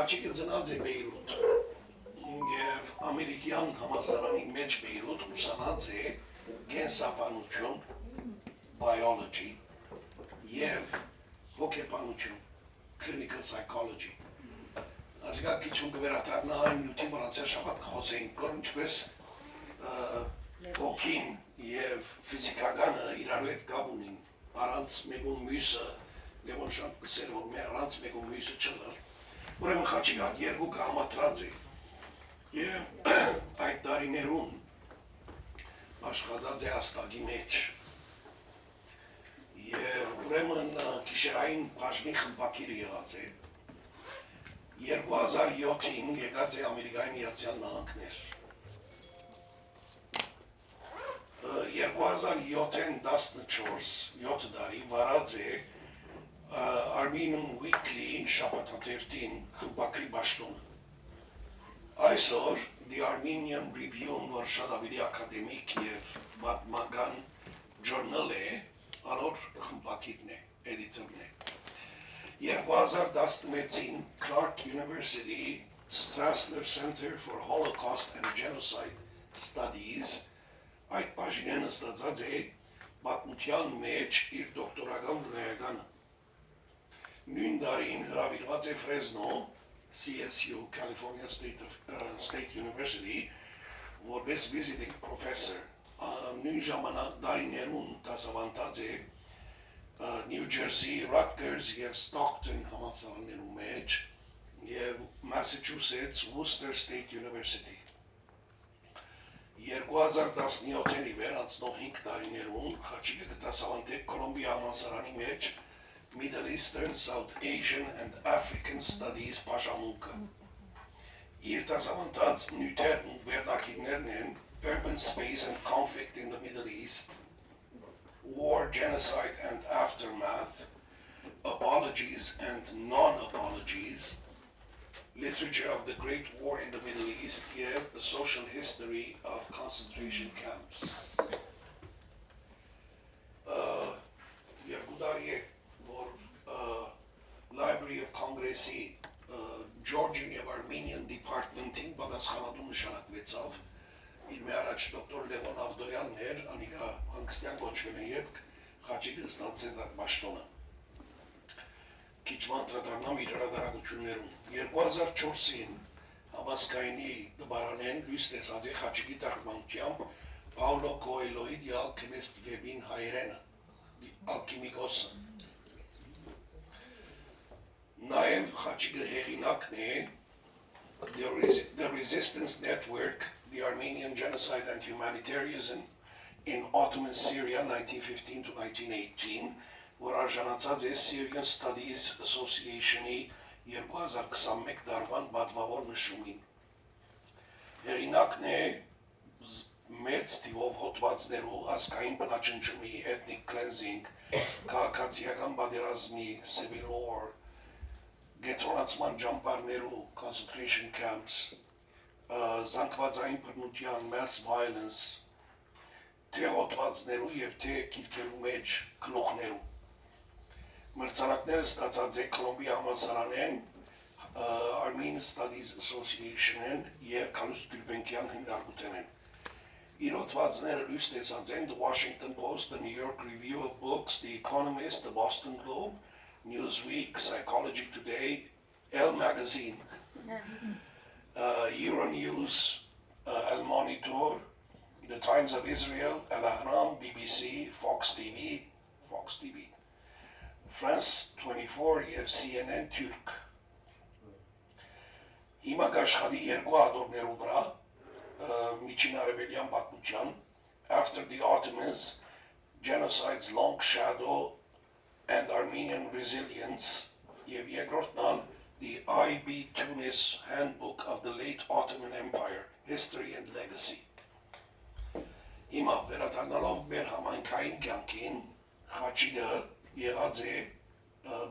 Խաչիկը ծնած է Բեյրութ եւ ամերիկյան համալսարանի մեջ Բեյրութ ուսանած է կենսաբանություն, biology եւ հոգեբանություն, clinical psychology։ Այսինքն քիչ կվերադառնա այն նյութի մնացած շաբաթ խոսենք, որ ինչպես հոգին եւ ֆիզիկականը իրար հետ կապ ունին, առանց մեկու մյուսը, Լևոն շատ կսեր, որ առանց մեկու մյուսը չլար։ Ուրեմն Խաչիկը երկուքը համատրած է եւ այդ տարիներուն աշխատած է աստագի մեջ եւ ուրեմն գիշերային բաժնի խմբակիր եղած է 2007-ին եկած է Ամերիկայի Միացյալ Նահանգներ 2007-ին 14 տարի վարած է Armenian Weekly շաբաթաթերթին խմբակրի բաշտոնը այսօր The Armenian Review-ն որ շատ ավելի ակադեմիկ եւ պատմական journal է անոր խմբակիրն է էդիտորն է 2016-ին Clark University Strassler Center for Holocaust and Genocide Studies այդ բաժինը ստացած է պատմության մեջ իր դոկտորական վկայականը նույն տարին հրավիրված է Fresno CSU, California State University, որպես visiting professor, նույն ժամանակ դարիներուն դասավանդած է New Jersey, Rutgers եւ Stockton համալսարաններու մեջ եւ Massachusetts Worcester State University 2017-ի վեր անցնող 5 տարիներուն Խաչիկը դասավանդեց Կոլումբիա համալսարանի մեջ Middle Eastern, South Asian and African Studies բաժանմունքը։ Իր դասավանդած նյութերն ու վերնագիրներն են Urban Space and Conflict in the Middle East, War, Genocide and Aftermath, Apologies and Non-Apologies, Literature of the Great War in the Middle East, and the Social History of Concentration Camps. Library of Congress-ի Georgian եւ Armenian Department-ին պատասխանատու նշանակվեցավ իր մի առաջ դոկտոր Լևոն Ավդոյանն էր, անիկա հանգստյան կոչվել են ետք, Խաչիկը ստացել այդ բաշտոնը։ Քիչ անդրադառնամ իր հրատարակություններում։ 2004-ին համասկայնի դպարանեն լույս տեսած է Խաչիկի թարգմանությամբ Պաուլո Կոելոյի The Alchemist վեպին հայերենը, Ալքիմիկոսը։ Նաև Խաչիկը հեղինակն է The Resistance Network, the Armenian Genocide and Humanitarianism in Ottoman Syria 1915 to 1918, որ արժանացած է Syrian Studies Association-ի 2021 դարվան պատվավոր նշումին։ Հեղինակն է մեծ թիվով հոդվածներու ազգային բնաճնջումի, ethnic cleansing, քաղաքացիական պատերազմի, civil war, գետրոնացման ճամբարներու, concentration camps, զանգվածային բռնության, mass violence, թե հոդվածներու եւ թե գիրքերու մեջ գլուխներու։ Մրցանակները ստացած է Կոլումբիա համալսարանեն, Armenian Studies Association-ն եւ Կանուստ Գյուլբենկյան հիմնարկութենեն։ Իր հոդվածները լույս տեսած են The Washington Post, The New York Review of Books, The Economist, The Boston Globe, Newsweek, Psychology Today, Elle Magazine, Euronews, El Monitor, The Times of Israel, El Ahram, BBC, Fox TV, France 24 եւ CNN Türk։ Հիմա գաշխատի երկու ադորներու վրա միջին արևելյան պատմության After the Ottomans, Genocide's Long Shadow and Armenian Resilience եւ երկրորդն The I.B. Tunis Handbook of the Late Ottoman Empire, History and Legacy։ Հիմա վերադառնալով մեր համայնքային կյանքին Խաչիկը եղած է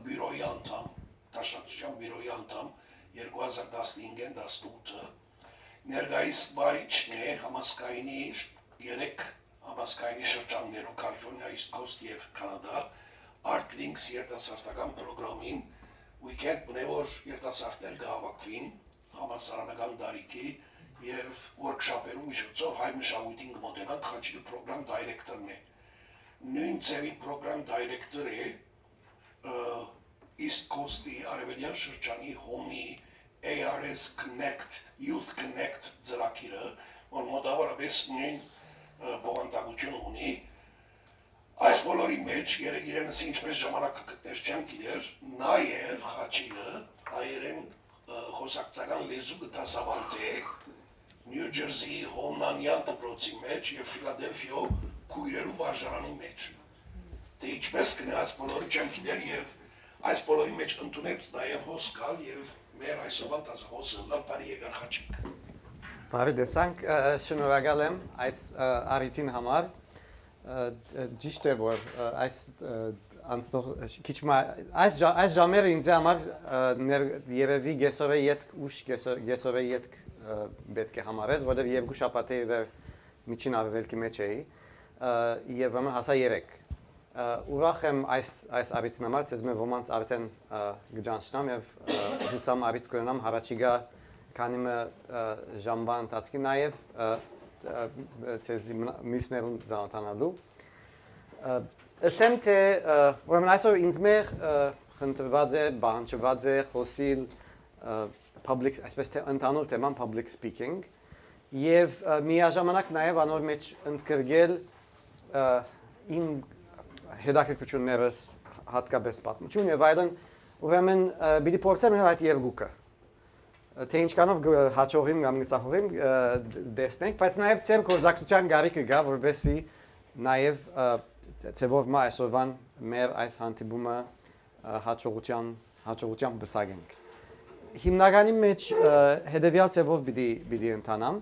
բյուրոյի անդամ, դաշնակցության բյուրոյի անդամ 2015-18 ներկայիս վարիչն է համասկայնի 3 համասկայնի շրջաններով Կալիֆոռնիա, East Coast եւ Կանադա Art Links երիտասարդական պրոգրամին, weekend բնեւոր երիտասարդներ գահավաքվին համալսարանական դարիքի եւ workshop-երու միջոցով հայ մշակույթին կմոտենան Խաչիկը program director-ն է։ Նույն ծավի program director է East Coast-ի արևելյան շրջանի հոմի ARS Connect, Youth Connect ծրագիրը, որ մոտավորապես նույն բովանդակություն ունի։ Այս բոլորի մեջ երեք իրենս ինչպես ժամանակ կգտնես չեմ գիտեր, նաև Խաչիկը հայերեն խոսակցական լեզու կդասավանդե Նյու Ջերսիի Հոմանյան դպրոցի մեջ եւ Ֆիլադելֆիա քույրերու վարժարանի մեջ։ Դե ինչպես կնա այս բոլորը չեմ գիտեր եւ այս բոլորի մեջ ընդունեց նաև հոսքալ եւ մեր այսօրվա դասախոսը լապարի եկար Խաչիկ։ Բարի տեսանք, շնորհակալ եմ այս առիթին համար։ Ճիշտ է, որ այս անցնող քիչ այս ժամերը ինձ համար երևի գեսորե յետք ուշ գեսորե յետք պետք է համարել, որովհետև երկու շաբաթ էր միջին արևելքի մեջ էի եւ ամեն հասա 3 ուրախ եմ այս առիթին համար, ցեզ մե ոմանց արդեն գճանչնամ եւ հուսամ առիթ կունենամ հարաճիգա քանի մը ժամբան տածքի նաեւ ցեզ միսներուն զանոթանալու ասեմ թե ուրեմն այսօր ինձ մեր խնդրված է բանջված է խոսիլ public այսպես թե ընդհանուր թեման public speaking եւ միաժամանակ նաեւ անոր մեջ ընդգրկել իմ հետաքրքրություններս հատկապես պատմություն եւ այլն ուրեմն պիտի փորձեմ այդ երկուքը թե ինչքանով հաջողիմ կամ գծախողիմ դեսնենք բայց նաեւ ծեր կորզակցության գարիկը գա որովհետեւ նաեւ ծեվով մա այսօրվան մեր այս հանդիպումը հաջողության բսագենք հիմնականի մեջ հետեւյալ ծեվով պիտի ընթանամ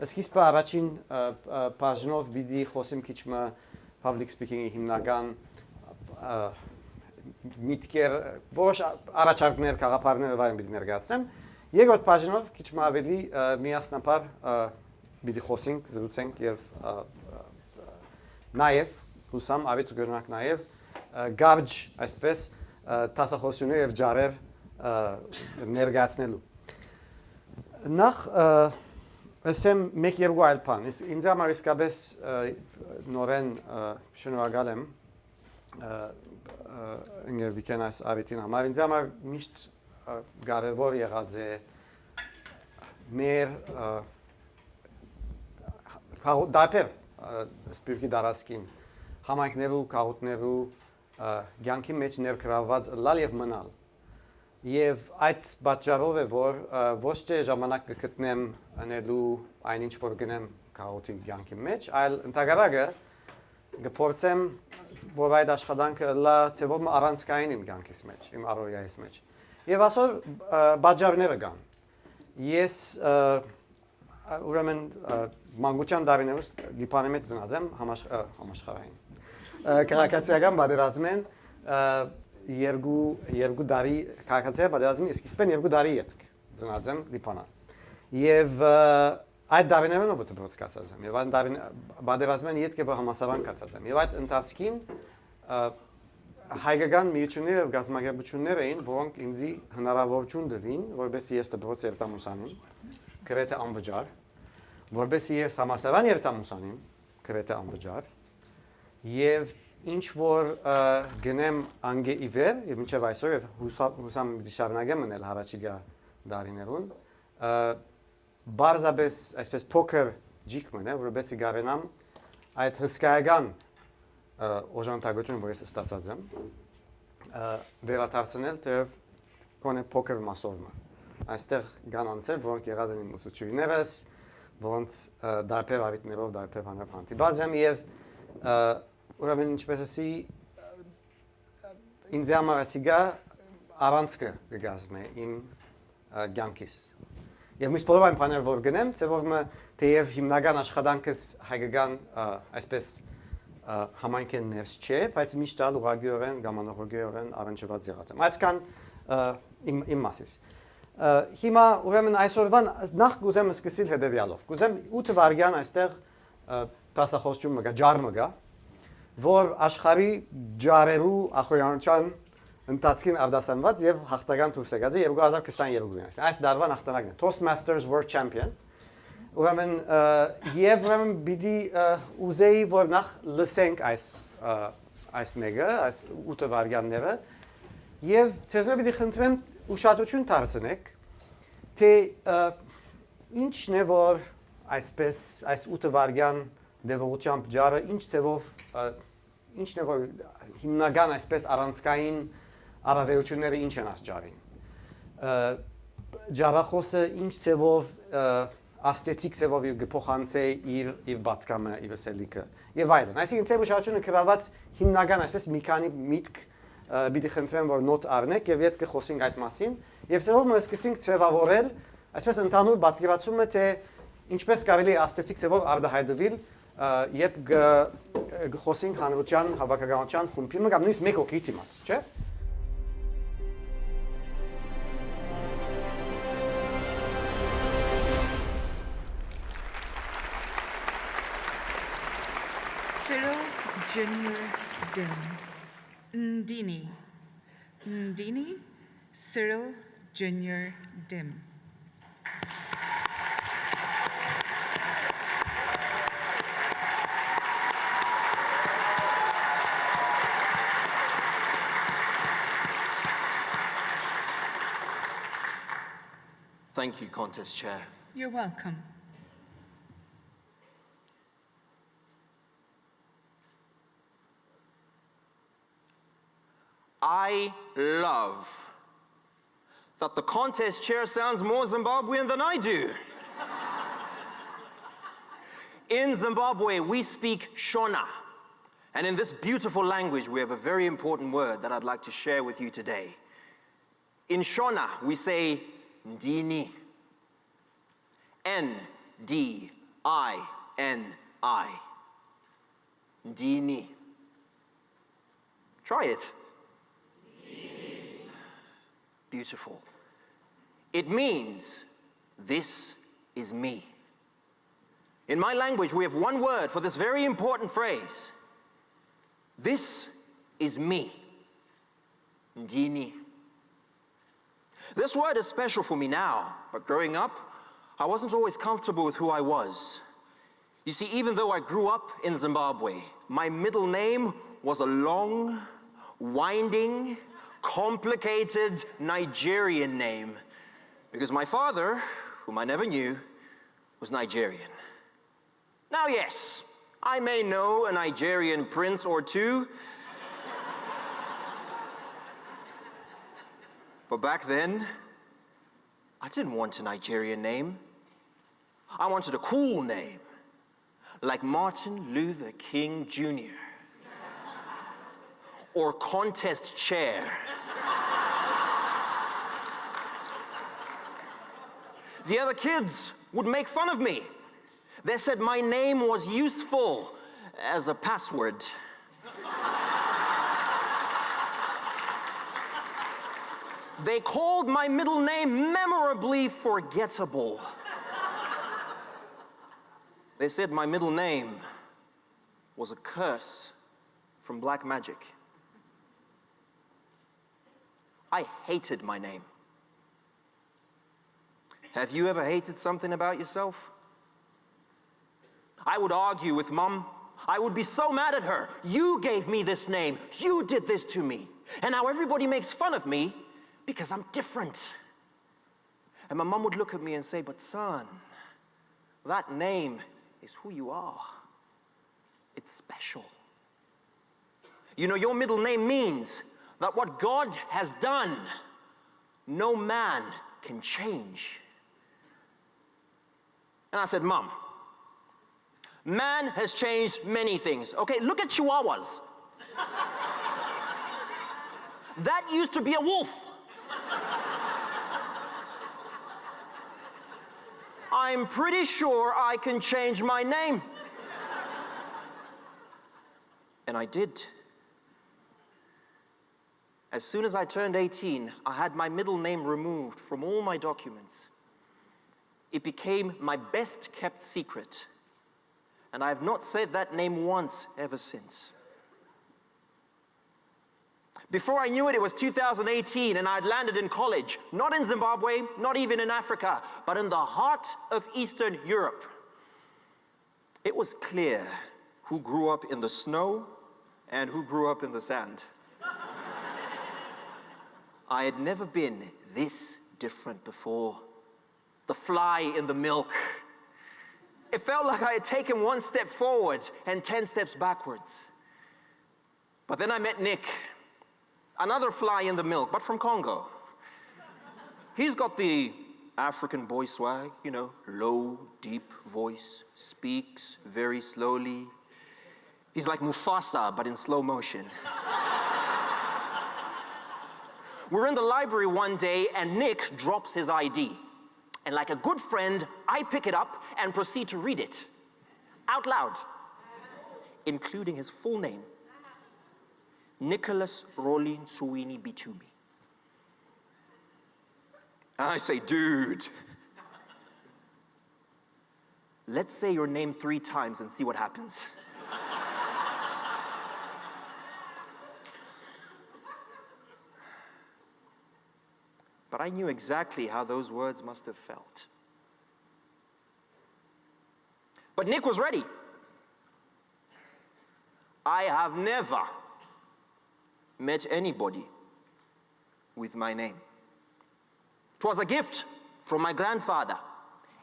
սկիզբը առաջին բաժնով պիտի խոսեմ քիչ մը public speaking-ի հիմնական միտքեր որոշ առաջարկներ գաղափարներ վայրում պիտի ներկայացնեմ երկրորդ բաժնով քիչ մը ավելի միասնապար պիտի խոսենք զրուցենք եւ նաեւ հուսամ ավիտ կգրնանք նաեւ գարջ այսպես տասախոսություններ եւ ջարեր ներկայացնելու նախ ասեմ մեկ երկու այլ բան ինձ համար իսկապես նորեն շնորհակալ եմ ինգերվիկեն այս առիթին համար ինձ համար միշտ կարևոր եղած է մեր դեպեր սպիրկի դարասկին համայնքներու քաղաքներու ցանկի մեջ ներգրավված լալ եւ մնալ եւ այդ պատճառով է որ ոչ թե ժամանակ կգտնեմ անելու այնինչ որ գնեմ քաղաքի ցանկի մեջ այլ ընդհանրակը կփորձեմ որ այդ աշխատանքը լա ծեվում առանցքային իմ ցանկիս մեջ իմ առօրյայիս մեջ եւ ասոր պատճառները կան ես ուրեմն մանկության դարիներս դիպանեմ հետ ծնած եմ համաշխարհային քաղաքացիական պատերազմեն երկու դարի քաղաքացիական պատերազմի սկիզբեն երկու դարի յետք ծնած եմ դիպանա եւ այդ դարիներն ով դպրոց կացած եմ եւ այդ պատերազմեն յետքը որ համասարան կացած եմ եւ այդ ընթացքին հայկական միությունները եւ գազམ་ագերբությունները էին որոնք ինձի հնարավորություն տվին որովհետեւ ես դպրոց երտամուսանին գրեթե անվճար որովհետեւ ես համասարան երտամուսանին գրեթե անվճար եւ ինչ որ գնեմ անգե իվեր եւ մինչեւ այսօր եւ հուսամ դիշարնագեմ մնել հարաճիգա դարիներուն բարձաբես այսպես փոքր ջիկ մնա որովհետեւ գարենամ այդ հսկայական օժանդակություն որ ես ստացած եմ վերադարձնել թե կոնե փոքր մասով այստեղ կան անձեր որոնք եղած են իմ ուսուցիչներս որոնց դարբեր ավիտներով դարբեր հանդիպած եմ եւ ուրեմն ինչպես ասի ինձ համար ասիգա առանցքը կգազմե իմ ցանկիս եւ միշտ բոլոր այն բաներ որ գնեմ ծեվով թեև հիմնական աշխատանքս հայկական այսպես համայնքեն ներս չէ բայց միշտ ուղղակիորեն գամանողորեն առնչված եղած եմ այսքան իմ մասից հիմա ուրեմն այսօրվան նախ գուզեմ սկսել հետեւյալով գուզեմ 8 վայրկյան այստեղ տասախոսություն մգա ջար մգա որ աշխարհի ջարերու ախոյանության ընթացքին արդասանված եւ հաղթական դուրս եկած է 2022-ին։ Այս դարվա հաղթանակն է Toastmasters World Champion։ Ուրեմն եւ ուրեմն պիտի ուզեի որ նախ լսենք այս մեկը, այս 8 վարյանները եւ ցեզնը պիտի խնդրեմ ուշադրություն դարձնեք թե ինչն է որ այսպես այս 8 վարյան դեպողությամբ ջարը ինչ ծևով ինչն է որ հիմնական այսպես առանցքային առավելությունները ինչ են ասջարին ջարախոսը ինչ ծևով աստետիկ ծևով գփոխանցե իր բատկամը իր սելիկը եւ այլն այսինքն ծև ուշադրությունը գրաված հիմնական այսպես մի քանի միտք պիտի խնդրեմ որ նոտ առնեք եւ իդ կխոսենք այդ մասին եւ ծևով մենք սկսենք ծևավորել այսպես ընդհանուր պատկերացումը թե ինչպես կարելի է աստետիկ ծևով արդահայտվել երբ գխոսենք հանրության հավաքականության խումբի կամ նույնիսկ մեկ օքի դիմաց չէ Junior Dim. Ndini. Ndini Cyril Junior Dim. Thank you, Contest Chair. You're welcome. I love that the contest chair sounds more Zimbabwean than I do. In Zimbabwe, we speak Shona. And in this beautiful language, we have a very important word that I'd like to share with you today. In Shona, we say Ndini. Ndini. Ndini. Try it. Beautiful. It means, this is me. In my language, we have one word for this very important phrase. This is me. Ndini. This word is special for me now, but growing up, I wasn't always comfortable with who I was. You see, even though I grew up in Zimbabwe, my middle name was a long, winding, complicated Nigerian name because my father, whom I never knew, was Nigerian. Now, yes, I may know a Nigerian prince or two, but back then, I didn't want a Nigerian name. I wanted a cool name, like Martin Luther King Jr. or Contest Chair. The other kids would make fun of me. They said my name was useful as a password. They called my middle name memorably forgettable. They said my middle name was a curse from black magic. I hated my name. Have you ever hated something about yourself? I would argue with Mom. I would be so mad at her. You gave me this name. You did this to me. And now everybody makes fun of me because I'm different. And my mom would look at me and say, but son, that name is who you are. It's special. You know, your middle name means that what God has done, no man can change. And I said, Mom, man has changed many things. Okay, look at chihuahuas. That used to be a wolf. I'm pretty sure I can change my name. And I did. As soon as I turned 18, I had my middle name removed from all my documents. It became my best kept secret. And I have not said that name once ever since. Before I knew it, it was 2018 and I'd landed in college, not in Zimbabwe, not even in Africa, but in the heart of Eastern Europe. It was clear who grew up in the snow and who grew up in the sand. I had never been this different before. The fly in the milk. It felt like I had taken one step forward and 10 steps backwards. But then I met Nick, another fly in the milk, but from Congo. He's got the African boy swag, you know, low, deep voice, speaks very slowly. He's like Mufasa, but in slow motion. We're in the library one day and Nick drops his ID. And like a good friend, I pick it up and proceed to read it out loud, including his full name, Nicholas Rolin Suwini Bitumi. I say, dude, let's say your name 3 times and see what happens. But I knew exactly how those words must have felt. But Nick was ready. I have never met anybody with my name. It was a gift from my grandfather,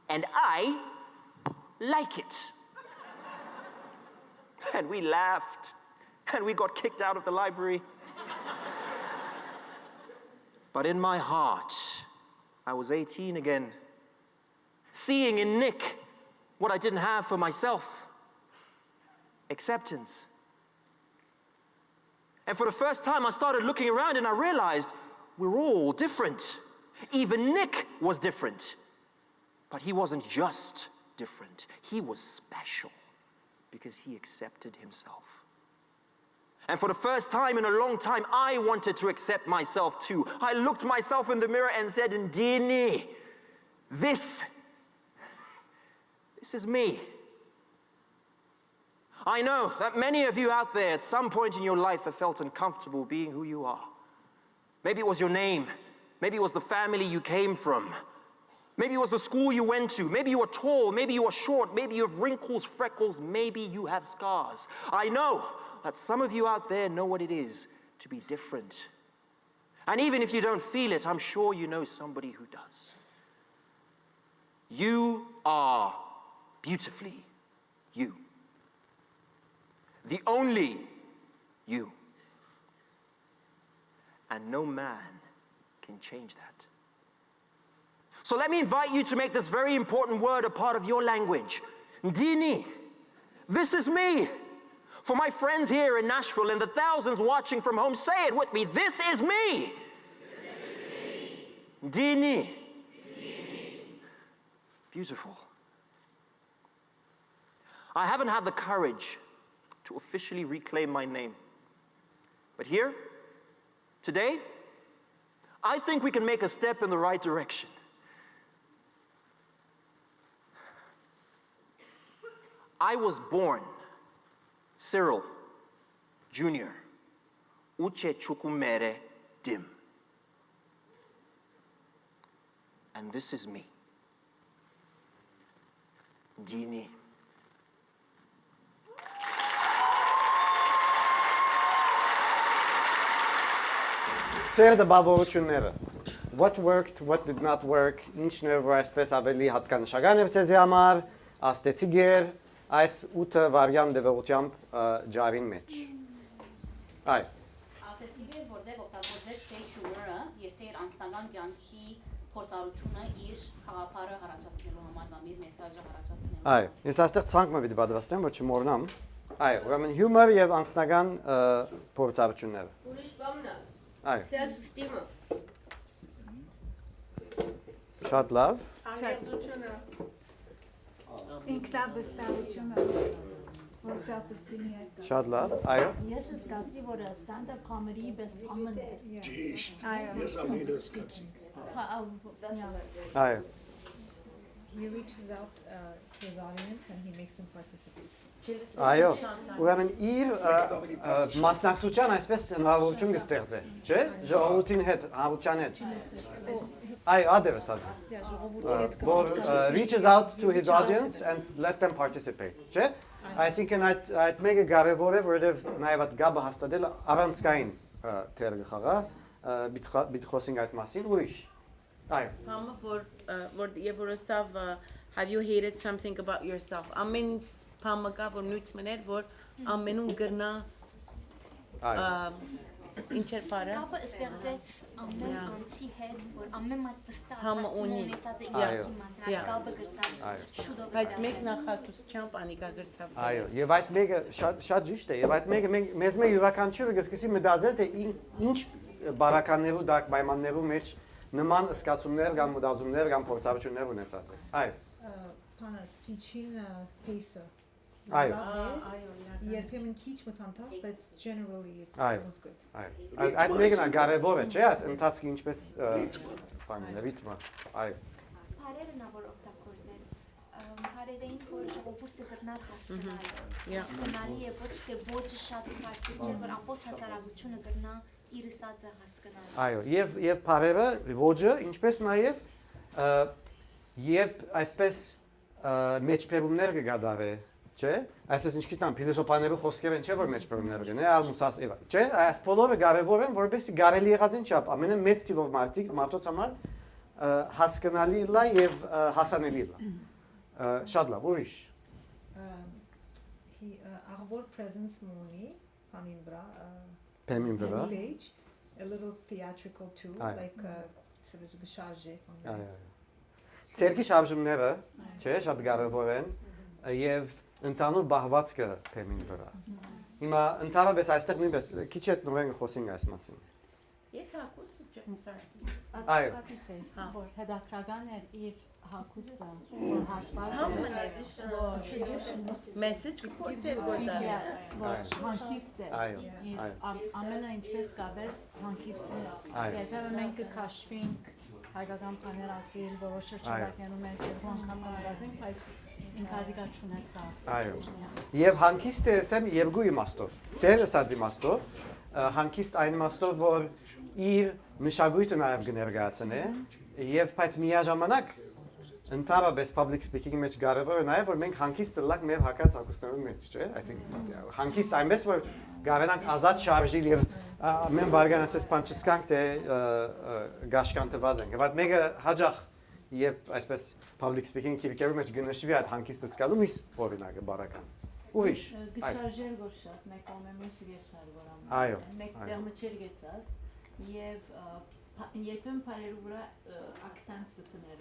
and I like it. And we laughed, and we got kicked out of the library. But in my heart, I was 18 again, seeing in Nick what I didn't have for myself: acceptance. And for the first time, I started looking around and I realized we're all different. Even Nick was different. But he wasn't just different. He was special because he accepted himself. And for the first time in a long time, I wanted to accept myself too. I looked myself in the mirror and said, Ndini, this is me. I know that many of you out there at some point in your life have felt uncomfortable being who you are. Maybe it was your name. Maybe it was the family you came from. Maybe it was the school you went to. Maybe you were tall. Maybe you were short. Maybe you have wrinkles, freckles. Maybe you have scars. I know that some of you out there know what it is to be different. And even if you don't feel it, I'm sure you know somebody who does. You are beautifully you. The only you. And no man can change that. So let me invite you to make this very important word a part of your language. Ndini, this is me. For my friends here in Nashville and the thousands watching from home, say it with me. This is me. Ndini. Beautiful. I haven't had the courage to officially reclaim my name. But here, today, I think we can make a step in the right direction. I was born Cyril Jr. Uche Chukwumere Dim. And this is me. Ndini. Ծեր դպավորությունները. What worked, what did not work, ինչն էր, որ այսպես ավելի հատկանշական էր ցեզի համար, աստեցիկ էր այս 8 վարյան դեպողությամբ ջարին մեջ։ Այ։ Աստեցիկ էր, որտեղ օգտագործեց ֆեյշուրը, եւ թե իր անձնական կյանքի փորձառությունը իր խաղապարը հարաճացնելու համար կամ իր մեսաժը հարաճացնելու։ Այ, ես այստեղ ցանկ մը պիտի պատվաստեմ, որ չմոռնամ։ Այ, ուրեմն հյումոր եւ անձնական փորձառությունները։ Ուրիշ բանն է։ Այ։ Self-esteem-ը։ Շատ լավ։ Անկեղծությունը։ Ինքնավստահությունը, որ self-esteem-ի հետ։ Շատ լավ։ Այո։ Ես զգացի, որ stand-up comedy best common է։ Ճիշտ։ Այո։ Ես ամենը սկացի։ Այո։ He reaches out to his audience and he makes them participate. Այո, ուրեմն իր մասնակցության այսպես հնարավորություն կստեղծե, չէ՞, ժողովրդին հետ, հանրության հետ։ Այո, ադերսած։ Որ reaches out to his audience and let them participate, չէ՞։ Այսինքն այդ մեկը կարևոր է, որովհետև նաև այդ գաբը հաստատելը առանցքային թեր գխաղա, բիտ խոսենք այդ մասին, ուրիշ։ Այո։ Համը որ եւ որսավ have you hated something about yourself? Ամեն փամակա որ նույթ մներ որ ամենում գրնա ինչ էր բարը Կապը ստեղծեց ամեն անձի հետ, որ ամեն մարդ վստահ Համը ունի։ ունեցած է իրակի մասին, այդ կապը գրծավ շուտով։ բայց մեկ նախատուսությամբ անիկա գրծավ Այո, եւ այդ մեկը շատ ճիշտ է, եւ այդ մեկը մեզ մե յուրաքանչյուրը կսկսի մտածել թե ինչ բարականներու դակ պայմաններու մեջ նման սկացումներ կամ մտածումներ կամ փորձառություններ ունեցած է։ Այո։ Բանը speech-ին pace-ը։ Այո։ Երբեմն քիչ մտանտավ, բայց generally it was good։ Այո։ Այդ մեկն է կարևոր է, չէ՞, այդ ընթացքը ինչպես բանը ռիթմը։ Այո։ Բարերը նա որ օգտագործեց, բարերին որ ժողովուրդը կրնար հասկանալ։ Հասկանալի է ոչ թե ոճը շատ քարտի չէ, որ ամբողջ հասարակությունը կրնա իր ասածը հասկանալ։ Այո, եւ բարերը ոճը ինչպես նաեւ երբ այսպես մեջբերումներ կգադարե, չէ՞, այսպես ինչ գիտեմ, փիլիսոփաներու խոսքեր են, չէ՞ որ մեջբերումներ կգնե, ալմուսաս եվա, չէ՞, այս բոլորը կարևոր են, որովհետեւ գարելի եղածին չափ ամենամեծ թիվով մարդոց համար հասկանալի լա եւ հասանելի լա։ Շատ լավ, ուրիշ։ Աղվոր presence մունի, հանին վրա, Պեմին վրա։ stage, a little theatrical too, like sort of շարժե։ Այո։ Ցերկի շարժումները, չէ, շատ կարևոր են եւ ընդհանուր բաղվածքը թեմին վրա։ Հիմա ընդհանրապես այստեղ նույնպես քիչ հետ նորեն խոսենք այս մասին։ Ես հակուս չեմ սարսի Այո։ որ հետաքրական էր իր հակուստը, որ հաշված է message կփորձել գործել որ հանգիստ է։ Այո։ Ամենը ինչպես կապեց հանգիստը։ Երբեմն մենք կքաշվենք հայկական բաներ ասել, որոշ շրջանակներում մենք անգամ կմտածենք, բայց ինքնադիկա չունեցավ։ Այո։ Եվ հանգիստը ասեմ երկու իմաստով։ Ձեր ասած իմաստով, հանգիստ այն իմաստով, որ իր մշակույթը նաև կներկայացնե, եւ բայց միաժամանակ ընդհանրապես public speaking-ի մեջ կարևոր է նաև որ մենք հանգիստ լակ մեր հակած հակոստներու մեջ, չէ՞։ Այսինքն հանգիստ այնպես որ գարենանք ազատ շարժիլ եւ ամեն վարգան ասես բան չսկանք թե գաշկանտված ենք։ Եվ այդ մեկը հաջող եւ այսպես public speaking-ի քիրքերու մեջ գնշվի այդ հանգիստը սկալու միս օրինակը բարական։ Ուրիշ։ Գշարժեր որ շատ մեկ ամենուս երկար որ ամեն։ Այո։ Մեկ տեղը չեր գեցած եւ երբեմն բարերու վրա ակցենտ կտներ։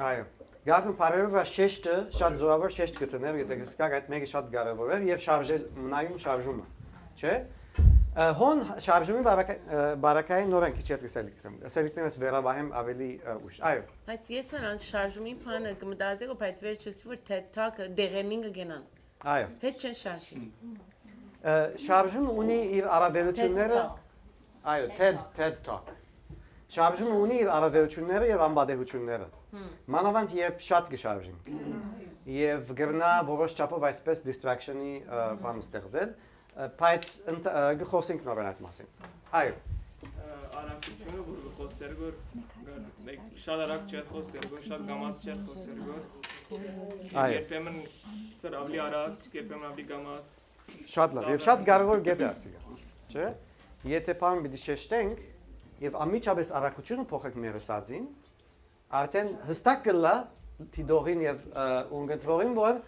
Այո։ Գաղտնի բարերու վրա շեշտը շատ զորավոր շեշտ կտներ, եթե գսկակ այդ մեկը շատ կարևոր է եւ շարժել մնայում շարժումը, չէ՞։ Հոն շարժումի բարակային նորեն քիչ հետ գսելիքսեմ։ Գսելիքներս վերաբահեմ ավելի ուշ։ Այո։ Բայց ես հան շարժումի բանը կմտածեմ, բայց վերջս որ TED Talk-ը դեղենին կգնան։ Այո։ Հետ չեն շարժի։ Շարժումը ունի իր առավելությունները։ Այո, TED Talk։ Շարժումը ունի իր առավելությունները եւ անբադեհությունները։ Մանավանդ երբ շատ կշարժենք։ Եվ գրնա որոշ չափով այսպես distraction-ի բան ստեղծել, բայց գխոսենք նորեն այդ մասին։ Այո։ Արագությունը որ խոսեր գոր շատ արագ չէր խոսեր գոր շատ գամած չէր խոսեր գոր։ Երբեմն ծր ավելի արագ, երբեմն ավելի գամած։ Շատ լավ։ Եվ շատ կարևոր գետ է ասիկա, չէ՞։ Եթե բան պիտի շեշտենք եւ ամիջապես արագությունը փոխենք մեր ասածին, արդեն հստակ կլա դիդողին եւ ունգընտրողին որ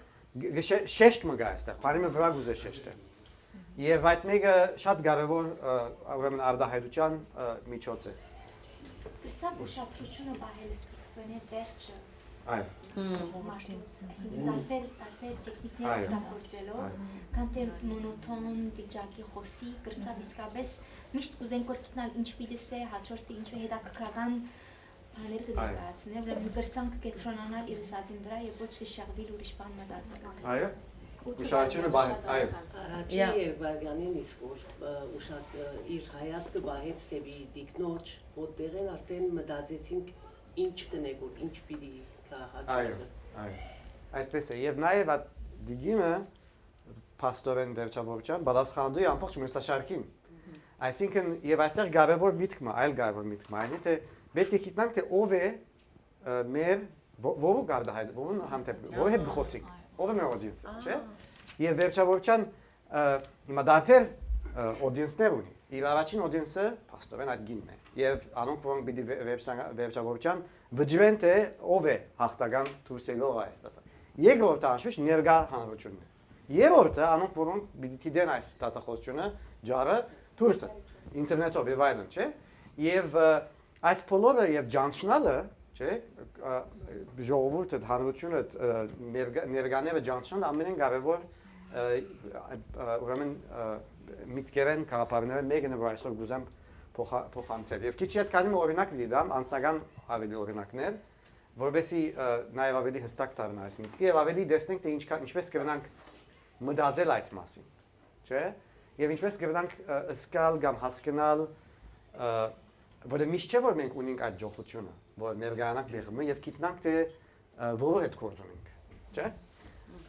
շեշտ մգա այստեղ, բանը վրա գուզե շեշտը։ Եվ այդ մեկը շատ կարևոր ուրեմն արտահայտության միջոց է։ Գրծավ ուշադրությունը բահել սկսվեն է վերջը։ Այո։ Տարբեր տեխնիկներ օգտագործելով, քան թե մոնոտոն վիճակի խոսի, գրծավ իսկապես միշտ կուզենք որ գտնալ ինչ պիտի հաջորդը ինչ հետաքրքրական բաներ կներկայացնեն, ուրեմն գրծանք կենտրոնանալ իր ասածին վրա եւ ոչ թե շեղվել ուրիշ բան մտածել։ Այո։ Ուշադրությունը բահել, այո։ Առաջի եւ Վարգանին իսկ ուշად իր հայացքը բահեց դեպի դիկնոջ, որտեղ են արդեն մտածեցինք ինչ կնենք ու ինչ պիտի կա հաջորդը։ Այո, այո։ Այդպես է եւ նաեւ այդ դիգինը փաստորեն վերջավորության պատասխանատու է ամբողջ մրցաշարքին։ Այսինքն եւ այստեղ կարևոր միտքը, այլ կարևոր միտքը, այն թե պետք է գիտնանք թե ով է մեր որը գարդահայտ, որը հանդեպ, որը հետ գխոսիկ, ով է մեր audience-ը, չէ՞։ Եվ վերջավորության հիմա դարբեր audience-ներ ունի։ Իր առաջին audience-ը փաստորեն այդ գինն է։ Եվ անոնք որոնք պիտի վերջավորության վճռեն թե ով է հաղթական դուրսելողը այստեղը։ Երկրորդը անշուշտ ներկա հանրությունն է։ Երրորդը անոնք որոնք պիտի դեն այս ստացախոսությունը ջարը դուրսը ինտերնետով եւ այլն, չէ՞։ Եվ այս բոլորը եւ ջանչնալը, չէ՞, ժողովուրդը հանրությունը ներկաները ջանչնալը ամենեն կարևոր ուրեմն միտքերեն կապարները մեկը որ այսօր գուզեմ փոխանցել։ Եվ քիչ հետ քանի օրինակ դիդամ անձնական ավելի օրինակներ, որովհետեւ նաեւ ավելի հստակ դառնա այս միտքը եւ ավելի տեսնենք թե ինչպես կգնանք մտածել այդ մասին, չէ՞։ Եվ ինչպես կգնանք սկալ կամ հասկանալ, որ միշտ չէ որ մենք ունենք այդ ջոխությունը, որ ներգանանք դեղը եւ գիտնանք թե որը հետ կորձ ունենք, չէ՞։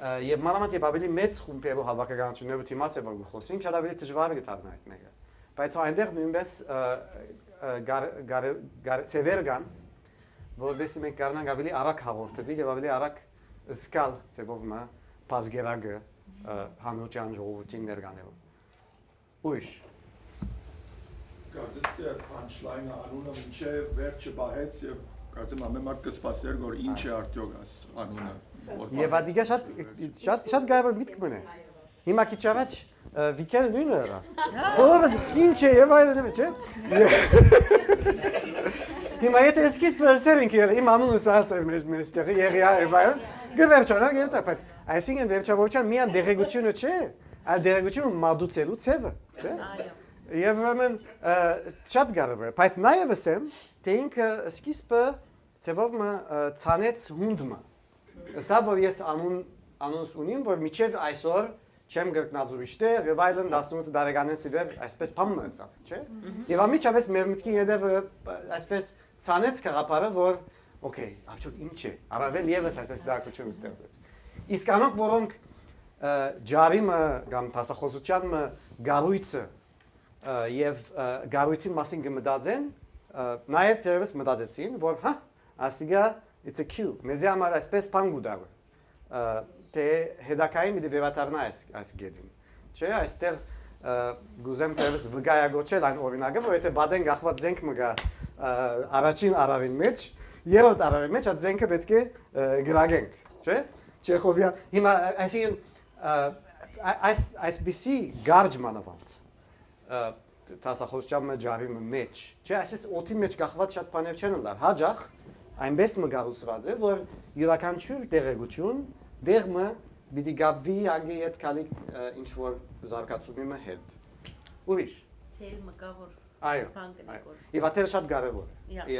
Եվ մանավանդ եւ ավելի մեծ խումբերով հավաքականություններով դիմաց է որ խոսենք, շատ ավելի դժվար է դառնա այդ մեկը։ Բայց այնտեղ նույնպես ծևեր կան, որովհետեւ մենք կարողանանք ավելի արագ հաղորդել եւ ավելի արագ սկալ ծևով մա բազգերագը հանրության ժողովրդին ներկաներով։ Ույշ։ Կարծես թե punchline-ը անունը մինչև վերջը բահեց եւ կարծեմ ամեն մարդ կսպասեր որ ինչ է արդյոք այս անունը։ Եվ ադիգա շատ կարևոր միտք մնե։ Հիմա քիչ առաջ վիկերը նույնը era։ Բոլորը ինչ է եւ այլն չէ։ Հիմա եթե սկիզբ սերինք իմ անունս ասել մեջտեղի եղիա եւ այլն գվերչանա գետա բայց այսինքն վերջավորության միան դեղեցությունը չէ, այլ դեղեցությունը մադուցելու ցևը, չէ։ Եվ ուրեմն շատ կարևոր է, բայց նաեւ ասեմ, թե ինքը սկիզբը ցևով ցանեց հունդմը։ Սա որ ես անոնց ունիմ, որ միջև այսօր չեմ գրկնած ուրիշտեղ եւ այլն 18 տարեկանին սիվեր այսպես փամը սա, չէ։ Եվ ամիջապես մեր մտքի հետեւ այսպես ցանեց կաղապարը, որ օքեյ, արդյոք ինչ է, առավել եւս այսպես դակություն ստեղծեց։ Իսկ անոնք որոնք ջարիմը կամ տասախոսությանը գարույցը եւ գարույցի մասին կմտածեն, նաեւ դերևս մտածեցին, որ հա, ասիգա it's a cue. Մեզի համար այսպես բան գուտավ։ Թե հետակային մի դեպավարնա այս գեդին։ Չէ, այստեղ գուզեմ դերևս վգայագոչել այն օրինակը, որ եթե բադեն գախված զենք մգա առաջին արավին մեջ, երրորդ արավին մեջ այդ զենքը պետք է գրագենք, չէ։ Չեխովիա հիմա այսինքն այսպիսի գարջ մանավանդ տասախոսության ջարի մեջ, չէ, այսպես օդի մեջ գախված շատ բաներ չեն լար, հաջող այնպես մգարուսված է, որ յուրաքանչյուր տեղեկություն դեղը պիտի գաբվի ագի հետ քանի ինչ որ զարգացումի հետ։ Ուրիշ։ Թել մկավոր։ Այո։ Եվ դա շատ կարևոր է։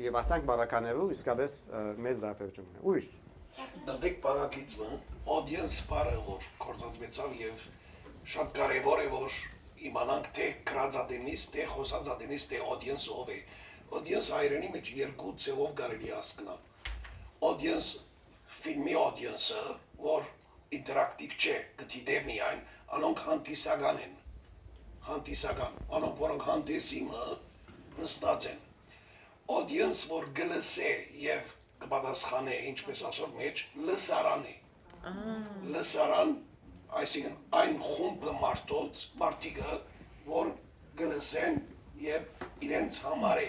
Եվ ասանք բարականերու իսկապես մեծ զարգացում է։ Ուրիշ։ Դասդեք բաղակիցը audience բարը որ կորցածվեցավ եւ շատ կարևոր է որ իմանանք թե քրածադենից, թե խոսածադենից, թե audience ով է։ Audience հայերենի մեջ երկու ձևով կարելի է հասկանալ։ Audience ֆիլմի audience-ը, որ ինտերակտիվ չէ, գտի միայն, անոնք հանդիսական են։ Հանդիսական, անոնք որոնք հանդիսիմը նստած են։ Audience, որ գլսե եւ կպատասխանե, ինչպես ասոր մեջ, լսարան է։ Լսարան, այսինքն այն խումբը մարդիկը, որ գլսեն եւ իրենց համար է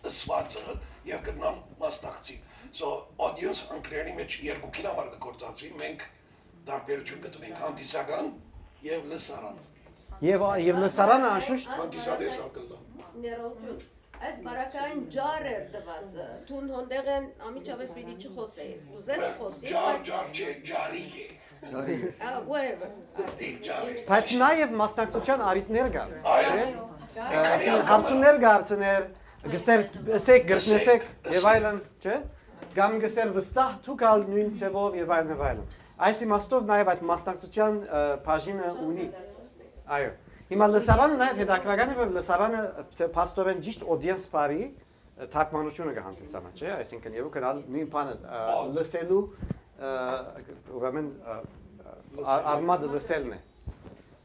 ըսվածը եւ գտնամ մասնակցին։ So audience անգլերենի մեջ երկուքին համար կգործածվի, մենք տարբերություն գտնենք հանդիսական եւ լսարան։ Եվ լսարանը անշուշտ հանդիսադես ակլլա։ Ներողություն։ Այս բարակային ջար էր դվածը։ Թուն հոնդեղեն ամիջապես պիտի չխոսեի։ Ուզես խոսի։ Ջար չէ, ջարիկ է։ Բայց նաեւ մասնակցության արիտներ կան։ Այսինքն հարցումներ գարցներ, գսեք գրտնեցեք եւ այլն, չէ՞։ Կամ գսել վստահ թուկալ նույն ցևով եւ այլն եւ այլն։ Այս իմաստով նաեւ այդ մասնակցության բաժինը ունի։ Այո։ Հիմա լսարանը նաեւ հետաքրքրական է, որ լսարանը փաստորեն ճիշտ audience բարի թարգմանությունը կհանդիսանա, չէ՞։ Այսինքն եւ կրալ նույն բանը լսելու ուրեմն արմատը լսելն է,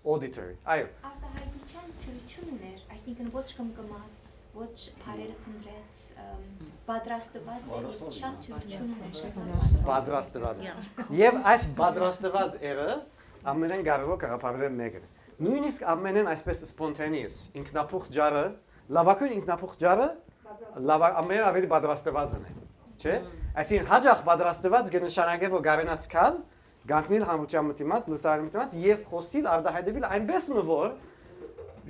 auditory, այո։ Արտահայտության թյուրությունն էր, այսինքն ոչ կմկմաց, ոչ բարերը փնտրեց, պատրաստված էր, շատ թյուրություն էր։ Պատրաստված։ Եվ այս պատրաստված երը ամենեն կարևոր գաղափարներն մեկն է։ Նույնիսկ ամենեն այսպես spontaneous, ինքնապուխ ջարը, լավագույն ինքնապուխ ջարը ամենեն ավելի պատրաստվածն է, չէ՞։ Այսինքն հաջող պատրաստված կնշանակե որ գարենաս կալ, գանկնել համության մտիմաց, լսարանի մտիմաց եւ խոսիլ արտահայտվել այնպես որ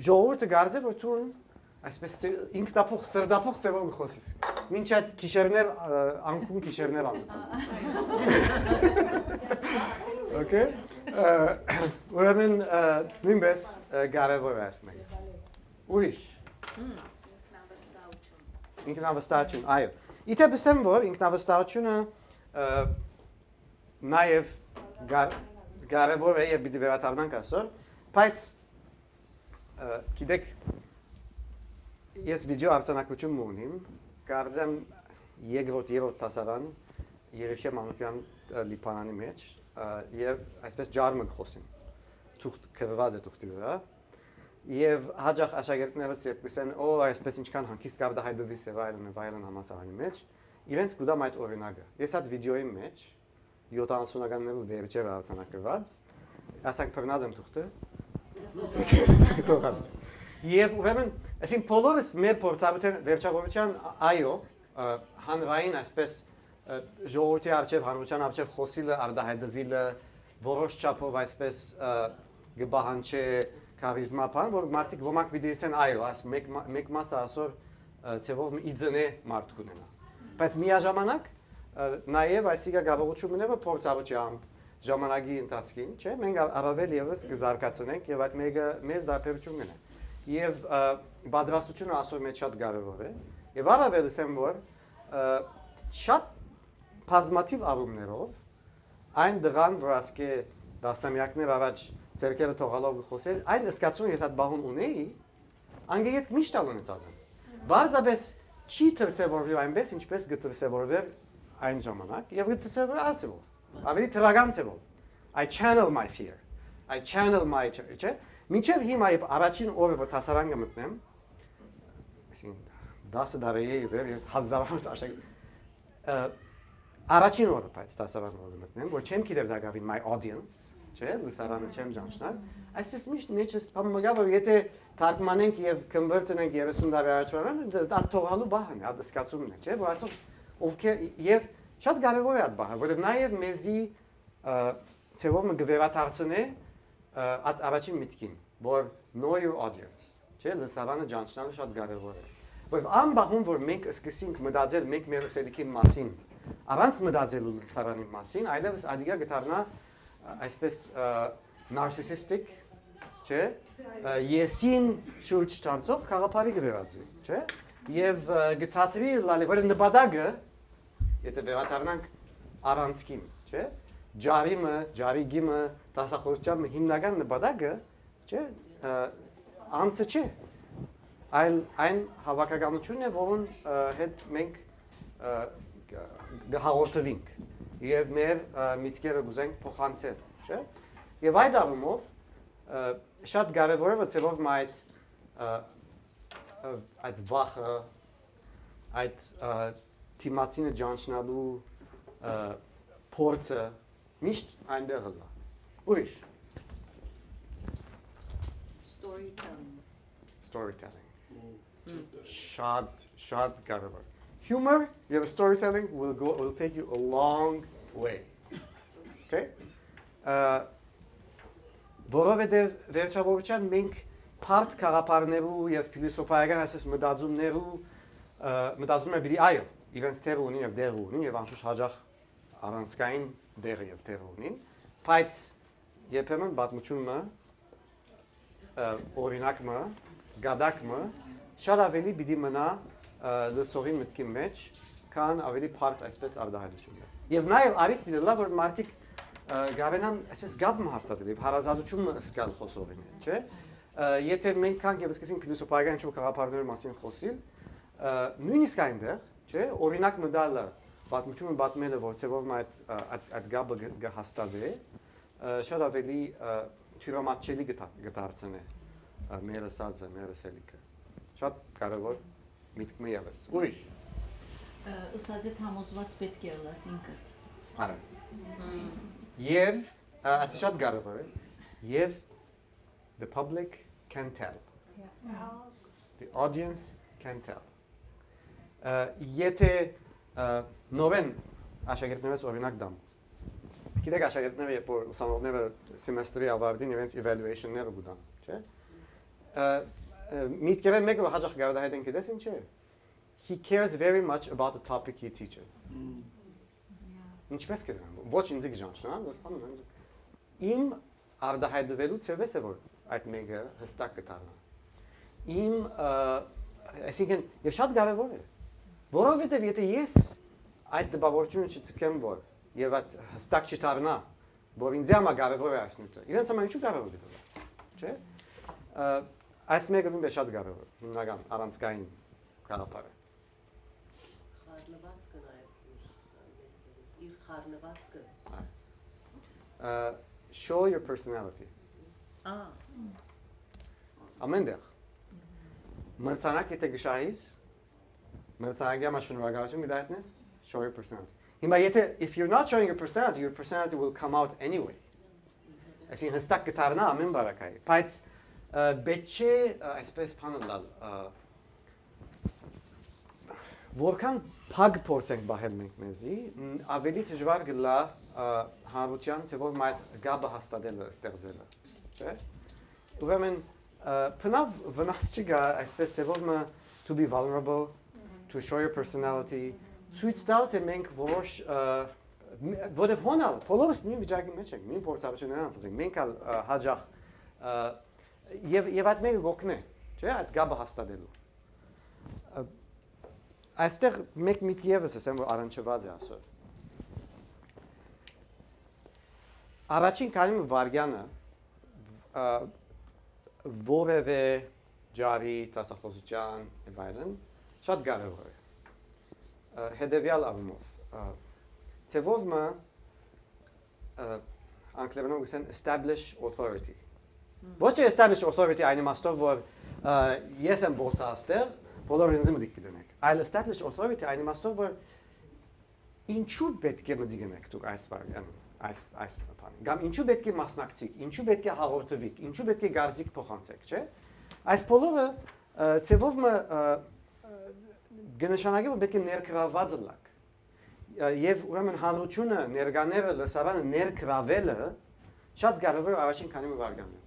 ժողովուրդը գարձե որ դու այսպես ինքնապուխ սրդապուխ ծևով խոսես։ Մինչ այդ քիշերներ անկում քիշերներ անցած։ Okay։ Ուրեմն նույնպես կարևոր է ասում։ Ուրիշ։ Ինքնավստահություն, այո։ Իդեպս եմ որ ինքնավստահությունը նաև կարևոր է եւ պիտի վերադառնանք այսօր, բայց գիտեք ես վիդեո արձանագրություն ունեմ, կարծեմ երրորդ դասարան Երեշե Մանուկյան լիբանանի մեջ եւ այսպես ջարմը խոսեմ։ Թուղթ քրված է թուղթի վրա եւ հաջող աշակերտներս երկուսեն օ այսպես ինչքան հանգիստ կարտահայտվի սեվայլն համասարանի մեջ իրենց կուտամ այդ օրինակը։ Ես այդ վիդեոյի մեջ 70-ականներու վերջերը արձանագրված ասենք բռնած եմ թուղթը եւ ուրեմն այսին բոլորս մեր փորձառության վերջավորության այո հանրային այսպես ժողովրդի արչեւ հանրության արչեւ խոսիլը արտահայտվելը որոշ չափով այսպես գբահանչե քարիզմա բան որ մարդիկ ոմանք պիտի ասեն այո աս մեկ մասը ասոր ցեվով իձնե մարդ կունենա բայց միաժամանակ նաև այսիկա գաղափարությունները փորձառությամբ ժամանակի ընթացքին չէ մենք առավել եւս կզարգացնենք եւ այդ մեկը մեծ դարբերություն ունի եւ պատրաստությունը ասոր մեջ շատ կարեւոր է եւ առավել ասեմ որ շատ բազմաթիվ առումներով այն դրան որ ասկե դասամյակներ առաջ ցերկերը թողալով խոսել այն սկացուն ես այդ բահուն ունեի անգետ միշտ ունեցած եմ բարձաբես չի դրսևորվի այնպես ինչպես գտրսևորվեր այն ժամանակ եւ գտրսևորվի ացեվով ավելի թվական ցեվով I channel my fear I channel my չէ մինչև հիմա իբ առաջին օրը որ դասարան գմտնեմ այսինքն 10 տարի վեր ես հազարավոր աշակ առաջին օրը բայց դասարան օրը մտնեմ որ չեմ գիտեր դա գավին my audience չէ լսարանը չեմ ճանչնալ այսպես միշտ մեջս բամգա որ եթե թարգմանենք եւ convert-ենք 30 տարի առաջվան դա թողալու բան է դա սկացումն է չէ որ ասում ովքեր եւ շատ կարեւոր է այդ բանը որովհետեւ նաեւ մեզի ցեվով գվերաթարցնե առաջին միտքին որ know your audience չէ լսարանը ճանչնալը շատ կարեւոր է որովհետեւ ամբողջում որ մենք սկսենք մտածել մենք մեր սերիկի մասին առանց մտածելու լսարանի մասին այլևս ադիգա գտարնա այսպես narcissistic չէ եսին շուրջ տանցող խաղապարի գվերածվի չէ եւ գտածվի լալի որ նպատակը եթե վերադառնանք առանցքին չէ ջարիգիմը դասախոսության հիմնական նպատակը չէ անցը չէ այն հավաքականությունն է որոնց հետ մենք գահորտվենք եւ մեր միտքերը գուզենք փոխանցել չէ եւ այդ առումով շատ կարեւոր է որ այդ վախը այդ թիմացինը ճանչնալու փորձը միշտ այնտեղ է ուրիշ storytelling շատ կարեւոր humor եւ storytelling will take you a long way okay որովհետեւ վերջավորության մենք part գաղափարներու եւ փիլիսոփայական ասես մտածումները բիդի այո իրենց թերը ունին եւ դեր ունին եւ անշուշտ հաջող առանցքային դերը եւ թերը ունին բայց երբեմն պատմությունը օրինակը գադակը շատ ավելի պիտի մնա լսողի մտքի մեջ քան ավելի part այսպես արտահայտություններ եւ նաեւ արիք պիտի լավ որ մարդիկ գավենան այսպես գաբը հաստատել եւ հարազատությունը սկալ խոսողին չէ եթե մենք կան եւ սկսենք փիլիսոփայական ինչ-որ գաղափարների մասին խոսել նույնիսկ այնտեղ չէ օրինակ մտալը պատմությունը պատմելը որ ցեվով այդ գաբը գահաստավե շատ ավելի թյուրամատչելի գտարցնե մեր ասածը, մեր ասելիքը։ Շատ կարևոր միտք մի ևս։ Ուրիշ։ Ըսած այդ համոզված պետք է լաս ինքդ։ Արա։ Եվ ասի շատ կարևոր է։ Եվ the public can tell. The audience can tell. Եթե նորեն աշակերտներս օրինակ դամ։ Գիտեք աշակերտները երբ որ ուսանողները սեմեստրի ավարտին իրենց evaluation-ները գուտան, չէ՞։ Միտքերը մեկը հաջող գարդահայտեն գիտես ինչ է։ He cares very much about the topic he teaches. Ինչպես կդրան։ Ոչ ինձ գժանչնա, ոչ իմ արդահայտվելու ցևես է որ այդ մեկը հստակ կդառնա։ Իմ այսինքն եւ շատ կարեւոր է որովհետեւ եթե ես այդ դպավորությունը չցկեմ որ եւ այդ հստակ չդառնա որ ինձ համար կարեւոր է այս նյութը իրենց համար ինչու կարեւոր է դա չէ այս մեկը նույնպես շատ կարեւոր հիմնական առանցքային գաղափարը խառնվածքը նաեւ իր խառնվածքը show your personality ամենդեղ մրցանակ եթե գշահիս մրցանակի համար շնորհակալություն մի դայտնես show your personality հիմա եթե if you're not showing your personality will come out anyway այսինքն հստակ կդառնա ամեն բարակայի բայց պետք չէ այսպես բանը լալ որքան փակ փորձենք բահել մենք մեզի ավելի դժվար գլա հարության ծևով այդ գաբը հաստատելը ստեղծելը չէ ուրեմն բնավ վնաս չկա այսպես ծևով to be vulnerable to show your personality ցույց տալ թե մենք որոշ որև հոնալ բոլորս նույն վիճակի մեջ ենք նույն փորձառություններ անցած ենք մենք հաջող եւ այդ մեկը գոքնե չէ այդ գաբը հաստատելու այստեղ մեկ միտք եւս ասեմ որ առնչված է ասոր առաջին քանի վարյանը որևէ ջարի տասախոսության եւ այլն շատ կարեւոր է հետեւյալ առումով ծևով մը անգլերենով գսեն establish authority ոչ է establish authority այն իմաստով որ ես եմ բոսը աստեղ բոլորը ինձ մտիկ գտնեք այլ establish authority այն իմաստով որ ինչու պետք է մտիկ դուք այս վարյան այս բան կամ ինչու պետք է մասնակցիկ ինչու պետք է հաղորդվիկ ինչու պետք է գարձիկ փոխանցեք չէ այս բոլորը ծևով մը գնահատակը որ պետք է ներգրավված լակ եւ ուրեմն հանրությունը ներկաները լսարանը ներգրավելը շատ կարեւոր առաջին քանի վարկանն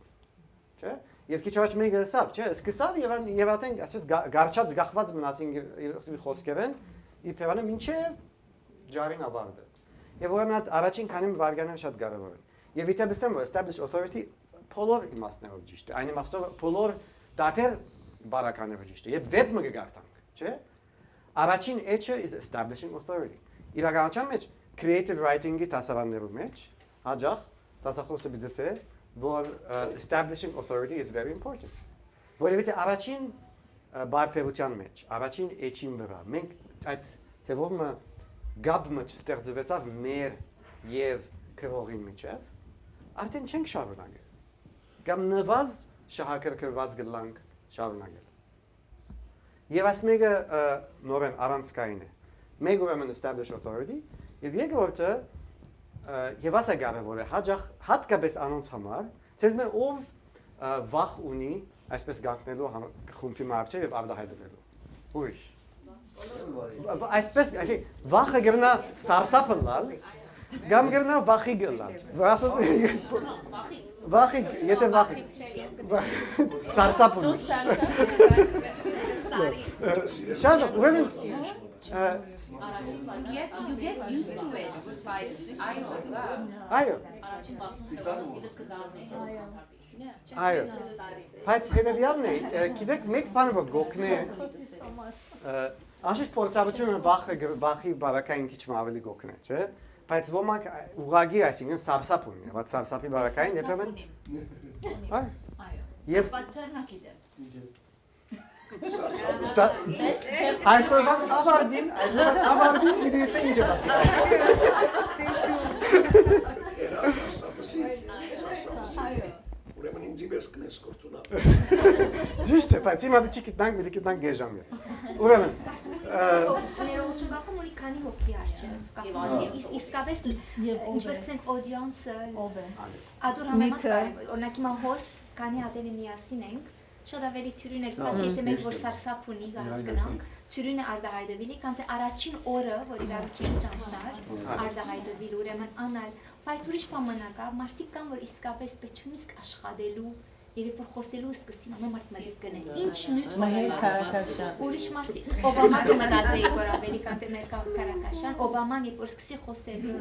չէ եւ քիչ առաջ մեկը ասավ չէ սկսավ եւ արդեն այսպես գարչած գախված մնացին խոսքերեն իբրանը մինչեւ ջարին ավարտը եւ ուրեմն այդ առաջին քանի վարկանները շատ կարեւոր են եւ եթե բսեմ որ establish authority բոլոր իմաստներով ճիշտ է այն իմաստով բոլոր դեպեր բարականերով ճիշտ է եւ web մը գարտանք չէ առաջին էջը is establishing authority իրականության մեջ creative writing-ի դասավանդներու մեջ հաջող դասախոսը բիդեսե որ establishing authority is very important որովհետեւ առաջին բարբերության մեջ առաջին էջին վրա մենք այդ ծևով մը գաբը չստեղծվեցավ մեր եւ քրողի միջեւ արդեն չենք շարունակել կամ նվազ շահակրկրված գլանք շարունակել եւ այս մեկը նորեն առանցքային է մեկ ուրեմն establish authority եւ երկրորդը եւ ասա կարեւոր է հաջող հատկապես անոնց համար ցեզ մե ով վախ ունի այսպես գանքնելու խումբի մարդ եւ արդահայտվելու ուրիշ այսպես այսի վախը գտնա սարսափը լալ գամ գտնա վախի գլալ վախի եթե վախի սարսափը շատ ուրեմն you get used to it այո բայց հետեւյալն է գիտեք մեկ բան որ գոքնե Աշիշ փորձառությունը վախի բարակային քիչ ավելի գոքն է, չէ՞։ Բայց ոմանք ուղագի այսինքն սարսափ ունի, բայց սարսափի բարակային երբեմն այո։ Եվ պատճառն ակիդեմ։ այսօր ավարտին մի դեսե ինչ է պատճառը։ Դա սարսափսի։ Ուրեմն ինձ իպես կնես կորցունա։ Ճիշտ է, բայց հիմա դիք գտնանք, մի գտնանք գեժամի։ Ուրեմն ներողություն գախում ունի քանի հոգի արժև։ Իսկապես ինչպես կսենք օդիոնսը ով է։ Ադուր համեմատ կարևոր։ Օրինակ հիմա հոս քանի հատերի միասին ենք, շատ ավելի թյուրին եք, բայց եթե մենք որ սարսափ ունի հասկանանք, թյուրինը արդահայտվելի, քան թե առաջին օրը, որ իրար չեն ճանչնար, արդահայտվիլ ուրեմն անալ, բայց ուրիշ բանակա մարդիկ կան, որ իսկապես պետք չունի աշխատելու եւ երբ որ խոսելու սկսին ամեն մարդ մտիկ կնե ինչ նյութ մեր Կարակաշան ուրիշ մարդի Օբաման կմտածեի որ ավելի քան թե մեր Կարակաշան Օբաման երբ որ սկսի խոսելու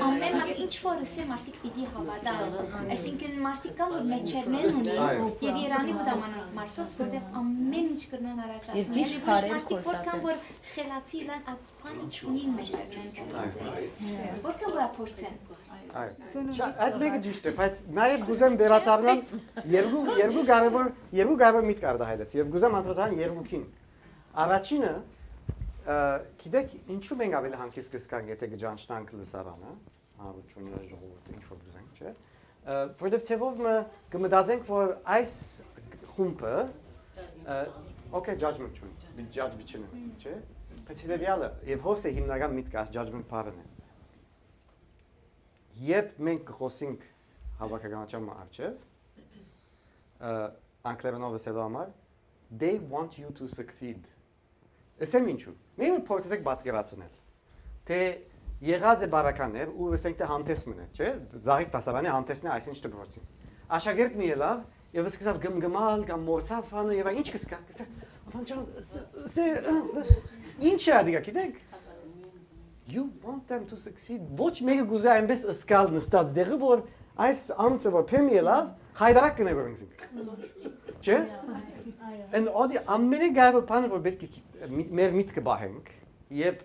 ամեն մարդ ինչ որ ասի մարդիկ պիտի հավատա այսինքն մարդիկ կան որ մեջերներն ունի եւ Իրանի հոդամանանք մարդոց որտեղ ամեն ինչ կրնան առաջացնել եւ մարդիկ որքան որ խելացի լան բանի չունին մեջերներն որքան որ փորձեն այդ մեկը ճիշտ է, բայց նաև գուզեմ վերադառնալ երկու կարևոր միտք արդահայտեց եւ գուզեմ անդրադառնալ երկուքին։ Առաջինը գիտեք ինչու մենք ավելի հանգիստ կսկանք եթե գճանչնանք լսարանը, հանրությունը ժողովուրդը ինչ որ գուզենք, չէ՞։ Որովհետեւ ցեվով մը կմտածենք որ այս խումբը okay judgment չունի, judge չունի, չէ՞։ Բայց հետեւյալը եւ հոսը հիմնական միտքը այս judgment part-ն է։ Երբ մենք կխոսենք հավաքականության առջև, անգլերենով ասելու համար, they want you to succeed. Ասեմ ինչու։ Մենք փորձենք պատկերացնել, թե եղած է բարականներ ու ասենք թե հանդես մնա, չէ՞, զաղիկ դասարանի հանդեսն է այսինչ դպրոցին։ Աշակերտն ելավ եւ սկսավ գմգմալ կամ մորցավ ֆանը եւ ինչ կսկա։ Ինչ է դիգա գիտեք։ You want them to succeed. Ոչ մեկը գուզե այնպես սկալ նստած դեղը, որ այս ամծը որ փեմի ելավ, խայդարակ կնե որ ինքսին։ Չէ՞։ Են օդի ամենագարվը բանը որ պետք է մեր միտքը բահենք, եւ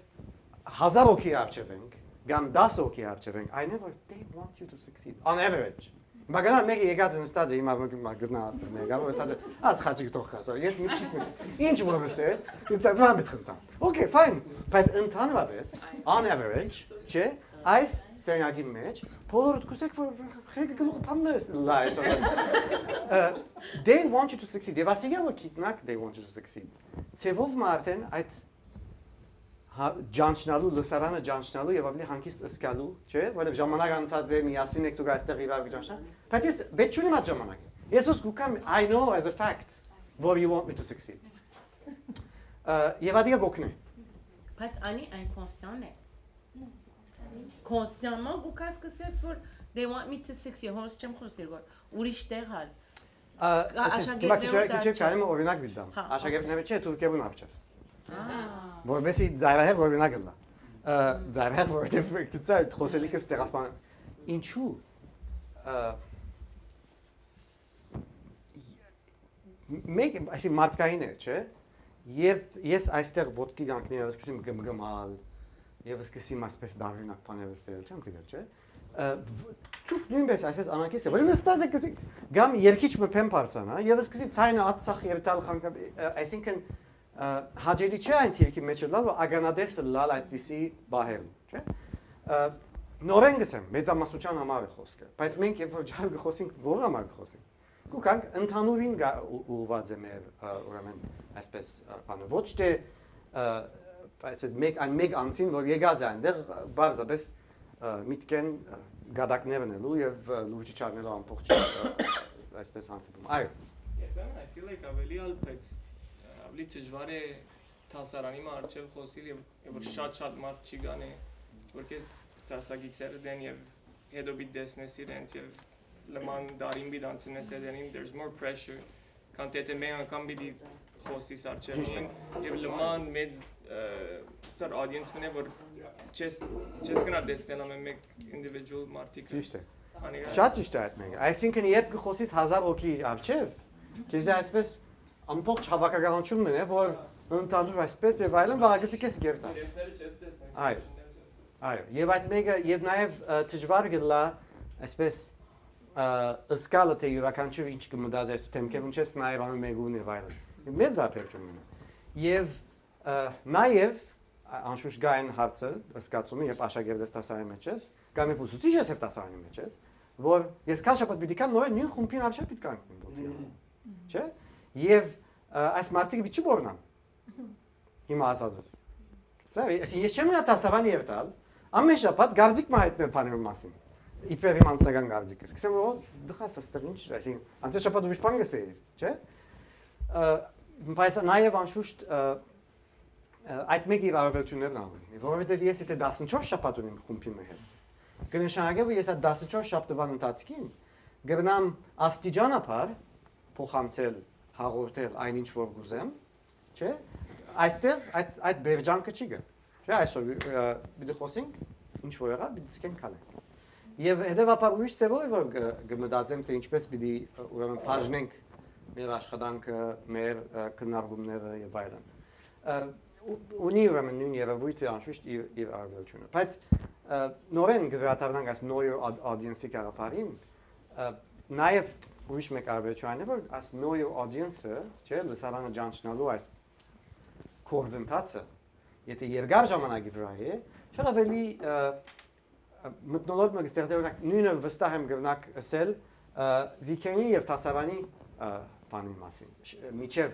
1000 հոգի արժևենք, կամ 10 հոգի արժևենք, այն է որ they want you to succeed on average։ Მაგრამ մեկը եկած նստած է հիմա գտնա աստղ մեկը, որ ասած է, «Ած խաչիկ թող կա»։ Ես միտքից մեկ։ Ինչ որ ասել, it's a bit խնդա։ Okay, fine. Բայց ընդհանրապես, on average, չէ, այս սերիալի մեջ բոլորդ կուսեք որ խելքը գլուխը փամնես լայս։ They want you to succeed։ Եվ ասիգա որ գիտնակ they want you to succeed։ Ցեվով մարդեն այդ ջանչնալու լսարանը ջանչնալու եւ ավելի հանգիստ ըսկալու, չէ՞, որովհետեւ ժամանակ անցած է միասին եք դուք այստեղ իրար ջանչնալ։ Բայց ես պետք չունեմ այդ ժամանակ։ Ես ուս գուքամ I know as a fact what you want me to succeed։ Եվ ադիգա գոքնե։ Բայց անի այն կոնսիոն է։ Կոնսիոնը գուքաս կսես որ they want me to succeed, հորս չեմ խոսել որ ուրիշ տեղ հալ։ Աշակերտները քիչ օրինակ դիտամ։ Աշակերտները չէ թուրքերուն ապչավ։ Որովհետեւ ձայրահեղ օրինակ է։ Ձայրահեղ որովհետեւ գծա խոսելիքս տեղասպան ինչու մեկ այսի մարդկային է, չէ՞։ Երբ ես այստեղ ոդկի գանքնի եւ սկսեմ գմգմալ եւ սկսեմ այսպես դարյունակ բաներ ասել, չեմ գիտել, չէ՞։ Դուք նույնպես այսպես անակիս է, որ նստած եք գամ երկիչ մփեմ parçana եւ սկսի ցայնը ածախ եւ տալ խանգ, այսինքն հաջելի չէ այն թիրքի մեջ լավ ագանադեսը լալ այդպիսի բահել, չէ՞։ Նորեն գսեմ, մեծամասնության համար է խոսքը, բայց մենք երբ որ ջավ գխոսենք, որ համար գխոսենք։ Գուքանք ընդհանուրին ուղղված է մեր ուրեմն այսպես բանը ոչ թե այսպես մեկ անցին որ եկած է այնտեղ բարձրապես միտքեն գադակներն ելու եւ լուրջ չառնելու ամբողջ այսպես հանդիպում։ Այո։ Երբեմն I feel like ավելի ալ բայց ավելի դժվար է դասարանի մարդ խոսիլ եւ որ շատ մարդ չի գանի որ կես դասագիծերը դեն եւ հետո բիտ դեսնես իրենց եւ լման դարին բիտ անցնես դենին there's more pressure քան թե մենք անգամ բիտ խոսիս արչեին եւ լման մեծ ծար audience մնե որ չես գնա դեսնել ամեն մեկ individual մարդիկ ճիշտ է շատ ճիշտ է այդ մեկը այսինքն երբ կխոսիս 1000 հոգի արչեւ քեզ այսպես ամբողջ հավաքականություն մնե որ ընդհանուր այսպես եւ այլն վարագծի քեզ գերտա այո եւ այդ մեկը եւ նաեւ դժվար գլա այսպես ըսկալը թե յուրաքանչյուր ինչ կմտածի այս թեմքերում չես նաեւ ամեն մեկուն եւ այլն մեծ ապերճում մնա եւ նաեւ անշուշտ գա այն հարցը, սկացումը, երբ աշակերտ ես դասարանի մեջ ես, կամ երբ ուսուցիչ ես եւ դասարանի մեջ ես, որ ես քան շաբաթ պիտի կան նույն խումբին ապշա պիտի կան։ Չէ՞։ Եվ այս մարդիկ պիտի չբորնան։ Հիմա ասածս։ Այսինքն ես չեմ նա դասարանի եւ տալ, ամեն շաբաթ գարձիկ մահայտներ բաներու մասին։ Իբր իմ անձնական գարձիկս։ Կսեմ որ դխաս աստեղ ինչ, այսինքն անցե շաբաթ ուրիշ բան գսեի, չէ՞։ Բայց նաեւ անշուշտ այդ մեկի վարվելություններն անում, որովհետև ես եթե 14 շաբաթ ունեմ խումբի մեջ, կնշանակի որ ես այդ 14 շաբթվան ընթացքին գտնամ աստիճանաբար փոխանցել, հաղորդել այն ինչ որ գուզեմ, չէ՞։ Այստեղ այդ բերջանքը չի գա։ Չէ՞, այսօր պիտի խոսենք, ինչ որ եղավ, պիտի ցկենք քալենք։ Եվ հետևաբար ուրիշ ծևով որ կմտածեմ թե ինչպես պիտի ուրեմն բաժնենք մեր աշխատանքը, մեր քննարկումները եւ այլն։ Ունի ուրեմն նույն երևույթը անշուշտ իր արվելությունը։ Բայց նորեն գվերադառնանք այս know your audience-ի կառավարին, նաև ուրիշ մեկ արվելություն է, որ այս know your audience-ը, չէ, լսարանը ճանաչնալու այս կորձընթացը, եթե երկար ժամանակի վրա է, շատ ավելի մտնոլորտ մեկ ստեղծել նույնը վստահ եմ գտնակ ասել վիկենի եւ դասարանի բանի մասին, միջև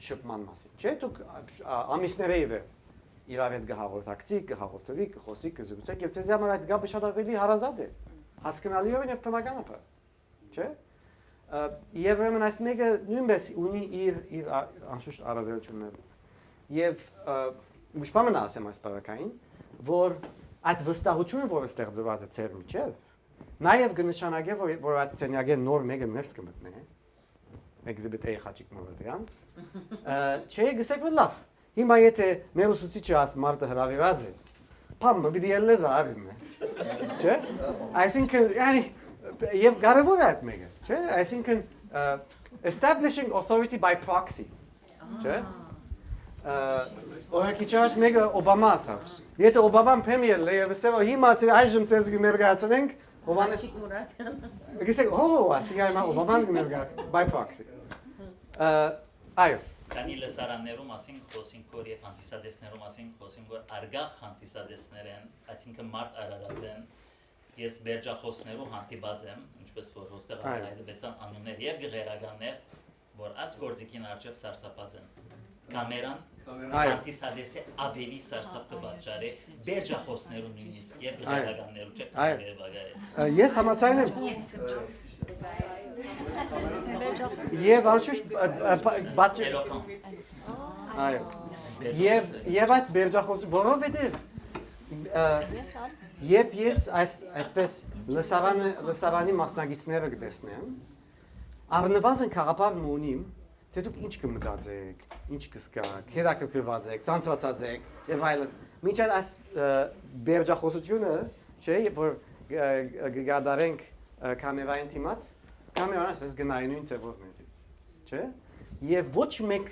շփման մասին։ Չէ՞ դուք ամիսներով իրար հետ գահաղորդակցի, գահաղորդվի, կխոսի, կզրուցեք եւ ցեզ համար այդ գաբը շատ ավելի հարազատ է։ Հասկանալիով եւ բնականաբար։ Չէ՞։ Եվ ուրեմն այս մեկը նույնպես ունի իր անշուշտ առավելությունները։ Եվ միշտ ասեմ այս բավականին, որ այդ վստահությունը, որը ստեղծված է ցեր միջև, նաեւ կնշանակի, որ այդ ցենյակը նոր մեկը ներս կմտնի։ Exhibit A Խաչիկ Մուրատեան։ Չէ, գսեք որ լավ։ Հիմա եթե մեր ուսուցիչը աս մարդը հրավիրած է, փամը պիտի ելնես արիմ է։ Չէ՞։ Այսինքն, yani եւ կարեւոր է այդ մեկը, չէ՞։ Այսինքն establishing authority by proxy։ Չէ՞։ Օրենքիչաշ մեկը Օբամա ասաց։ Եթե Օբաման փեմիել է եւ ասել հիմա այժմ ցեզ կներկայացնենք Խաչիկ Մուրատեան։ Գսեք, ասիկայ Օբաման կներկայաց by proxy։ Այո։ Քանի լսարաններում ասենք խոսենք որ եւ հանդիսադեսներում ասենք խոսենք որ արգախ հանդիսադեսներ են, այսինքն մարդ արարած են։ Ես բերջախոսներու հանդիպած եմ, ինչպես որ հոստեղ հայտնվեցան անուններ եւ գեղերականներ, որ աս գործիքին արժեվ սարսափած են։ Կամերան հանդիսադեսը ավելի սարսափ պատճառ է բերջախոսներու նույնիսկ եւ գեղերականներու չէ կամերվագայ։ Ես համաձայն եմ։ Եվ անշուշտ այո։ Եվ այդ բերջախոս որովհետեւ երբ ես այսպես լսարանի մասնագետները կտեսնեմ, առնվազն խաղապարն ունիմ, թե դուք ինչ կմտածեք, ինչ կզգաք, հետաքրքրված եք, ցանցվածած եք եւ այլն։ Մինչև այս բերջախոսությունը, չէ, որ գադարենք կամերային դիմաց, կամերան այսպես գնային նույն ձևով մեզի, չէ։ Եվ ոչ մեկ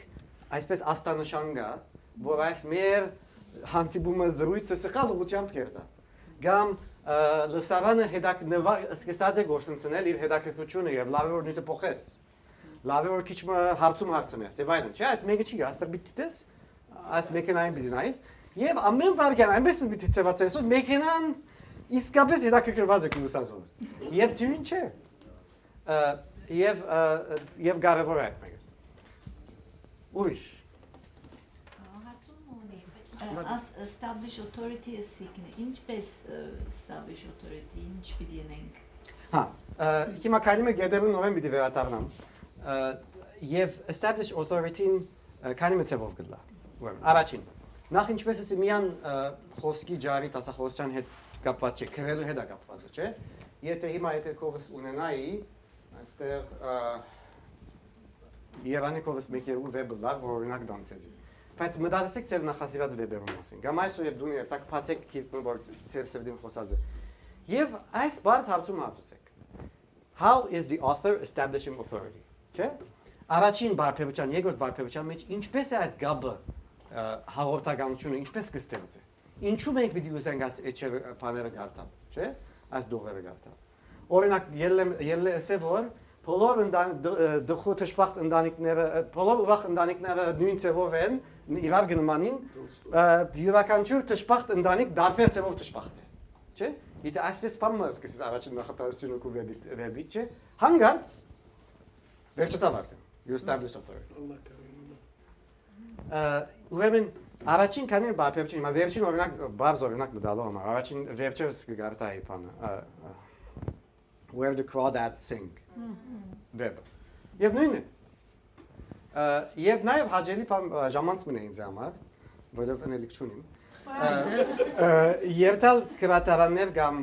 այսպես աստանշան կա, որ այս մեր հանդիպումը զրույցը սխալ ուղղությամբ կերտա։ Կամ լսարանը սկսած է գործընծնել իր հետաքրքրությունը եւ լավ է որ նույնը փոխես։ Լավ է որ քիչ հարցում հարցնես եւ այլն, չէ՞, այդ մեկը չի գաստր պիտի տես, այս մեքենային պիտի նայես եւ ամեն վարքյան այնպես պիտի ծեվացես, որ մեքենան իսկապես հետաքրքրված է քուսածով։ Եվ դու չէ։ Եվ կարևոր է այդ մեկը։ Ուրիշ։ Հարցում ունի, as establish authority ասիկն, ինչպես establish authority, ինչ պիտի ենենք։ Հա, հիմա քանի մեկ գետերուն նորեն պիտի վերադառնամ։ Եվ establish authority-ն քանի մեծով գլա։ Ուրեմն, առաջին։ Նախ ինչպես ասի միան խոսքի ջարի տասախոսության հետ կապված չէ, քրելու հետ է կապված, չէ։ Եթե կովս ունենայի, այստեղ Երանի կովս մեկերու վեբը լավ, որ օրինակ դանցեզի։ Բայց մտածեցեք ձեր նախասիրած վեբերու մասին։ Կամ այսօր եւ դու երթակ փացեք քիվն որ ձեր սերդին խոսած է։ Եվ այս բարձ հարցում հարցուցեք։ How is the author establishing authority? Չէ՞։ Առաջին բարբերության, երկրորդ բարբերության մեջ ինչպես է այդ գաբը հաղորդականությունը ինչպես կստեղծի։ Ինչու մենք պիտի ուզենք այս էջերը բաները գարտալ, չէ՞։ Այս դողերը գարտալ։ Օրինակ ելը ասե որ բոլոր դխու թշպախտ ընտանիքները, բոլոր ուրախ ընտանիքները նույն ձևով են, իրար գնմանին, յուրաքանչյուր թշպախտ ընտանիք դարբեր ձևով թշպախտ է, չէ՞։ Եթե այսպես բանը սկսես առաջին նախատեսությունը ու վերբի, չէ՞։ Հանգած վերջացավ արդեն։ You established authority. Ուրեմն առաջին քանի բարձրացում, վերջին օրինակ բարձր օրինակ մտալու համար, առաջին վերջերս կգարտայի բանը, where the crawdads sing. Վերբը։ Եվ նույնն է։ Եվ նաև հաջելի ժամանց մնա ինձ համար, որովհետև անելիք չունիմ։ Երթալ քրատարաններ կամ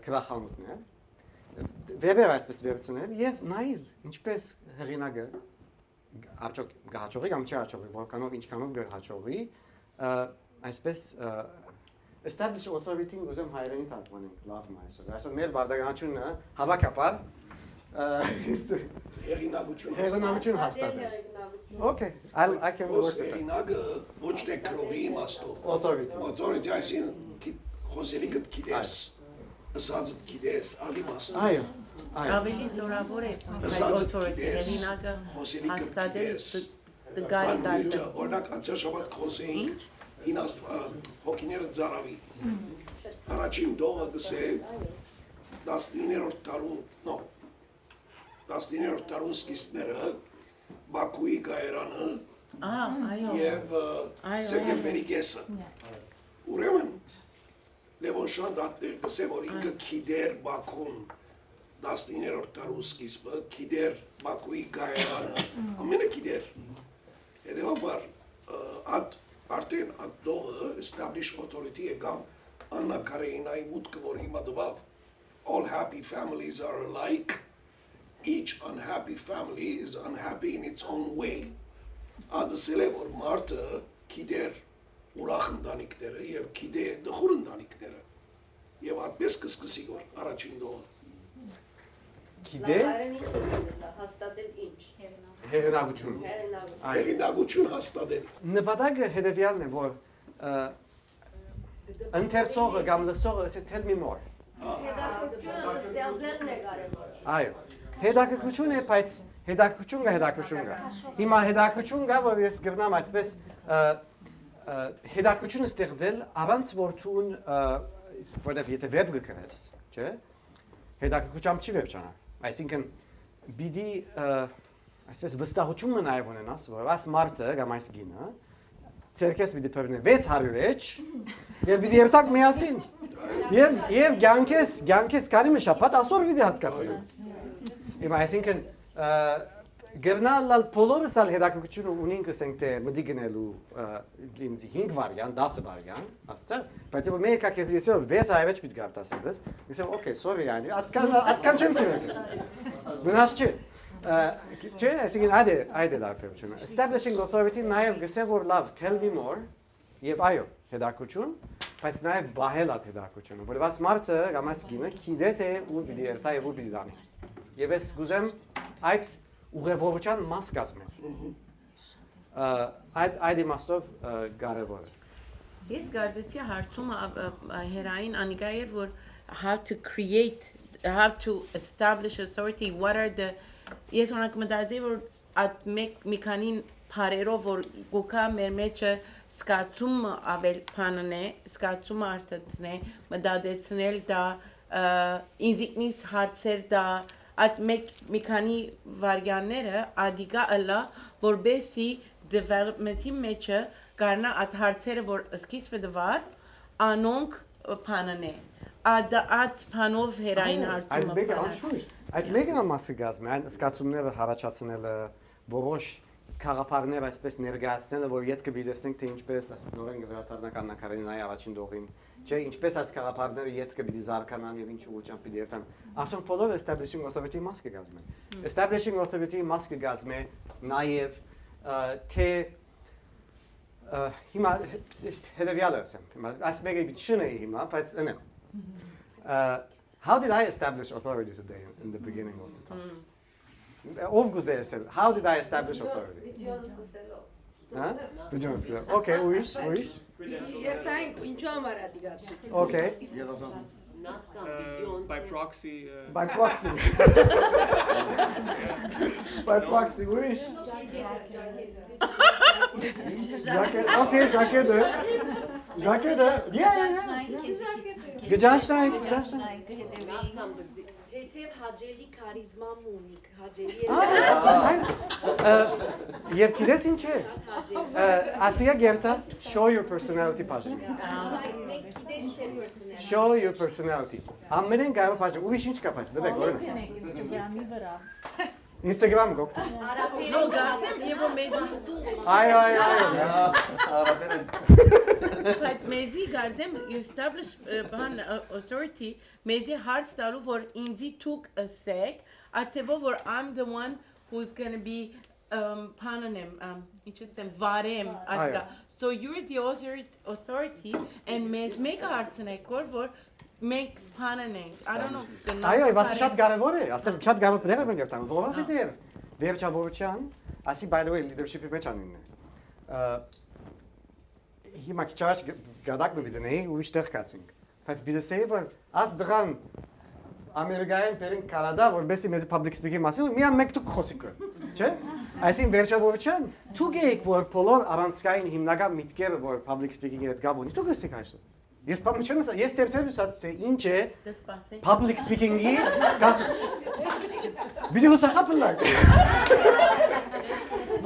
քրախանութներ, վերբեր այսպես վերցնել եւ նայել ինչպես հեղինակը արդյոք գահաճողի կամ չի հաճողի, որքանով ինչքանով գահաճողի, այսպես establish authority-ին ուզում հայերենի թարգմանենք լավ այսօր։ Այսօր մեր բարդականությունը հավաքապար հեղինակություն հաստատել։ Okay, I can work with that. Հեղինակը ոչ թե քրոհի իմաստով։ Authority այսինքն խոսելի գիտես, ասածդ գիտես, ադիմաստով։ Այո։ Ավելի զորավոր է authority հեղինակը հաստատել դգարի դարձը։ Օրինակ անցյալ շաբաթ խոսեինք հոգիները ծարավի։ Առաջին դողը գսե 19-րդ տարու սկիզբները Բաքուի գայարանը եւ սեպտեմբերի կեսը։ Ուրեմն Լևոն Շանդատներ գսե որ ինքը գիտեր Բաքուն 19-րդ տարու սկիզբը, գիտեր Բաքուի գայարանը, ամենը գիտեր։ Հետևաբար արդեն այդ դողը establish authority եկավ Աննա Կարենինայի մուտքը, որ հիմա դվավ all happy families are alike, each unhappy family is unhappy in its own way. Ադսել է, որ մարդը գիտեր ուրախ ընտանիքները եւ գիտե դխուր ընտանիքները։ Եվ այդպես կսկսի որ առաջին դողը։ Գիտե հաստատել ինչ։ Հեղինակություն։ Հեղինակություն հաստատել։ Նպատակը հետևյալն է, որ ընթերցողը կամ լսողը ասի tell me more։ Հետաքրքրությունը ստեղծելն է կարևորը։ Այո։ Հետաքրքրություն է, բայց հետաքրքրություն կա։ Հիմա հետաքրքրություն կա, որ ես գտնամ այսպես հետաքրքրությունը ստեղծել առանց որթուն, որտեղ եթե վեբ գկրես, չէ՞։ Հետաքրքրությամբ չի վերջանա։ Այսինքն բիդի այսպես վստահությունը նաև ունենաս, որ այս մարդը կամ այս գինը ցերկես պիտի բռնի 600 էջ եւ պիտի երթակ միասին եւ ցանկես քանի մի շաբաթ ասոր պիտի հատկացնի։ Հիմա այսինքն գերնալ բոլորս ալ հետաքրքրությունը ունին կսենք թե մտի գնելու ինձ 5 վարյան, 10 վարյան, ասած, բայց եթե մեկը քեզ ասի 600 էջ պիտի գարտասես, ասեմ okay, sorry, yani, atkan չեմ սիրել։ Վնաս չէ։ Չէ, այսինքն այդե դարբերությունը։ Establishing authority նաև գսե որ լավ, tell me more եւ այո, հետաքրքրություն, բայց նաև բահել այդ հետաքրքրությունը, որովհետեւ այս մարդը կամ այս գինը գիտե թե ու պիտի երթա եւ ու պիտի զանի։ Եվ ես գուզեմ այդ ուղևորության մաս կազմել։ Այդ իմաստով կարևոր է։ Ես կարծեցի հարցումը հերային անիկա էր որ how to establish authority, what are the Ես օրինակ մտածի որ այդ մի քանի բարերով որ գոկա մեր մեջը սկացումը ավել բանն է, սկացումը արտացնե, մտածեցնել դա ինձնից հարցեր դա այդ մի քանի վարյանները ադիգա ըլա որբեսի development-ի մեջը կարնա այդ հարցերը որ սկիզբը դվար անոնք բանն է այդ բանով հերային հարցումը Այդ մեկը մասը գազմ է, այն սկացումները հարաճացնելը, որոշ խաղապարներ այսպես ներկայացնելը, որ յետքը բիդեսնենք թե ինչպես, ասենք նորեն գվրատարնակ Աննա Կարենինայի առաջին դողին, չէ, ինչպես այս խաղապարները յետքը բիդի զարգանան եւ ինչ ուղղությամբ բիդի երթան։ Ասենք բոլորը establishing authority մաս կգազմ են։ Establishing authority մաս կգազմ է նաեւ թե հիմա հետեւյալը ասեմ, հիմա այս մեկը բիչնե հիմա, բայց ընեմ։ How did I establish authority today in the beginning of the talk? How did I establish authority? Okay, uish. Երթանք ինչու համար ադիգացուց։ Okay. by proxy. By proxy. By proxy, ուրիշ։ Okay, Ժակետը։ Գճաշնայ։ Թեթև հաջելի քարիզմա ունի, հաջելի Եվ գիտես ինչ է։ Ասիա գերտած show your personality page։ Show your personality։ Ամենեն կարող page ուրիշ ինչ կա page, դեպք օրինակ։ Instagram-ի վրա։ Instagram գոք։ No, գացեմ եւ մեզի։ Այո։ Բայց մեզի գարձեմ establish authority մեզի հարց տալու որ ինձի took a sec ացեվով որ I'm the one who's going to be pananem ինչ ասեմ վարեմ ասկա so you're the authority and մեզ մեկ հարցնեք որ մենք փանանենք I don't know Այո, բայց շատ կարևոր է, ասեմ շատ կարևոր դեր եմ գտնում, որովհետև վերջավորության, ասի by the way leadership-ի մեջ անունն է։ Հիմա քիչ գադակ միտենեի ու իշտեղ կացինք։ Բայց բիզեսեի որ աս դրան ամերիկայեն բերեն Կանադա, որբեսի մեզ public speaking մասի ու միան մեկ դուք խոսիկը, չէ՞։ Այսին վերջավորության դուք եք որ բոլոր առանցքային հիմնական միտքերը որ public speaking-ի հետ գաբուն, դուք եք այսօր։ Ես պամուչեմ ես դերցել ասացի ինչ է public speaking-ի վիդեո սախապլակ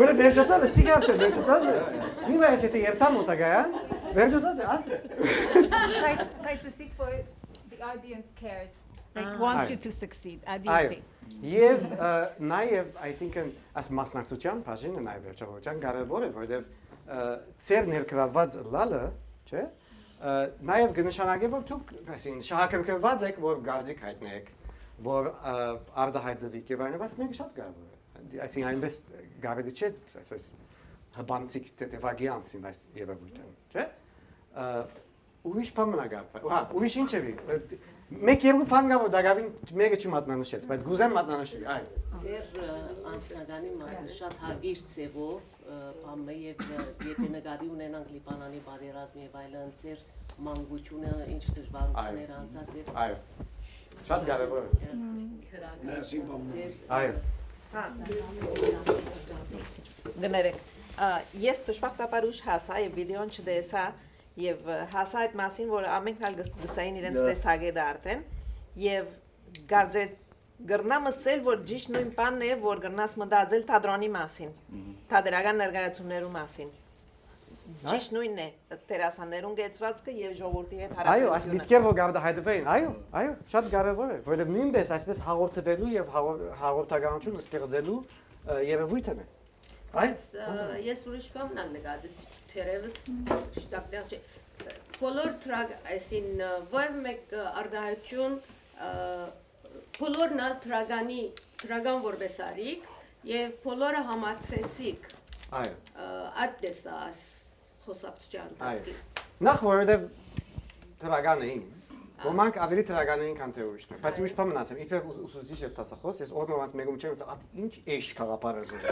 Որը վերջացավ է սիգարտը վերջացավ է Միմա ես եթե երթամ ուտագայան վերջացավ է ասը Բայց ասիկ for the audience cares like wants you to succeed ADC Եվ նաև այսինքն այս մասնակցության բաժինը նաև վերջավորության կարևոր է որովհետև ծեր ներկրաված լալը չէ Նաև կնշանակի որ դուք այսինքն շահագրգռված եք որ գարձիկ հայտնեք որ արդահայտվեք եւ այնպես մենք շատ կարևոր է այսինքն այնպես գարեդի չէ այսպես հբանցիկ տեվագյանցին այս երևույթը չէ ուրիշ բան մնա ուրիշ ինչ է մեկ երկու բան կա որ դակավին մեկը չմատնանշեց բայց գուզեմ մատնանշի այ Ձեր անձնագանի մասը շատ հագիր ծևով բամը եւ եթե նկատի ունենանք Լիբանանի պատերազմի եւ այլն ձեր մանկությունը ինչ դժվարություններ անցած եւ այո շատ կարեւոր է Նասին բամ այո Գներեք ես ճշմարտաբար ուշ հասա եւ վիդեոն չտեսա եւ հասա այդ մասին որ ամենքն գսային իրենց տեսակետ արդեն եւ գարձե Գրնամսել որ ճիշտ նույն բանն է որ գրնաս մտածել թատրոնի մասին թատերական ներկայացումներու մասին Ճիշտ նույնն է տերասաներուն գեցվածքը եւ ժողովրդի հետ հարաբերությունը Այո, այս միտքերը որ գավდა հայտնվեն, այո, շատ կարեւոր է, որովհետեւ նույնպես այսպես հաղորդվելու եւ հաղորդականություն ստեղծելու երևույթն է։ Այդ ես ուրիշ բան նկատի թերևս շտակտեղ չէ։ Բոլոր տրագ այսին ով մեկ արդահայտություն բոլորն ալ տրագան որպես արիկ եւ բոլորը համարտրեցիկ։ Այո։ Ատտեսաս խոսակցության ընթացքի։ Նախ որովհետև թվական էին, ոմանք ավելի թվական էին քան թե ուրիշները, բայց ուրիշ բան մնացել, իբր ուսուցիչ եւ դասախոս, ես օրը ոնց մեկում չեմ ասա, ինչ էշ խաղապարը զոր։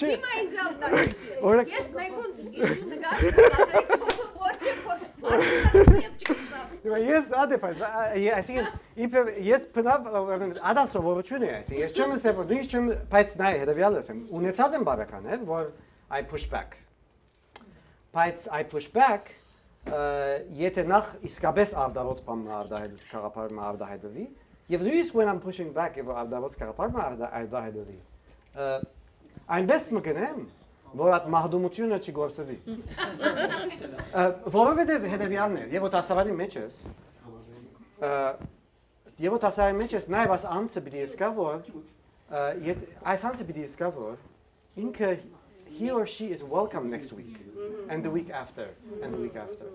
Հիմա ինձ ալտացի։ Ես մեկուն իշու նկատի Ես ադեպայց, այսինքն իբր ես բնավ ադասը որություն է այսինքն ես չեմ ասել որ նույնիսկ չեմ բայց նայ հետեւյալը ասեմ ունեցած եմ բավական է որ I push back բայց I push back եթե նախ իսկապես արդարոց բան արդահայտվի խաղապարը արդահայտվի եւ նույնիսկ when I'm pushing back եւ արդարոց խաղապարը արդահայտվի այնպես մգնեմ որ այդ մահդումությունը չգործվի որովհետև հետևյալն է եւ դասարանի մեջ ես եւ դասարանի մեջ ես նաեւ այս անձը պիտի սկա որ այս անձը պիտի սկա որ ինքը he or she is welcome next week and the week after and the week after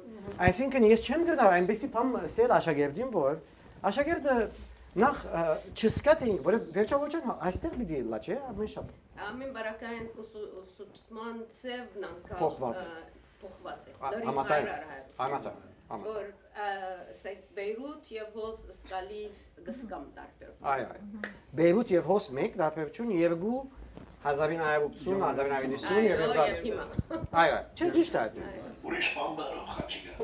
այսինքն ես չեմ գտա այնպեսի բան սեր աշակերտին որ աշակերտը նախ չսկատենք որ վերջավորության այստեղ պիտի լա չէ ամեն շաբաթ Ամեն բարակային ուսուցման ծևն անգամ փոխված է։ Համաձայն։ Որ Բեյրութ եւ հոս սկալի գսկամ տարբեր։ Այո։ Բեյրութ եւ հոս մեկ տարբերություն երկու 1980, 1990 եւ հիմա։ Այո, չէ՞ ճիշտ է։ ուրիշ բան բերո խաչիկը։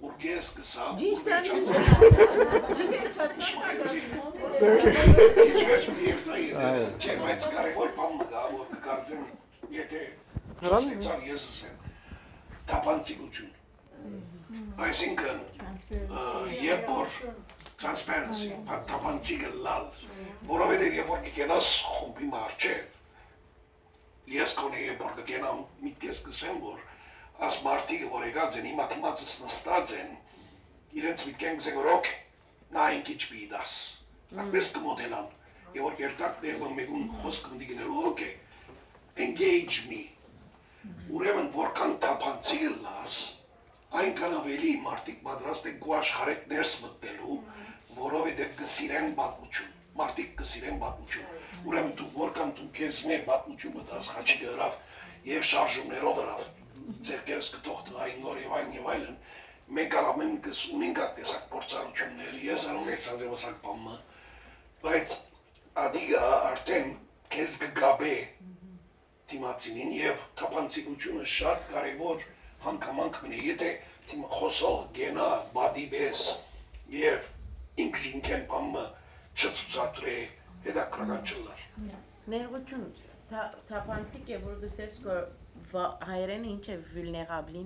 Ուրգես կսա, չէ, բայց կարևոր բան մգա, որ կկարծեմ, եթե չստեցան ես ասեմ, թափանցիկություն։ Այսինքն, երբ որ transparency, թափանցիկը լալ, որովհետև երբ որ կգենաս խումբի մարդ ես կոնե երբ որ կգենամ միտքես կսեմ, որ աս մարդիկը, որ եկած են, հիմա թիմացս նստած են, իրենց միտքեն գսեն, որ ոք, նա ինք իչ պի դաս, ակպես կմոդենան, և որ երտակ ներվան մեկուն խոսք մնդի գնելու, ոք է, engage me, ուրեմն որքան թափանցիկը լաս, այնքան ավելի մարդիկ պատրաստ են գու աշխարհետ ներս մտնելու, որովհետև կսիրեն պատմություն, մարդիկ կսիրեն պատմություն, ուրեմն դու որքան դու քեզ մեր պատմությունը դաս խաչիկը հրավ և շարժումներով հրավ, ձերքերս կտող տղային գոր և այլն, մենք ամեն կս ունենք տեսակ փորձառություններ, ես անունեցած եմ ասակ բամը, բայց ադիգա արդեն քեզ կգաբե թիմացինին և թափանցիկությունը շատ կարևոր հանգամանք մնի, եթե խոսող գենա բադիբես և ինքզինքեն բամը չծուցատրե հետաքրական չլար։ Ներողություն, թափանցիկ է, որ գսես հայերեն ինչ է vulnerable,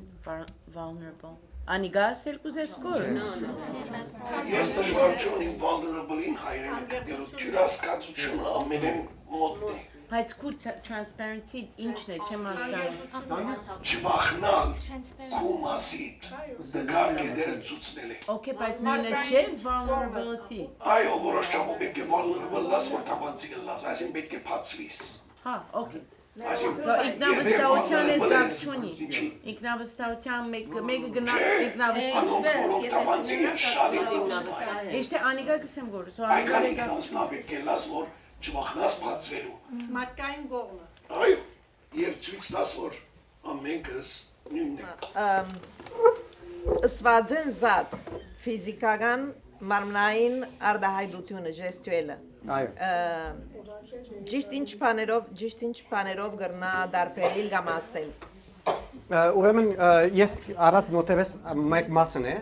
vulnerable։ Անիգա ասել կուզես կոր։ Ես դժվարություն ունիմ vulnerable-ին հայերեն գտելու թյուրասկացությունը ամենեն մոտն է։ Բայց քու transparency ինչն է, չեմ հասկանում։ Չվախնալ քու մասիդ դգար կեդերը ծուցնել է։ Okay, բայց նույնը չէ vulnerability։ Այո, որոշ չափով պետք է vulnerable լաս, որ թափանցիկը լաս, այսին պետք է փացվիս։ Հա, okay։ Ինքնավստահության է ձակ չունի։ Ինքնավստահության մեկը գնա ինքնավստահ։ Իշտե անիգա գսեմ գոր։ Այքան ինքնավստահ պետք է լաս, որ չվախնաս փացվելու։ Մարդկային գողնը։ Այո, և ցույց տաս, որ ամենքս նույնն է։ Սվաձեն զատ ֆիզիկական մարմնային արդահայտությունը ժեստուելը։ Ճիշտ ինչ բաներով գրնա դարբերել կամ ասնել։ Ուրեմն ես առատ մոտևես մեկ մասն է,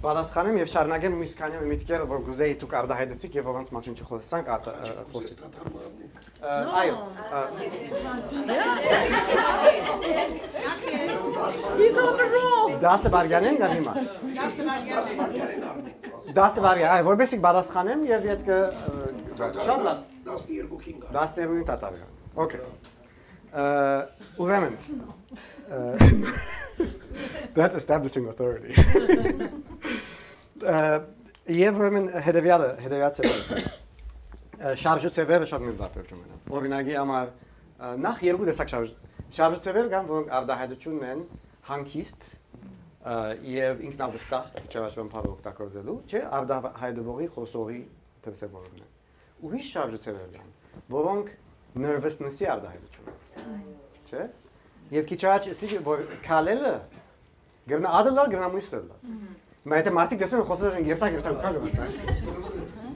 պատասխանեմ և շարունակեմ մյուս քանի միտքերը, որ գուզեի դուք արդահայտեցիք և որոնց մասին չխոսանք խոսենք։ Այո։ Դասը վարյան կամ հիմա։ Դասը վարյան, այո, որպեսի պատասխանեմ և ետքը 12-ին տատարյան։ Okay. Ուրեմն, that's establishing authority. Եվ ուրեմն հետևյալ ծևերը շարժուծևերը շատ մեծ զապերճում են։ Օրինակի համար նախ երկու տեսակ շարժուծևեր կան, որոնք արդահայտությունն են հանգիստ և ինքնավստահ չարաշվան պարը օգտագործելու, չէ, արդահայտվողի խոսողի դրսևորումն են։ Ուրիշ շարժուծևեր կան, որոնք nervousness-ի արդահայտություն են, չէ, և քիչ առաջ որ քալելը գրնա ադլալ, գրնա մույսլալ։ Մա եթե մարդիկ դեսեն խոսել են երտակ կան,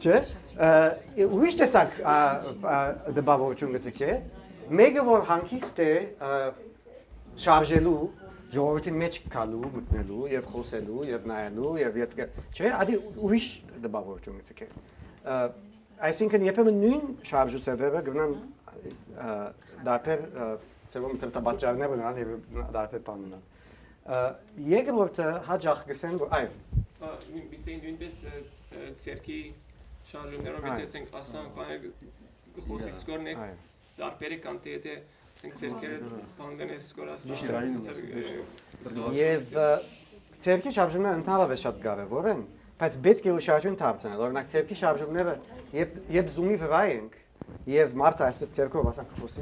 չէ, ուրիշ տեսակ դպավորություն գծիք է, մեկը որ հանգիստ է շարժելու, ժողովրդի մեջ կալու, մտնելու և խոսելու և նայելու և ետքը, չէ, ադի ուրիշ դպավորություն գծիք է։ Այսինքն երբեմն նույն շարժուծևերը գնան դարբեր ծևում տրտաբաճարներ ունենան և դարբեր բան ունենան։ Երկրորդը հաճախ գսեն, որ այո։ Միցեին նույնպես ցերքի շարժումներով եթե ասանք բաներ խոսի սկորն է դարբերը կան թե եթե ցերքերը բանգան է սկոր ասան։ Եվ ցերքի շարժումները ընդհանրապես շատ կարևոր են, բայց պետք է ուշադրություն դարձնել։ Օրինակ ցերքի շարժումները երբ զումի վրա ենք եւ մարդը այսպես ցերքով ասանք խոսի,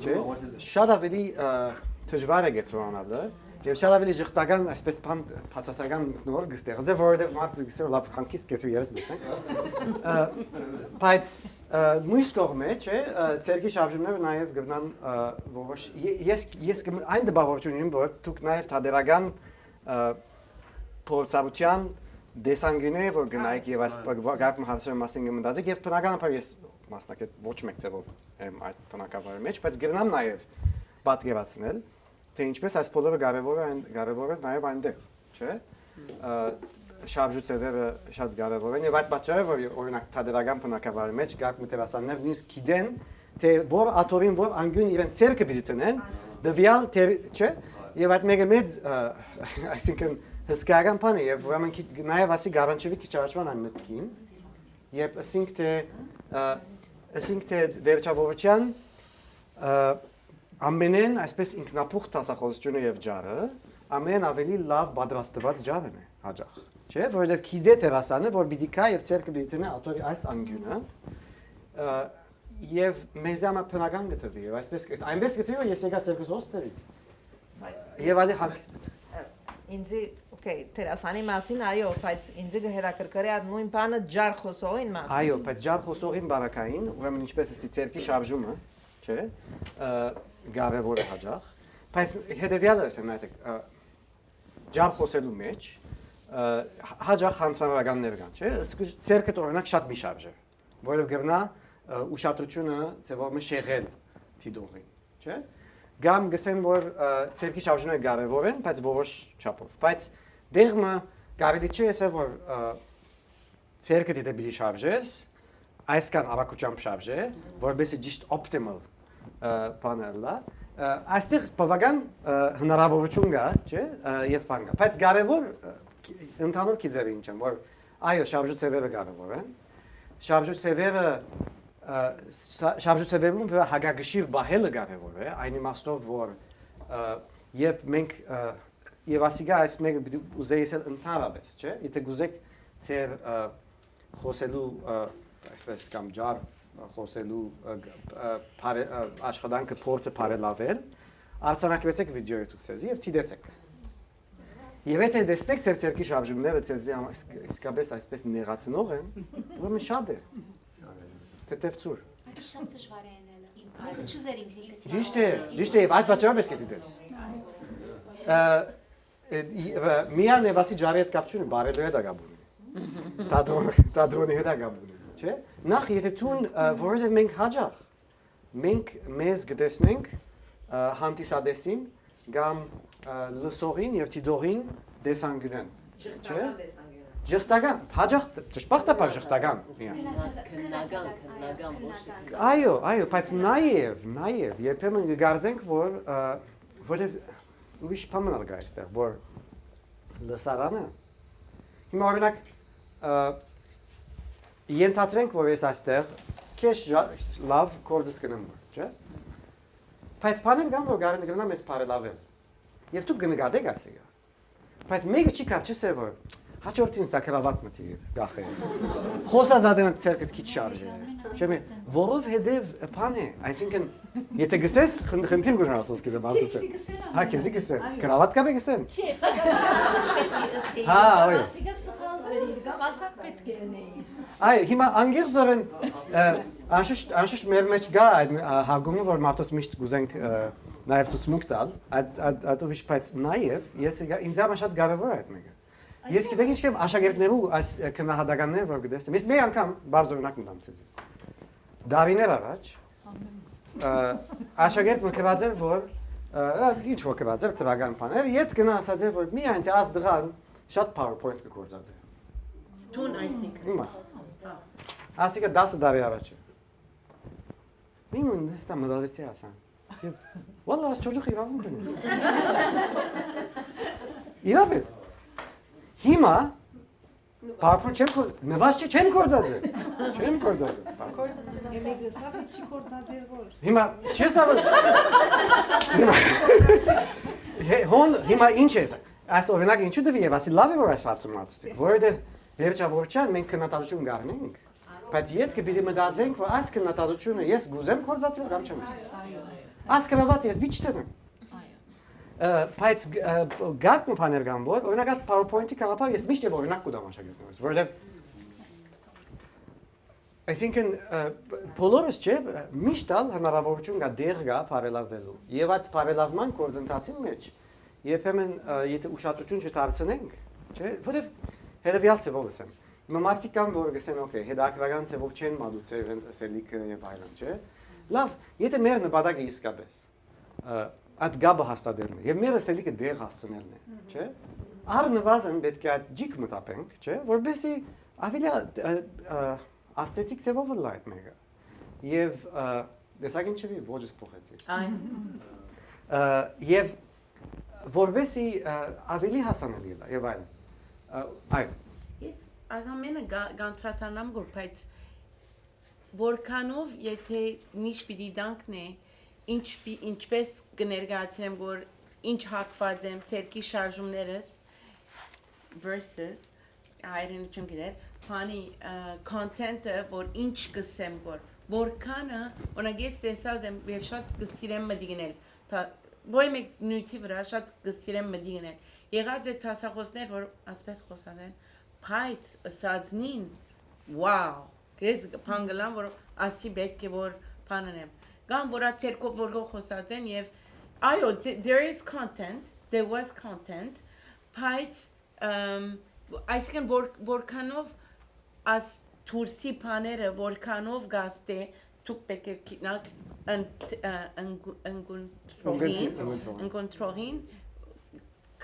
չէ՞, շատ ավելի դժվար է գտնողանալը եւ շատ ավելի ժխտական այսպես բան փածասական նոր գստեղծե, որովհետեւ մարդը գսել լավ հանգիստ գեցու երես դեսենք։ Բայց մյուս կողմը, չէ, ցերքի շարժումները նաեւ գտնան որոշ ես այն դպավորություն ունեմ, որ դուք նաեւ թադերական փորձառության դեսանգին է, որ գնայիք և այս գարկ մհավսրը մասին գմնդացիք և բնականաբար ես մասնակետ ոչ մեկ ձևով եմ այդ բնակավարի մեջ, բայց գրնամ նաև պատկերացնել, թե ինչպես այս բոլորը կարևոր է նաև այնտեղ, չէ՞։ Շարժուծևերը շատ կարևոր են եւ այդ պատճառը որ օրինակ թադերական բնակավարի մեջ գակ մտերասաններ նույնիսկ գիտեն թե որ աթորին որ անգյուն իրեն ցերկը պիտի տնեն դվյալ չէ եւ այդ մեկը մեծ այսինքն հսկայական բան է եւ ուրեմն նաեւ ասի գարանչեվի քիչ առաջվան այն մտքին երբ ասինք թե վերջավորության ամենեն այսպես ինքնապուխ տասախոսությունը եւ ջարը ամեն ավելի լավ պատրաստված ջարն է հաջող չէ որովհետեւ գիտե տերասանը որ պիտի կա եւ ցերկը պիտի տնի աթորի այս անգյունը եւ մեզ համար բնական գտվի եւ այսպես այնպես գտվի որ ես եկա ցերկս հոստերի եւ այդի ինձ օքեյ տերասանի մասին այո բայց ինձ գհերակրկրի այդ նույն բանը ջար խոսողին մասին այո բայց ջար խոսողին բարակային ուրեմն ինչպես էսի ցերկի շարժումը չէ կարևոր է հաջող բայց հետեւյալը ասեմ նայեք ջար խոսելու մեջ հաջող հանցավորականներ կան, չէ՞, ցերկը օրինակ շատ մի շարժ է, որով գտնա ուշադրությունը ծևորը շեղել դիդողին, չէ՞։ Գամ գսեն որ ցերկի շարժումները կարևոր են, բայց որոշ չափով։ Բայց դերմը կարելի չէ ասել որ ցերկը դիտե բիլի շարժես, այսքան արագությամբ շարժե, որովհետեւ ճիշտ optimal բանալա այստեղ բավական հնարավորություն կա, չէ՞, եւ բան կա։ Բայց կարևոր ընդհանուր գիծերը ինչ են, որ այո, շարժուծևերը կարևոր են։ Շարժուծևերում հագագշիր բահելը կարևոր է, այն իմաստով, որ երբ մենք եւ ասիգա այս մեկը ուզեի ասել ընդհանրապես, չէ՞, եթե գուզեք ձեր խոսելու այսպես կամ ջար խոսելու աշխատանքը փորձը բարելավել, արձանագրեցեք վիդեոյի ցեզի եւ դիտեցեք։ Եվ եթե տեսնեք ձեր ցերկի շարժումները ցեզի իսկապես այսպես նեղացնող են, ուրեմն շատ է։ Թեթևցուր։ Այդ շատ դժվար է անել։ Այդ չուզեր ինձ ինքը։ Ճիշտ է, եւ այդ պատճառով պետք է դիտես։ Միան եւասի ջարի հետ կապ չունի, բարելու հետ կապ ունի։ Տադրոնի հետ կապ ունի, չէ՞։ Նախ եթե ցուն որովհետեւ մենք հաջող մենք մեզ գտեսնենք հանդիսադեսին կամ լսողին եւ դիդողին դեսանգյունեն, չէ՞։ Ժխտական, հաջող ճշմարտաբար ժխտական։ Քննական ոչ։ Այո, բայց նաեւ երբեմն գարձենք որ որովհետեւ ուրիշ բան կա այստեղ, որ լսարանը հիմա օրինակ ենթադրենք որ ես այստեղ քեզ լավ կորձս կնեմ, չէ՞։ Բայց բանն կան որ գարանը գնա մեզ բարելավել։ Եվ դու գնկադեք ասեգա։ Բայց մեկը չի կապչես որ հաջորդին սա կրավատ մտի գախե։ Խոսազադենը ցերկդ քիչ շարժե։ Չէ՞ որովհետև բան է, այսինքն եթե գսես խնդրեմ գուժան ասով կդա բանտուց։ Հա քեզի գսե։ Կրավատ կա գսեն։ Չէ։ Հա, այո։ Ասիկա սխալ վերի, կամ ասած պետք է նեի։ Այո, հիմա անգերձորեն անշուշտ մեր մեջ գա այդ հագումը որ մարդոց միշտ գուզենք նաև ցուցմունք տալ, այդ ուրիշ բայց նաև ես ինձ համար շատ կարևոր է այդ մեկը։ Ես գիտեք ինչ կամ աշակերտներու այս քննադատականներ որ գտեսեմ։ Ես մի անգամ բարձրորակ մտամ ցեզի։ Դավիներ առաջ աշակերտ մկրած էր որ ինչ որ կրած էր տվական բաներ, իդ գնա ասած էր որ մի այնտեղ աս դղան շատ PowerPoint կգործած է։ Տուն այսինքն։ Իմաս։ Ասիկա 10 տարի առաջ է։ Միմուն դստա մդալեցի ասան։ Վալա չոջուխ իրավունք ունի։ Իրավե։ Հիմա PowerPoint նվաշ չեմ կործած է։ Չեմ կործած է։ Եմեգը սավը չի կործած էր որ։ Հիմա չես ավը։ Հոն հիմա ինչ է։ Այս օրինակ ինչու դվի եւ ասի լավ է որ այս հարցում մատուցի։ Որովհետեւ վերջավորության մենք քննադատություն գարնենք, բայց յետքը պիտի մտածենք որ այս քննադատությունը ես գուզեմ կործածել կամ չեմ։ Այս կրավատ ես մի չտեմ։ Բայց գարկ մփաներ կան որ օրինակ այդ PowerPoint-ի կապա ես միշտ օրինակ կուտամ աշակերտներս, որովհետեւ այսինքն բոլորս չէ միշտ ալ հնարավորություն կա դեր գա բարելավելու եւ այդ բարելավման գործընթացի մեջ երբեմն եթե ուշադրություն չդարձնենք, չէ, որովհետեւ հետեւյալ ծավալ ասեմ։ Հիմա մարդիկ կան որ գսեն օքեյ, հետաքրական ծավով չեն մատուցել սելիկը եւ այլն, չէ։ Լավ, եթե մեր նպատակը իսկապես այդ գաբը հաստատելն է եւ մեր ասելիքը դեղ հասցնելն է, չէ՞։ Առնվազն պետք է այդ ջիկ մտապենք, չէ՞, որովհետեւ ավելի աստետիկ ձևով լա այդ մեկը։ Եվ դեսագին չվի ոչս փոխեցի։ Եվ որովհետեւ ավելի հասանելի է եւ այլն։ Այո։ Ես ազամենը գանտրատանամ որ բայց որքանով եթե նիշ պիտի դանկն է ինչպես կներկայացնեմ որ ինչ հակված եմ ցերկի շարժումներս versus այրեն չեմ գիտեր բանի content-ը որ ինչ կսեմ որքանը օրինակ ես տեսած եմ եւ շատ կսիրեմ մտիգնել ոյ մեկ նյութի վրա շատ կսիրեմ մտիգնել եղած է տասախոսներ որ ասպես խոսան են բայց ասածնին wow Ես փանգլան որ ասի պետք է որ բանանեմ գամ որ ացերկով որ խոսած են եւ այո there was content բայց այսինքն որքանով as թուրսի բաները որքանով գաստե դուք պետք է գտնաք ընկոնտրողին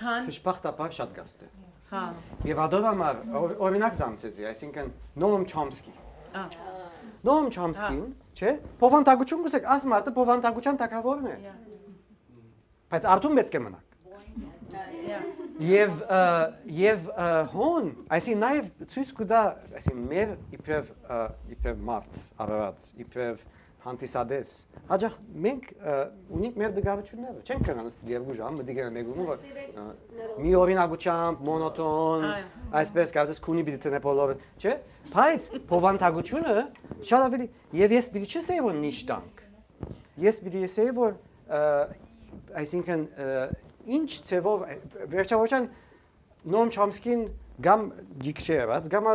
քան Դժբախտաբար շատ գաստե հա եւ ադորամար օրինակ դամցեցի այսինքն Նոամ Չոմսկի Նոամ Չոմսկին, չէ՞, փոխանցագություն գուսեք, աս մարդը փոխանցագության տակավորն է։ Բայց արդյոք պետք է մնաք։ Եվ հոն, այսինքն նաև ցույց կտա, այսինքն մեր իբրև մարդ, արարած, իբրև հանդիսադես։ Հաջող մենք ունենք մեր դգավությունները, չենք կարող նստել երկու ժամ, մտիկը մեգում որ մի օրինակությամբ մոնոտոն, այսպես կարծես քունի պիտի տնե բոլորը, չէ՞։ Բայց փոխանցագությունը շատ ավելի եւ ես պիտի չսեի որ նիշ տանք։ Ես պիտի ասեի որ այսինքն ինչ ցևով վերջավորության Նոամ Չոմսկին գամ ջիքշեված, գամ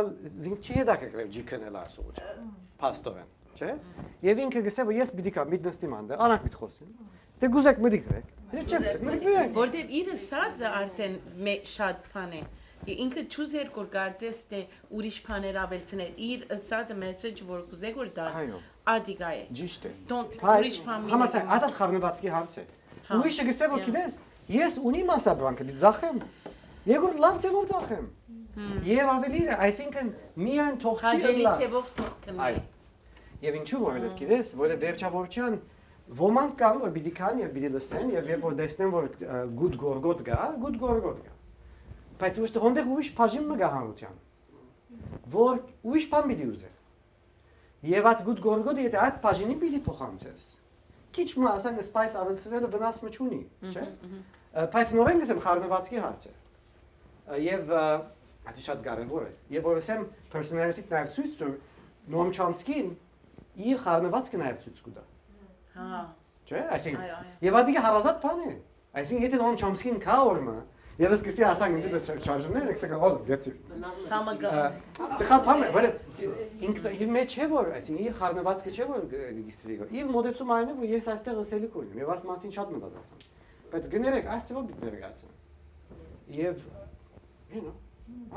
զինք չի հետաքրքրել ջիքնել ասուց։ Պաստորեն, չէ՞։ Եվ ինքը գսե որ ես պիտի կամ միտնստիմ անդե, անակ պիտի խոսեմ։ Դե գուզեք մդիկրեք։ Որտեւ իր սածը արդեն շատ բան է։ Ինքը չուզեր որ գարտես թե ուրիշ բաներ ավելցնել իր ասածը մեսեջ որ կուզեք որ դա ադիգա է ճիշտ է ուրիշ բան համաձայն ադալ խառնվածքի հարց է ուրիշը գսե որ գիտես ես ունիմ ասաբրանքը դի ձախեմ Եգուր լավ ձևով ձախեմ եւ ավելի այսինքն միայն թող չի հաջելի ձևով թող կնայ եւ ինչու որովհետեւ գիտես որը վերջավորության ոմանք կան որ պիտի կան եւ պիտի լսեն եւ երբ որ տեսնեն որ գուտ գորգոտ գա Բայց ուստի հոնդեղ ուրիշ բաժին մը գա հանրության, որ ուրիշ բան պիտի ուզեր։ Եվ այդ գուտ գորգոդը եթե այդ բաժինին պիտի փոխանցես, քիչ մը ասենք սպայս ավելցնելը վնաս մը չունի, չէ՞։ Բայց նորեն գսեմ խառնվածքի հարց է։ Եվ դա շատ կարևոր է։ Եվ որ ասեմ personality-ն նաև ցույց տուր Նոամ Չոմսկին իր խառնվածքը նաև ցույց կտա։ Հա։ Չէ՞, այսինքն։ Եվ դա հարազատ բան է։ Այսինքն եթե Նոամ Չոմսկին կա օրը Եվ ես կսի ասանք ինձ պես շարժումներ եք սակա հոլ գեցի։ Սխալ բան է, որ ինքն մեջ է որ, այսինքն իր խառնվածքը չէ որ գիսրի։ Իր մոդեցում այն է որ ես այստեղ ասելի կունեմ եւ աս մասին շատ մտածում։ Բայց գներեք այս ծով դիտ ներգացան։ Եվ you know,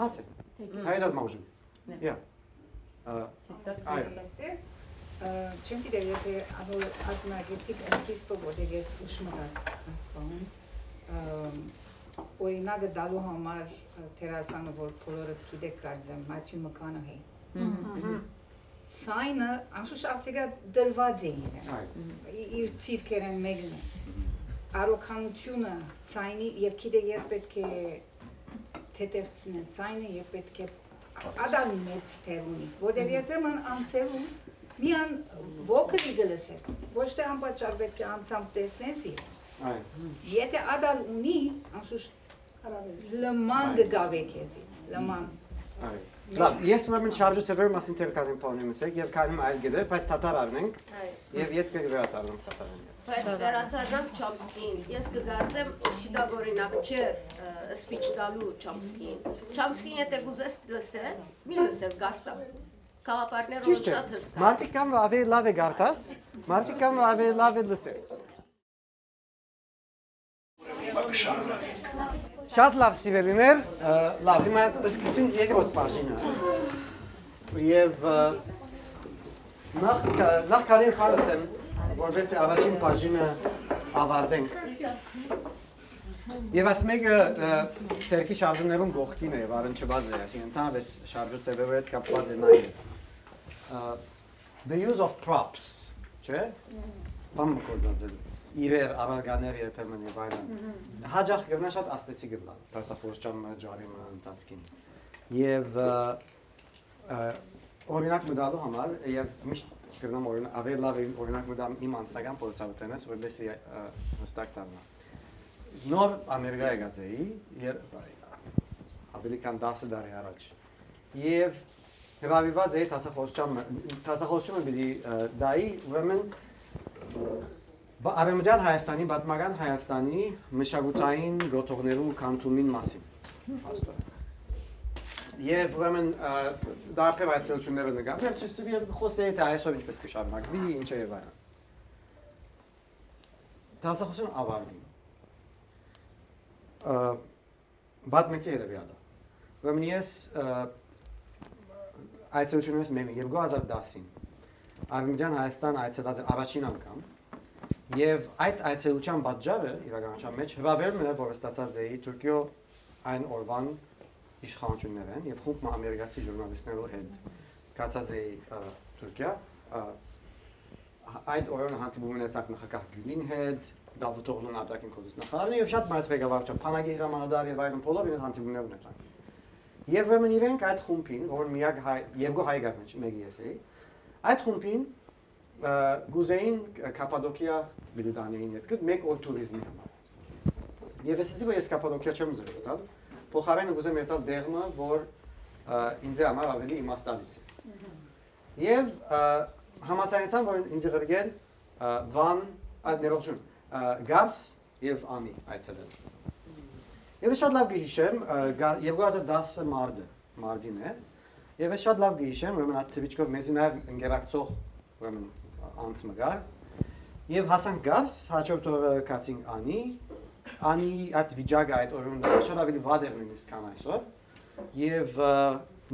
ասե։ Հայրդ մոժու։ Yeah. Չեմ գիտեր եթե ակնագեցիկ սկիզբը որտեղ ես ուշում ասվում Օրինակը դալու համար թերասանը որ բոլորը գիտեք կարծեմ Մաթյու Մկանահի Ցայնը անշուշտ ասիկա դրված է իր ցիրկերեն մեկն է Արոքանությունը ցայնի եւ գիտե երբ պետք է թեթևցնեն ցայնը եւ պետք է ադալ մեծ թերունի որտեղ երբեմն անցելում միան վոկլի գլսես ոչ թե անպատճառ պետք է անցամ տեսնես Եթե ադալ ունի, անշուշտ լման գգավ է քեզի, լման։ Լավ, ես ուրեմն շարժուցևեր մասին թերքարին պանեմ ասեք եւ քանում այլ գիտե, բայց թաթար առնենք եւ ետ կգրատառնեմ թաթարին։ Բայց վերացանք Չոմսկին, ես կգործեմ շիտակ օրինակ չէ սպիչ տալու Չոմսկին։ Չոմսկին եթե գուզես լսել, մի լսել գարտա։ Խաղապարներով շատ հսկա։ Մարդիկ կան ավելի լավ է գարտաս, մարդիկ կան ավելի լավ է լսես։ Շատ լավ սիրելիներ, լավ, հիմա սկսենք երկրորդ բաժինը։ Եվ նախ կարին խալս եմ, որպես առաջին բաժինը ավարտենք։ Եվ այս մեկը ցերկի շարժումներում գողքին է եւ առնչված է, այսինքն ընդհանրապես շարժուծևերի հետ կապված է նաեւ the use of props, չէ՞։ Բան կոդած է իրեր արարկաներ երբեմն եւ այլն։ Հաջող գտնա շատ աստեցի գտնա, դասախոսչան ջարի ընթացքին։ Եվ օրինակ մտալու համար եւ միշտ գտնամ օրինակ ավելի լավ օրինակ մտամ իմ անձնական փորձառութենից, որովհետեւ հստակ դառնա։ Նոր Ամերիկա եկած էի, ավելի քան 10 տարի առաջ։ Եվ հետավիված էի դասախոսությունը պիտի դայի, ուրեմն Արևմտյան Հայաստանի, պատմական Հայաստանի մշակութային գոտողներու կանտումին մասին։ Եվ ուրեմն դարբեր այցելությունները նկատել, ցույց խոսեի թե այսօր ինչպես կշարունակվի, ինչ է եւ այլն։ Դասախոսությունը ավարտի։ Բատմեցի հետևյալը։ Ուրեմն ես այցելությունից մեկը 2010-ին Արևմտյան Հայաստան այցելած առաջին անգամ եւ այդ այցելության պատճառը իրականության մեջ հրավերն էր, որ ստացած էի Թուրքիո այն օրվան իշխանություններեն եւ խումբ ամերիկացի ժուրնալիստներու հետ կացած էի Թուրքիա այդ օրը հանդիպում ունեցանք նախագահ Գյուլին հետ Դավթօղլուն արտաքին գործ նախարարին եւ շատ մաս ղեկավարության Փանագի հրամանատար եւ այլն բոլոր իրենց հանդիպումներ ունեցանք։ Եվ ուրեմն իրենք այդ խումբին, որ միակ Եվգո Հայգարն մեկի ես էի, այդ խումբին գուզեին Կապադոկիա Բիլդանեին հետ մեկ օր տուրիզմի համար։ Եվ ասեցի, որ ես Կապադոկիա չեմ ուզում գտալ, փոխարենը գուզեմ երթալ դեղմը, որ ինձ համար ավելի իմաստալից է։ Եվ համաձայնեցան, որ ինձ ղրգել Վան, ներողություն, Գաբս եւ Անի այցելել։ Եվ ես շատ լավ գիշեմ, 2010 մարտին է, եւ ես շատ լավ գիշեմ, ուրեմն այդ թվիճկով մեզի նաեւ ընկերակցող ուրեմն անց մգար, եւ հասանք Գաբս, հաջորդ օրը կացինք Անի այդ վիճակը այդ օրում շատ ավելի վատ էր նույնիսկ քան այսօր, եւ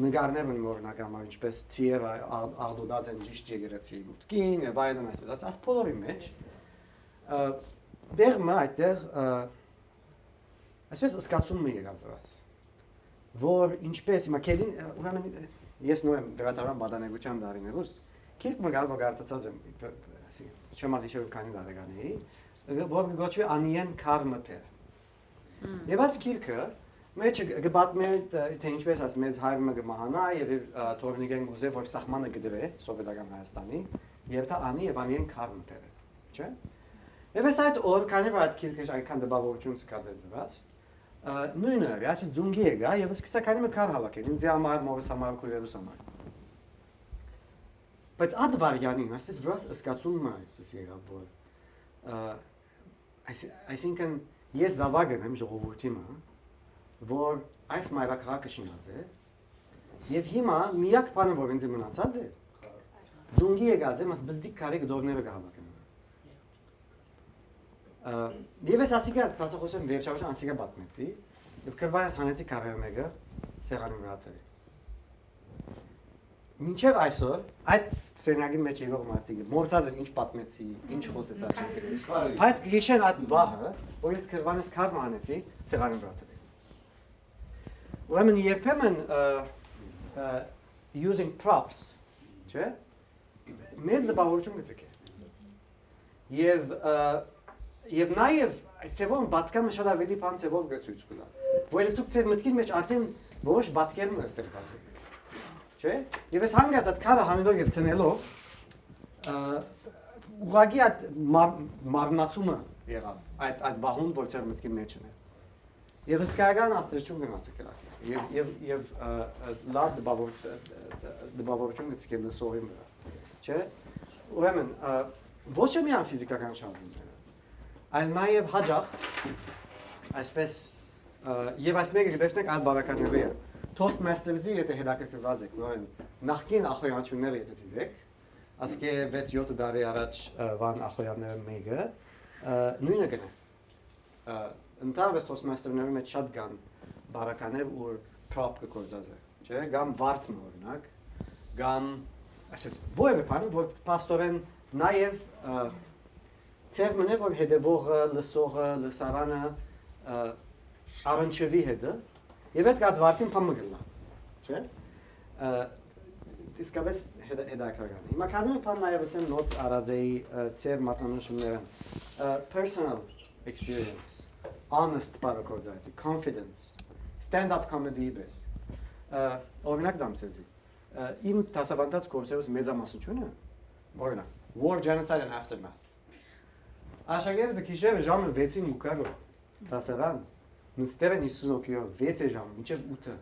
նկարներն ունի օրինակ համար ինչպես ցիեր աղդոդած են ճիշտ եկեղեցի մուտքին եւ այլն այսպես, այս բոլորի մեջ դեղը այդտեղ այսպես զգացում մի եկավ դրած, որ ինչպես հիմա քեդին ուրեմն ես նոր եմ դրատարան բադանեգության դարիներուս, քիրք մգալ գարտացած եմ, չեմ ալիշը քանի դարեգան էի, որ գոչվի Անիեն Կարմփեր։ Եվ այս քիրքը մեջ գբատմել թե ինչպես այս մեծ հայրը կմահանա եւ թորնիկեն գուզե որ սահմանը գդրե սովետական Հայաստանի եւ դա Անի եւ Անիեն Կարմփեր, չէ՞։ Եվ այս այդ օր քանի որ այդ քիրքը այնքան դպավորություն սկացել դրած, նույնը այսպես ձունգի եկա եւ սկսա քանի մը քար հավաքել ինձ համար մորս համար քույրերուս համար։ Բայց այդ վարյանին այսպես վրաս զգացումը այսպես եկավ որ այսինքն ես զավակն եմ ժողովրդի մը որ այս մայրաքաղաքը շինած է եւ հիմա միակ բանը որ ինձ մնացած է ձունգի եկած եմ աս բզդիկ քարի գդորները կհավաքեմ եւ ես ասիկա դասախոսեմ վերջավորության ասիկա պատմեցի եւ կրվայս հանեցի քարերը մեկը սեղանի վրա դրի մինչեւ այսօր այդ սենյակի մեջ եղող մարդիկը մորցած են ինչ պատմեցի ինչ խոսեցա չգիտեմ բայց գիշեր այդ բահը որ ես կրվանս քար հանեցի սեղանի վրա դրի ուրեմն երբեմն using props չէ մեծ զբաղություն գցեք եւ նաեւ այսեւոն պատկանը շատ ավելի բան ծևով գցույց կուլա որովհետեւ դուք ձեր մտքին մեջ արդեն որոշ պատկերն եք ստեղծած չէ եւ ես հանգած այդ քարը հանելով եւ տնելով ուղղակի այդ մարմնացումը եղավ այդ բահուն որ ձեր մտքի մեջ է եւ հսկայական աստիճան գնացեք եւ լավ դպավորություն գցկել լսողի վրա չէ ուրեմն ոչ միայն ֆիզիկական շարժումներ այլ նաեւ հաջող այսպես եւ այս մեկը դեսնեք այդ բարականների Toastmasters-ի եթե հետաքրքրված եք նորեն նախկին ախոյանությունները եթե դիտեք ասկե 6-7 տարի առաջ վան ախոյանները մեկը նույնը գնա ընդհանրապես Toastmaster-ների մեջ շատ կան բարականներ ու prop կգործած է չէ կամ վարդն օրինակ կամ այսպես որևէ բան որ պաստորեն նաև ծև մնե որ հետևողը, լսողը, լսարանը առնչվի հետը եւ այդ գադվարտին փամը գլա, չէ՞։ Իսկապես հետաքրքրական։ Հիմա քանի մի բան նաև ասեմ նոտ արածեի ծև մատնանշումները։ Personal experience, honest բարակորձայցի, confidence, stand-up comedy բես։ Օրինակ դամ ցեզի։ Իմ դասավանդած կուրսերս մեծամասնությունը, օրինակ, War, Genocide and Aftermath։ Աշակերտը գիշերը ժամը 6-ին ուկարո դասավան, նստել են 50 օկյո 6 ժամ, մինչև 8-ը։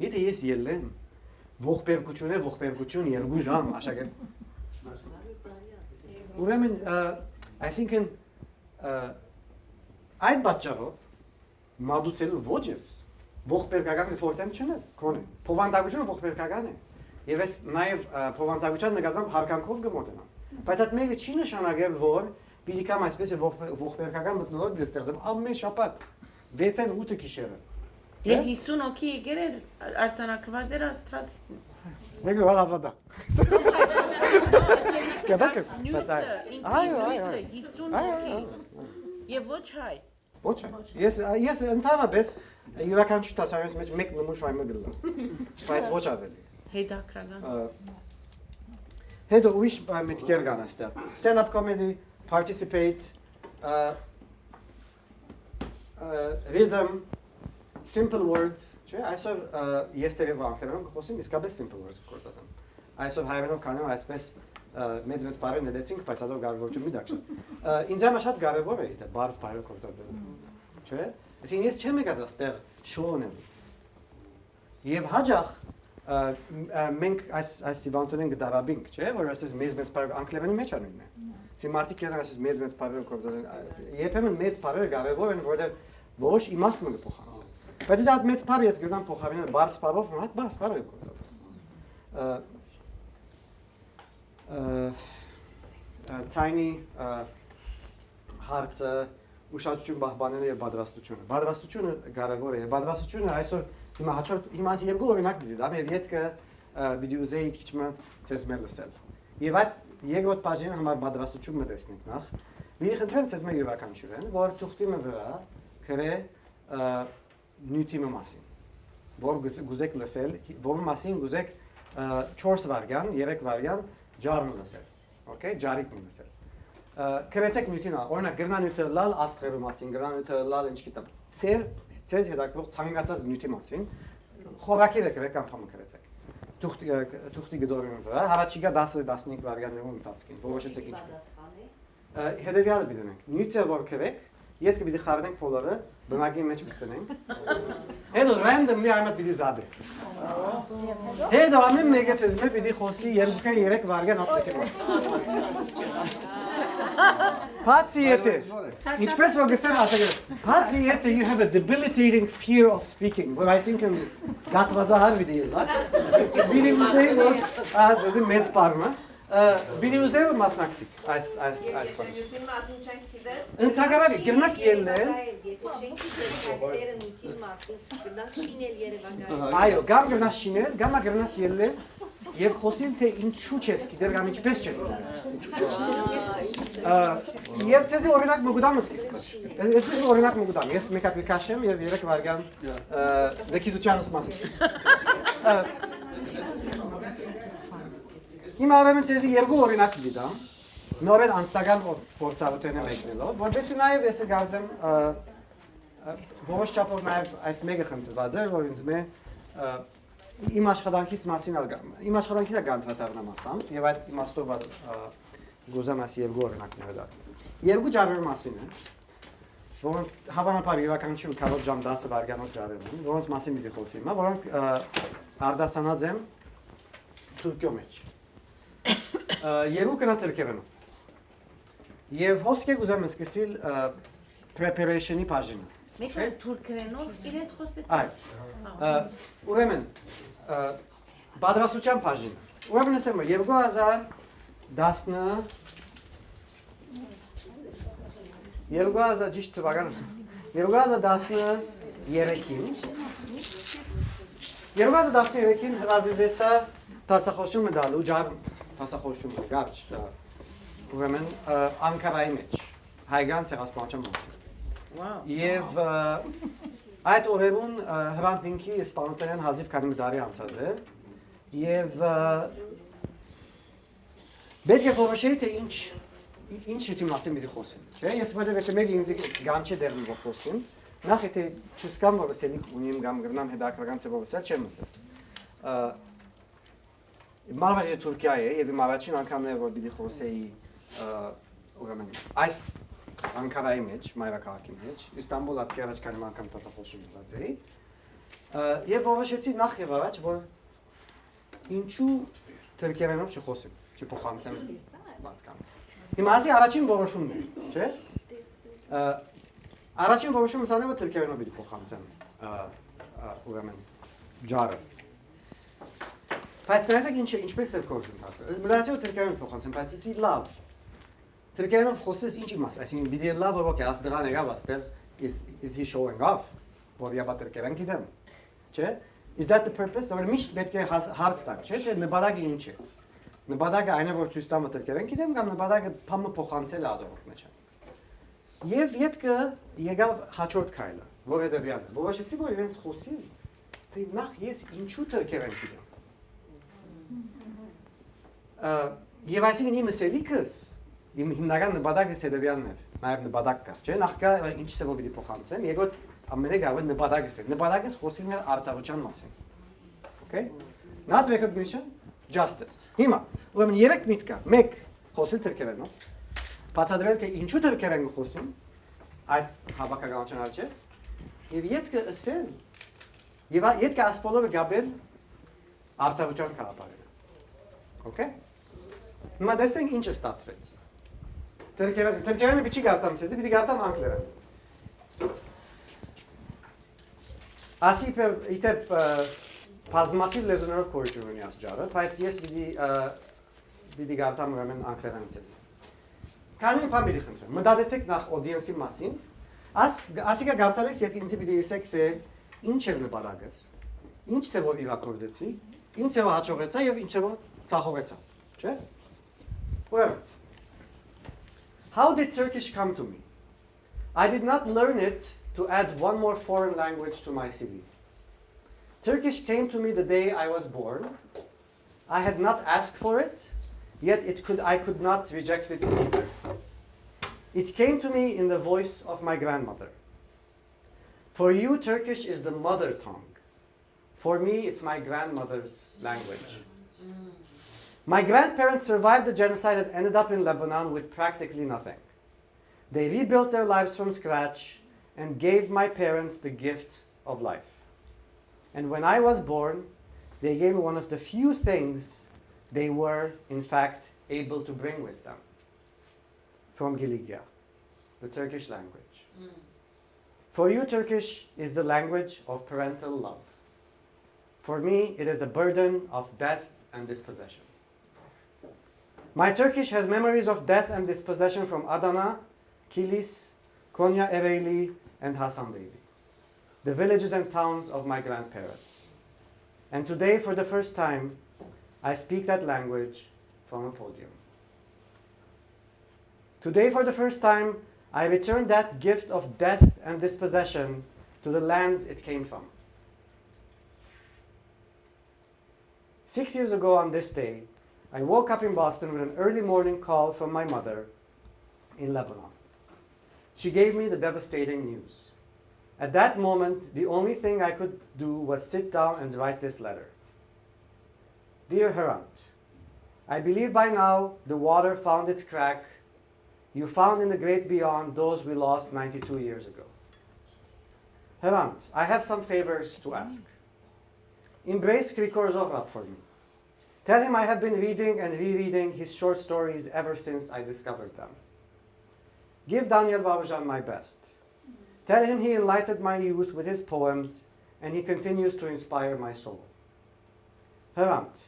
Եթե ես ելեմ, ողբերգություն 2 ժամ աշակերտ։ Ուրեմն, այսինքն այդ պատճառով մատուցելու ոչ ես ողբերգական ֆորտեմ չունի, կոնե։ Փոխանցությունը ողբերգական է։ Եվ ես նաև փոխանցության նկատմամբ հարկանքով կմոտենամ։ Բայց այդ մեկը չի նշանակել, որ պիտի կամ այսպես է ողբերգական մտնոլորտ ստեղծեմ ամեն շաբաթ 6-ին 8-ը գիշերը։ Եվ 50 օքի եկեր էր արձանագրված էր աստված։ Մեկը հավատա։ Նիւթը, ինքնիվնիթը 50 օքի։ Եվ ոչ հայ։ Ոչ հայ։ Ես ընդհանրապես յուրաքանչյուր դասարանից մեջ մեկ նմուշ այմը գլա։ Բայց ոչ ավելի։ Հետաքրքրական։ Հետո ուրիշ միտքեր կան այստեղ։ Stand-up comedy, participate, rhythm, simple words, չէ՞, այսօր ես տերև անգլերենով խոսում, իսկապես simple words գործածեմ։ Այսօր հայերենով կանեմ այսպես մեծ բառեր ներեցինք, բայց հաջող կարևորություն մի դակշ։ Ինձ համար շատ կարևոր է դա բարձ բառեր գործածելը։ Չէ՞։ Այսինքն ես չեմ եկած այստեղ շոունել։ Եվ հաջող մենք այս իվանտորեն գդարաբինք, չէ՞, որ այսպես մեծ բառեր անգլերենի մեջ անունն է։ Սի մարտիկ կերան այսպես մեծ բառեր գործածեն։ Երբեմն մեծ բառերը կարևոր են, որովհետև ոչ իմաստը կփոխանցեն։ Բայց այդ մեծ բառը ես գնամ փոխարինել բարձ բառով, այդ բարձ բառը գործածեմ։ Ցայնի հարցը ուշադրություն պահպանելը եւ պատրաստությունը։ Պատրաստությունը կարևոր է։ Պատրաստությունը այսօր հիմա երկու օրինակ դիտի, դա եւ յետքը պիտի ուզեի քիչ ցես մեր լսել։ Եվ այդ երկրորդ բաժինը համար պատրաստություն մտածենք նախ։ Մի խնդրեմ ցես մեր յուրաքանչյուրին, որ թուղթի վրա գրե նյութի մասին, որ գուզեք լսել, որ մասին գուզեք 4 վայրկյան, 3 վայրկյան ջարն լսել, okay, ջարիկ լսել։ Գրեցեք նյութին, օրինակ գրնանյութը լալ աստղերու մասին, գրնանյութը լալ ինչ գիտեմ, ցեզ հետաքրքրող ցանկացած նյութի մասին, խորակի գրեք անգամ գրեցեք։ Թուղթի գդորին վրա, հարաճիգա 10-15 վայրկյաններում ընթացքին, որոշեցեք ինչ։ Հետևյալը պիտի նյութը որ գրեք, յետքը պիտի խառնենք բոլորը, բնակի մեջ մտնենք։ Հետո randomly այմատ պիտի զադե։ Հետո ամեն մեկը ցեզ մեր պիտի խոսի 2-3 վայրկյան ապետի մեջ։ Բացի եթե, ինչպես որ գսեմ ասել, բացի եթե you have a debilitating fear of speaking, որ այսինքն գատվածահար պիտի ելա։ Բիդի ուզեի որ դες մեծ բառը Բիդի ուզեի որ մասնակցիկ այս բանը։ Նյութին մասին չենք գիտեր։ Ընդհանրապես գնանք ելնել։ Գնանք շինել Երևանը։ Այո, գամ գնաս շինել, գամա գնաս ելնել եւ խոսիլ թե ինչու չես գիտեր կամ ինչպես չես գիտեր։ Եվ ցեզի օրինակ մգուդամ սկիզբը։ Ես օրինակ մգուդամ, ես մեկ հատ կաշեմ եւ 3 վայրկյան դեկիդությանս մասին։ Հիմա ավեմն ցեզի երկու օրինակ դիտամ, նորեն անձնական փորձառութենը մեկնելով, որովհետեւ նաեւ ես գազեմ որոշ չափով նաեւ այս մեկը խնդրված է, որ ինձ մե իմ աշխատանքից մասին իմ աշխատանքից գանթվատարնամ ասամ եւ այդ իմաստով գուզամ ասի երկու օրինակներ դառնալ։ Երկու ջարերի մասին է, որոնք հավանաբար յուրաքանչյուր 4 ժամ 10 վայրկյանով ջարեր են, որոնց մասին մի խոսի հիմա, որոնք արդասանած եմ Թուրքիո մեջ։ Երկու կնատրկերենով։ Եվ հոսքեր ուզեմ սկսել preparation-ի բաժինը։ Մեկ թուրքերենով իրենց խոսեցին։ Այո։ Ուրեմն պատրաստության բաժինը։ Ուրեմն ասեմ 2000 ճիշտ թվականը 2013-ին հրավիրվեցա տասախոսում դալու ջար տասախոսում գարչ ուրեմն Անկարայի մեջ հայկական ցեղասպանության մասին։ Wow. Եվ այդ օրերուն Հրանտ ինքի իսպանոներեն հազիվ քանի մի տարի անցած էր եւ պետք է որոշեի թե ինչ շուտի մասին մի խոսեմ, չէ՞։ Ես որովհետեւ մեկ ինձ գանչի դերն խոսեմ, նախ եթե չսկամ որ սենիկ ունիմ կամ գրնամ հետաքրական ծավալը չեմ ասել։ Մարվարի Թուրքիա է եւ իմ առաջին անգամն է որ պիտի խոսեի ուրեմն այս Անկարայի մեջ, մայրաքաղաքի մեջ, Իստանբուլ ատկերաչ քանի անգամ տասախոսում դասեի։ Եվ որոշեցի նախ եւ առաջ որ ինչու թուրքերենով չխոսեմ, չփոխանցեմ մարդկան։ Հիմա ասի առաջին որոշումն է, չէ՞։ Առաջին որոշումը սա նույնը թուրքերենով պիտի փոխանցեմ ուրեմն ջարը։ Բայց նայեք ինչպես է գործընթացը։ Մտածեցի որ թուրքերենով փոխանցեմ, բայց իսի լավ։ Թուրքերենով խոսես ինչ իմաստ, այսինքն պիտի լավ որ կաս դրան եղավ աստեղ is he showing off, որ յաբա թուրքերեն գիտեմ, չէ՞։ Is that the purpose? Or միշտ պետք է հարց տալ, չէ՞, թե նպատակը ինչ է։ Նպատակը այն է որ ցույց տամ թուրքերեն գիտեմ կամ նպատակը փամը փոխանցել ադորոք մեջ։ Եվ յետքը եկավ հաջորդ քայլը, որը դեպիան։ Որոշեցի որ իրենց խոսի, թե նախ ես ինչու թուրքերեն գիտեմ։ Եվ այսինքն իմ սելիկս իմ հիմնական նպատակը սեդեվյանն էր, նաև նպատակ կա, չէ՞, նախ կա ինչ սեվով պիտի փոխանցեմ, եկոտ ամենեգավը նպատակս է։ Նպատակս խոսում է արտադրության մասին։ Okay? Not recognition, justice. Հիմա, ուրեմն երեք միտք կա։ Մեկ, խոսել թուրքերենով։ Բացատրել թե ինչու թուրքերեն խոսում, այս հավաքականության արժե։ Եվ յետքը ասել, եւ յետքը ասպոլովը գաբել արտադրության կապարը։ Okay? Հիմա դեսնենք ինչ ստացվեց։ Թուրքերենը պիտի գարտամ ցեզի, պիտի գարտամ անգլերեն։ Ասի իթեպ բազմաթիվ լեզուներով կորություն ունի ասջարը, բայց ես պիտի գարտամ ուրեմն անգլերեն ցեզի։ Քանի բան պիտի խնդրեմ։ Մտածեցեք նախ audience-ի մասին։ Ասիկա գարտալիս ես ինձ պիտի ասեք թե ինչ է նպատակս։ Ինչ ծավալ իրականացեցի, ինչ ծավալ հաջողեցա եւ ինչ ծավալ ցախողեցա, չէ՞։ Well, how did Turkish come to me? I did not learn it to add one more foreign language to my CV. Turkish came to me the day I was born. I had not asked for it, yet I could not reject it either. It came to me in the voice of my grandmother. For you, Turkish is the mother tongue. For me, it's my grandmother's language. My grandparents survived the genocide and ended up in Lebanon with practically nothing. They rebuilt their lives from scratch and gave my parents the gift of life. And when I was born, they gave me one of the few things they were, in fact, able to bring with them. From Giligya, the Turkish language. For you, Turkish is the language of parental love. For me, it is the burden of death and dispossession. My Turkish has memories of death and dispossession from Adana, Kilis, Konya Ereğli, and Hasanbeyli, the villages and towns of my grandparents. And today, for the first time, I speak that language from a podium. Today, for the first time, I return that gift of death and dispossession to the lands it came from. 6 years ago on this day, I woke up in Boston with an early morning call from my mother in Lebanon. She gave me the devastating news. At that moment, the only thing I could do was sit down and write this letter. Dear Hrant, I believe by now the water found its crack. You found in the great beyond those we lost 92 years ago. Hrant, I have some favors to ask. Embrace Krikor Zohrab for me. Tell him I have been reading and rereading his short stories ever since I discovered them. Give Daniel Vavujan my best. Tell him he enlightened my youth with his poems and he continues to inspire my soul. Hrant,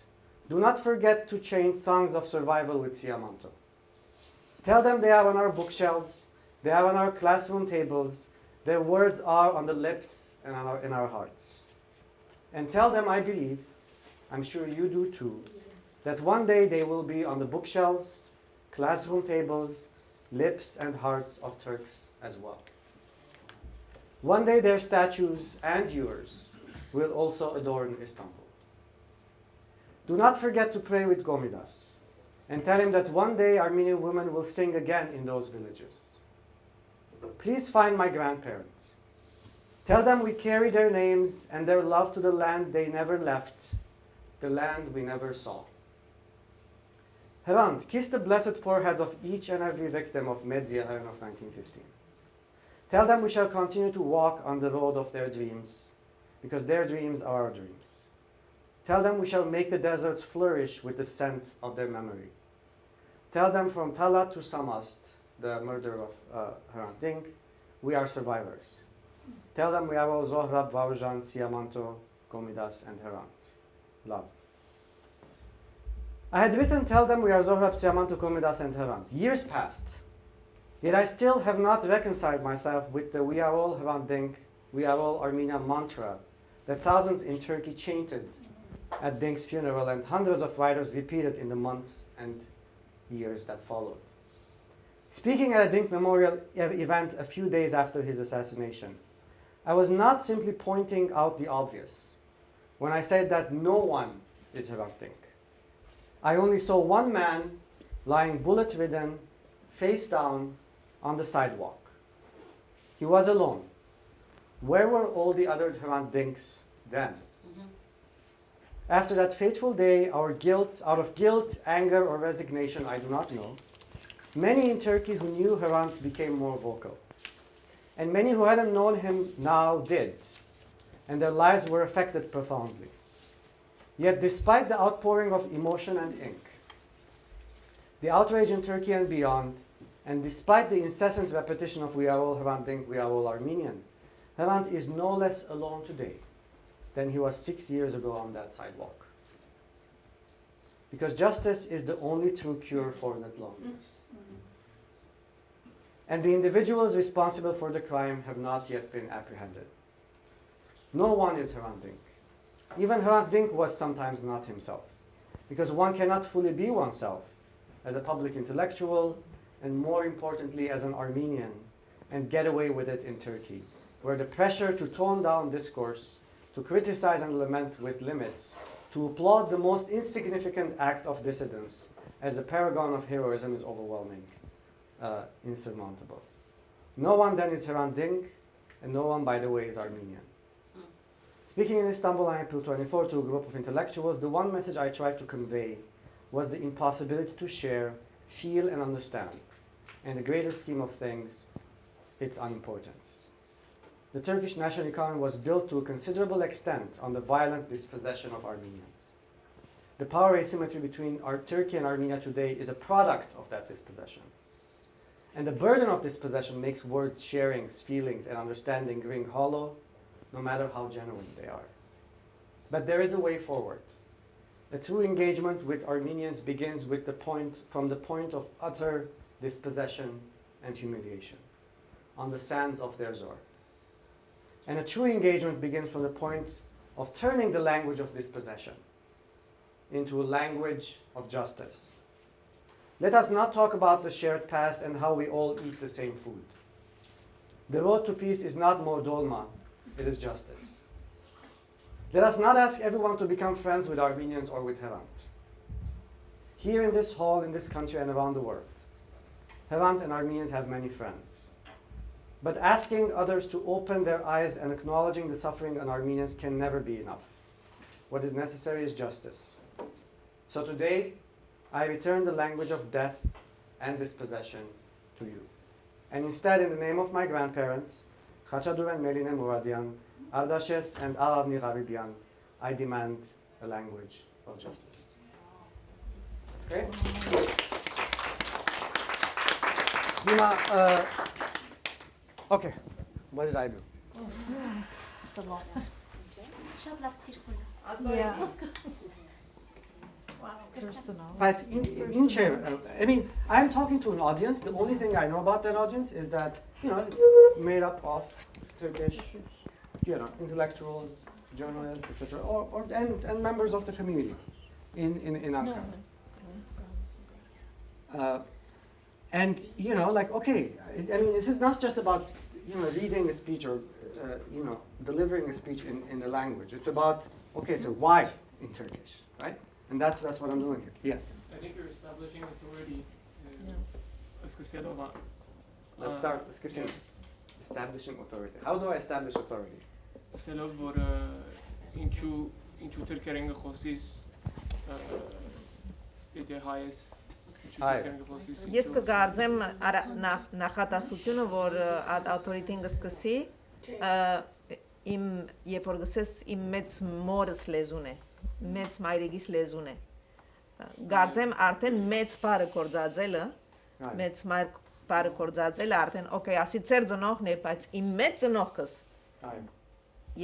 do not forget to change Songs of Survival with Siamanto. Tell them they are on our bookshelves, they are on our classroom tables, their words are on the lips and in our hearts. And tell them I believe, I'm sure you do too, that one day they will be on the bookshelves, classroom tables, lips and hearts of Turks as well. One day their statues and yours will also adorn Istanbul. Do not forget to pray with Gomidas and tell him that one day Armenian women will sing again in those villages. Please find my grandparents. Tell them we carry their names and their love to the land they never left, the land we never saw. Hrant, kiss the blessed foreheads of each and every victim of Medzia Iron of 1915. Tell them we shall continue to walk on the road of their dreams, because their dreams are our dreams. Tell them we shall make the deserts flourish with the scent of their memory. Tell them from Talat to Samast, the murder of Hrant Dink, we are survivors. Tell them we are all Zohrab, Vaujan, Siamanto, Gomidas, and Hrant. Love. I had written, tell them we are Zohrab, Siamanto, Gomidas, and Hrant. Years passed, yet I still have not reconciled myself with the we are all Hrant Dink, we are all Armenia mantra that thousands in Turkey chanted at Dink's funeral and hundreds of writers repeated in the months and years that followed. Speaking at a Dink memorial event a few days after his assassination, I was not simply pointing out the obvious when I said that no one is Hrant Dink. I only saw one man lying bullet-ridden, face down, on the sidewalk. He was alone. Where were all the other Hrant Dinks then? After that fateful day, out of guilt, anger, or resignation, I do not know, many in Turkey who knew Hrant became more vocal. And many who hadn't known him now did, and their lives were affected profoundly. Yet despite the outpouring of emotion and ink, the outrage in Turkey and beyond, and despite the incessant repetition of we are all Hrant Dink, we are all Armenian, Hrant is no less alone today than he was 6 years ago on that sidewalk. Because justice is the only true cure for that loneliness. And the individuals responsible for the crime have not yet been apprehended. No one is Hrant Dink. Even Hrant Dink was sometimes not himself, because one cannot fully be oneself as a public intellectual, and more importantly as an Armenian, and get away with it in Turkey, where the pressure to tone down discourse, to criticize and lament with limits, to applaud the most insignificant act of dissidence as a paragon of heroism is overwhelming, insurmountable. No one then is Hrant Dink, and no one, by the way, is Armenian. Speaking in Istanbul on April 24 to a group of intellectuals, the one message I tried to convey was the impossibility to share, feel, and understand, in the greater scheme of things, its unimportance. The Turkish national economy was built to a considerable extent on the violent dispossession of Armenians. The power asymmetry between Turkey and Armenia today is a product of that dispossession. And the burden of dispossession makes words, sharings, feelings, and understanding ring hollow, no matter how genuine they are. But there is a way forward. A true engagement with Armenians begins from the point of utter dispossession and humiliation, on the sands of their Zor. And a true engagement begins from the point of turning the language of dispossession into a language of justice. Let us not talk about the shared past and how we all eat the same food. The road to peace is not more dolma, it is justice. Let us not ask everyone to become friends with Armenians or with Hrant. Here in this hall, in this country, and around the world, Hrant and Armenians have many friends. But asking others to open their eyes and acknowledging the suffering on Armenians can never be enough. What is necessary is justice. So today, I return the language of death and dispossession to you. And instead, in the name of my grandparents, Խաչիկ Մուրատեան, Ardashes, and Avni Gharibian, I demand a language of justice. Okay? Okay, what did I do? It's a lot. Yeah. Personal. But I mean, I'm talking to an audience. The only thing I know about that audience is that, it's made up of Turkish, intellectuals, journalists, etc., and members of the community in Ankara. And like, okay, I mean, this is not just about reading a speech or delivering a speech in a language. It's about, okay, so why in Turkish, right? And that's what I'm doing here. Yes. I think you're establishing authority. Let's start establishing authority. How do I establish authority? Selov vor ինչու թրքերեն գխոսիս եթե հայես Ես կգարձեմ նախատասությունը, որ authority-ն կսկսի երբ որ գսես իմ մեծ մորս լեզուն է, մեծ մայրիկիս լեզուն է։ Գարձեմ արդեն մեծ բառը կործածելը, մեծ բառը կործածելը արդեն օքեյ, ասի ծեր ծնողն է, բայց իմ մեծ ծնողքս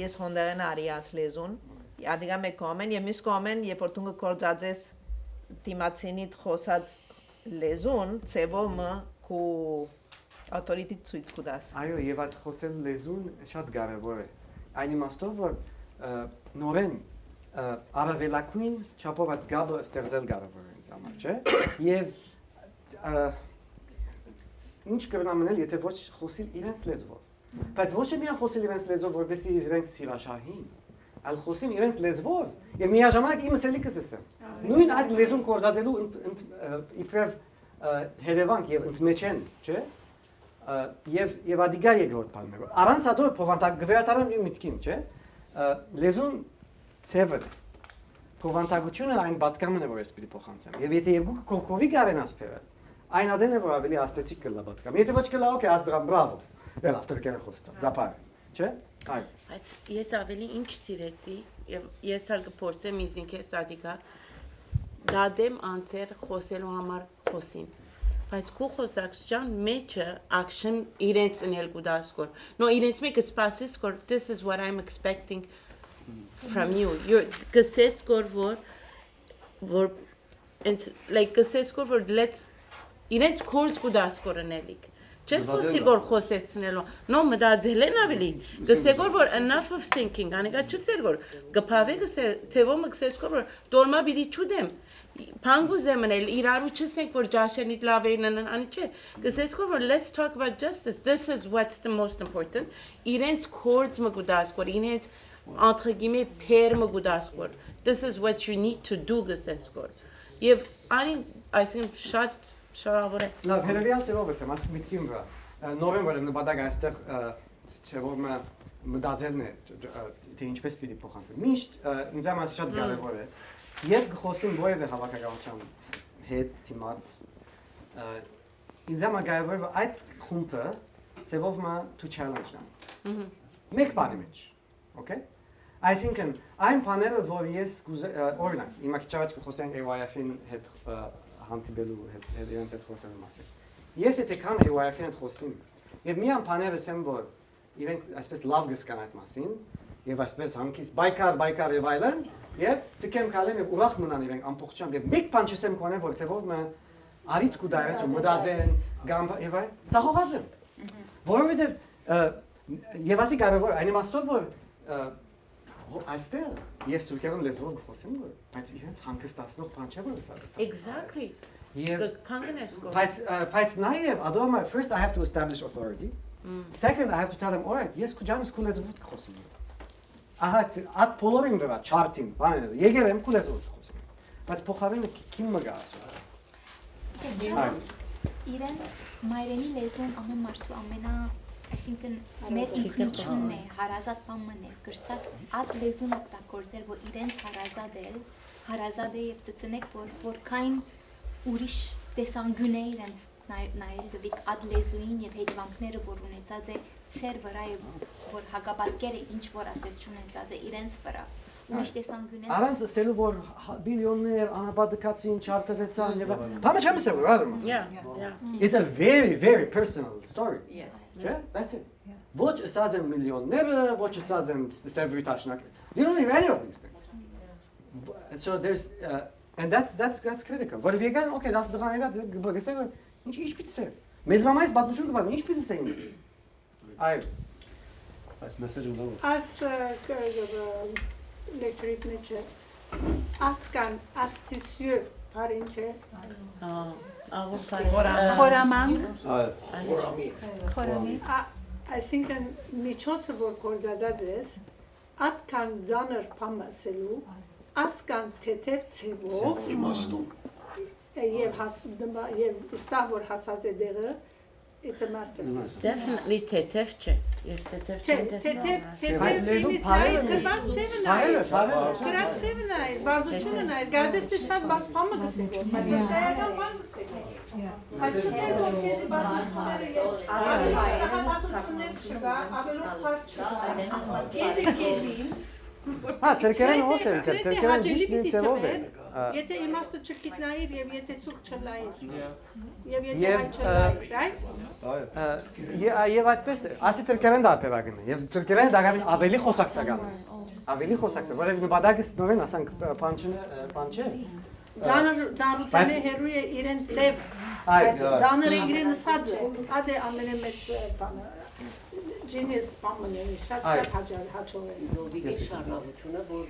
ես հոնդերեն արիաս լեզուն, ադիգա մեկ կողմեն եւ մյուս կողմեն, երբ որ դու կործածես դիմացինիդ խոսած լեզուն, ծևոմը քու authority ցույց կտաս։ Այո, եւ այդ խոսել լեզուն շատ կարեւոր է։ Այն իմաստով, որ նորեն արավելակույն չափով այդ գաբը ստեղծել կարեւոր է համար, չէ՞։ Եվ ինչ կրնամնել, եթե ոչ խոսիլ իրենց լեզվով։ Բայց ոչ միայն խոսիլ իրենց լեզվով, որպեսզի իրենք սիրաշահին, այլ խոսին իրենց լեզվով եւ միաժամանակ իմս էլի կսեմ։ Նույն այդ լեզուն կործածելու իբրև հետևանք եւ ընդմեջեն, չէ՞։ Եվ ադիգա երկրորդ բանը։ Առանց ադոր փոխանակ գվերատարան մի միտքին, չէ՞։ Լեզուն ցևը փոխանցությունը այն պատկամն է, որ ես պիտի փոխանցեմ։ Եվ եթե երկուքը կողքովի գարեն ասփերը, այն ադեն է, որ ավելի աստեցիկ կլա պատկամ։ Եթե ոչ կլա, օքեյ, ասդրամ, բրավո։ Ել ավտորկերը խոսեցա, դապար, չէ՞։ Այո։ Բայց ես ավելի ինչ սիրեցի եւ ես ալ կփորձեմ ինքս ադիգա դադեմ անցեր խոսելու համար խոսին։ Բայց քո խոսակցության մեջը action իրենց ընել կուդասկոր։ No, իրենց մեկը սպասես որ this is what I'm expecting from you. You գսես որ like գսես որ let's իրենց կորց կուդասկոր ընելիք։ Չես խոսիր որ խոսեցնելու։ No, մտածել են ավելի։ Գսեք որ enough of thinking, անիկա չսեր որ գփավե գսե թեվում գսես որ դորմա բիդի չուդեմ։ Panguzemnel iraru չսենք որ ջաշենիտ լավ են անի չէ գսես որ let's talk about justice. This is what's the most important. Իրենց կորց մգուդասկոր իրենց entre guillemets փեր մգուդասկոր. This is what you need to do գսես որ եւ անի I think շատ շարավոր է լավ հետեւյալ ծերով եմ ասում միտքին վրա նորեն որ նպատակ այստեղ ծերով մտածելն է թե ինչպես պիտի փոխանցել միշտ ինձ համար շատ կարեւոր է երբ խոսում որևէ հավաքականության հետ դիմաց ինձ համար կարեւոր է այդ խումբը ծերով to challenge them մեկ բանի մեջ okay այսինքն այն բաները որ ես օրինակ հիմա քիչ առաջ խոսենք AYF-ին հետ հանդիպելու հետ իրենց հետ խոսելու մասին։ Ես եթե կան AYF-ին հետ խոսում եւ միան բաները ասեմ որ իրենք այսպես լավ գսկան այդ մասին եւ այսպես հանկից բայկար եւ այլն եւ ցկեմ կալեն եւ ուրախ մնան իրենք ամբողջությամբ եւ մեկ բան չսեմ կոնե որ ծեվով մը արիտ կուդայից ու մտածեն գամ եւ այլ ցախողած եմ որովհետեւ եւ ասի կարեւոր այն իմաստով որ այստեղ ես թուրքերեն լեզվով խոսեմ որ բայց իրենց հանգստացնող բան չէ որ սա Exactly. Բայց նաեւ ադոմա first I have to establish authority. Second I have to tell them all right ես քուջանս քու լեզվով խոսում եմ ահա at բոլորին վրա չարտին բաները եկել եմ քու լեզվով խոսում բայց փոխարենը քիմ մգա իրենց մայրենի լեզուն ամեն մարդու ամենա այսինքն մեր ինքնությունն է, հարազատ բանն է, գրծած այդ լեզուն օգտագործել, որ իրենց հարազատ է եւ ծծնեք, որ որքան ուրիշ տեսանկյուն է իրենց նայել դվիկ այդ լեզուին եւ հետևանքները, որ ունեցած է ծեր վրա եւ որ հակապատկերը ինչ որ ասեցություն ունեցած է իրենց վրա։ Ուրիշ տեսանկյուն է։ Առանց ասելու որ բիլիոններ անապատկացին չարտվեցան եւ բանը չեմ ասել rather. Yeah. It's a very very personal story. Yes. Yeah, that's it. Ոչ ասած եմ միլիոնները, ոչ ասած եմ սերվի տաշնակ. You don't have any of these things. So there's and that's critical. But if you get okay, that's the one I got. Գսել ինչ պիտի։ Մեծ մամայից պատմություն կբան, ինչ պիտի ասեին։ Այո։ Այս մեսեջը դու։ As lecture-ից մեջ ասկան աստիսյո բարինչը։ Խորամիտ։ Այսինքն միջոցը որ կորձածած ես, այդքան ծանր բան ասելու, ասկան թեթև ցևով իմաստուն եւ վստահ որ հասած է դեղը, it's a masterpiece. Definitely թեթև չէ։ Ես թեթև չեմ տեսնում։ Բարձությունը նայ, գազեստը շատ բարձ բանը գսի որ, բայց ստայական բան գսի։ Այդ չսեր որ քեզի բարձրացները եւ հավասարություններ չկա, ավելորդ բարձ չկա։ Գեդե քեզին թերքերեն ո՞ս է, թերքերեն ճիշտ նյութով է։ Եթե իմաստը չգիտնայիր եւ եթե ցուկ չլայիր։ Եվ եթե այդ չլայիր, right? Եվ այդպես է, ասի թերքերեն դարբերակն է, եւ թերքերեն դակավին ավելի խոսակցական է։ Ավելի խոսակցական, որովհետեւ նպատակը նորեն ասանք բան չէ։ Ծանրութենի հերույ է իրեն ծև, բայց ծանրը իրեն նսած է, ադե ամենամեծ բանը։ Genius բամն է, շատ հաջող է։ Զովիգի շարունակությունը, որ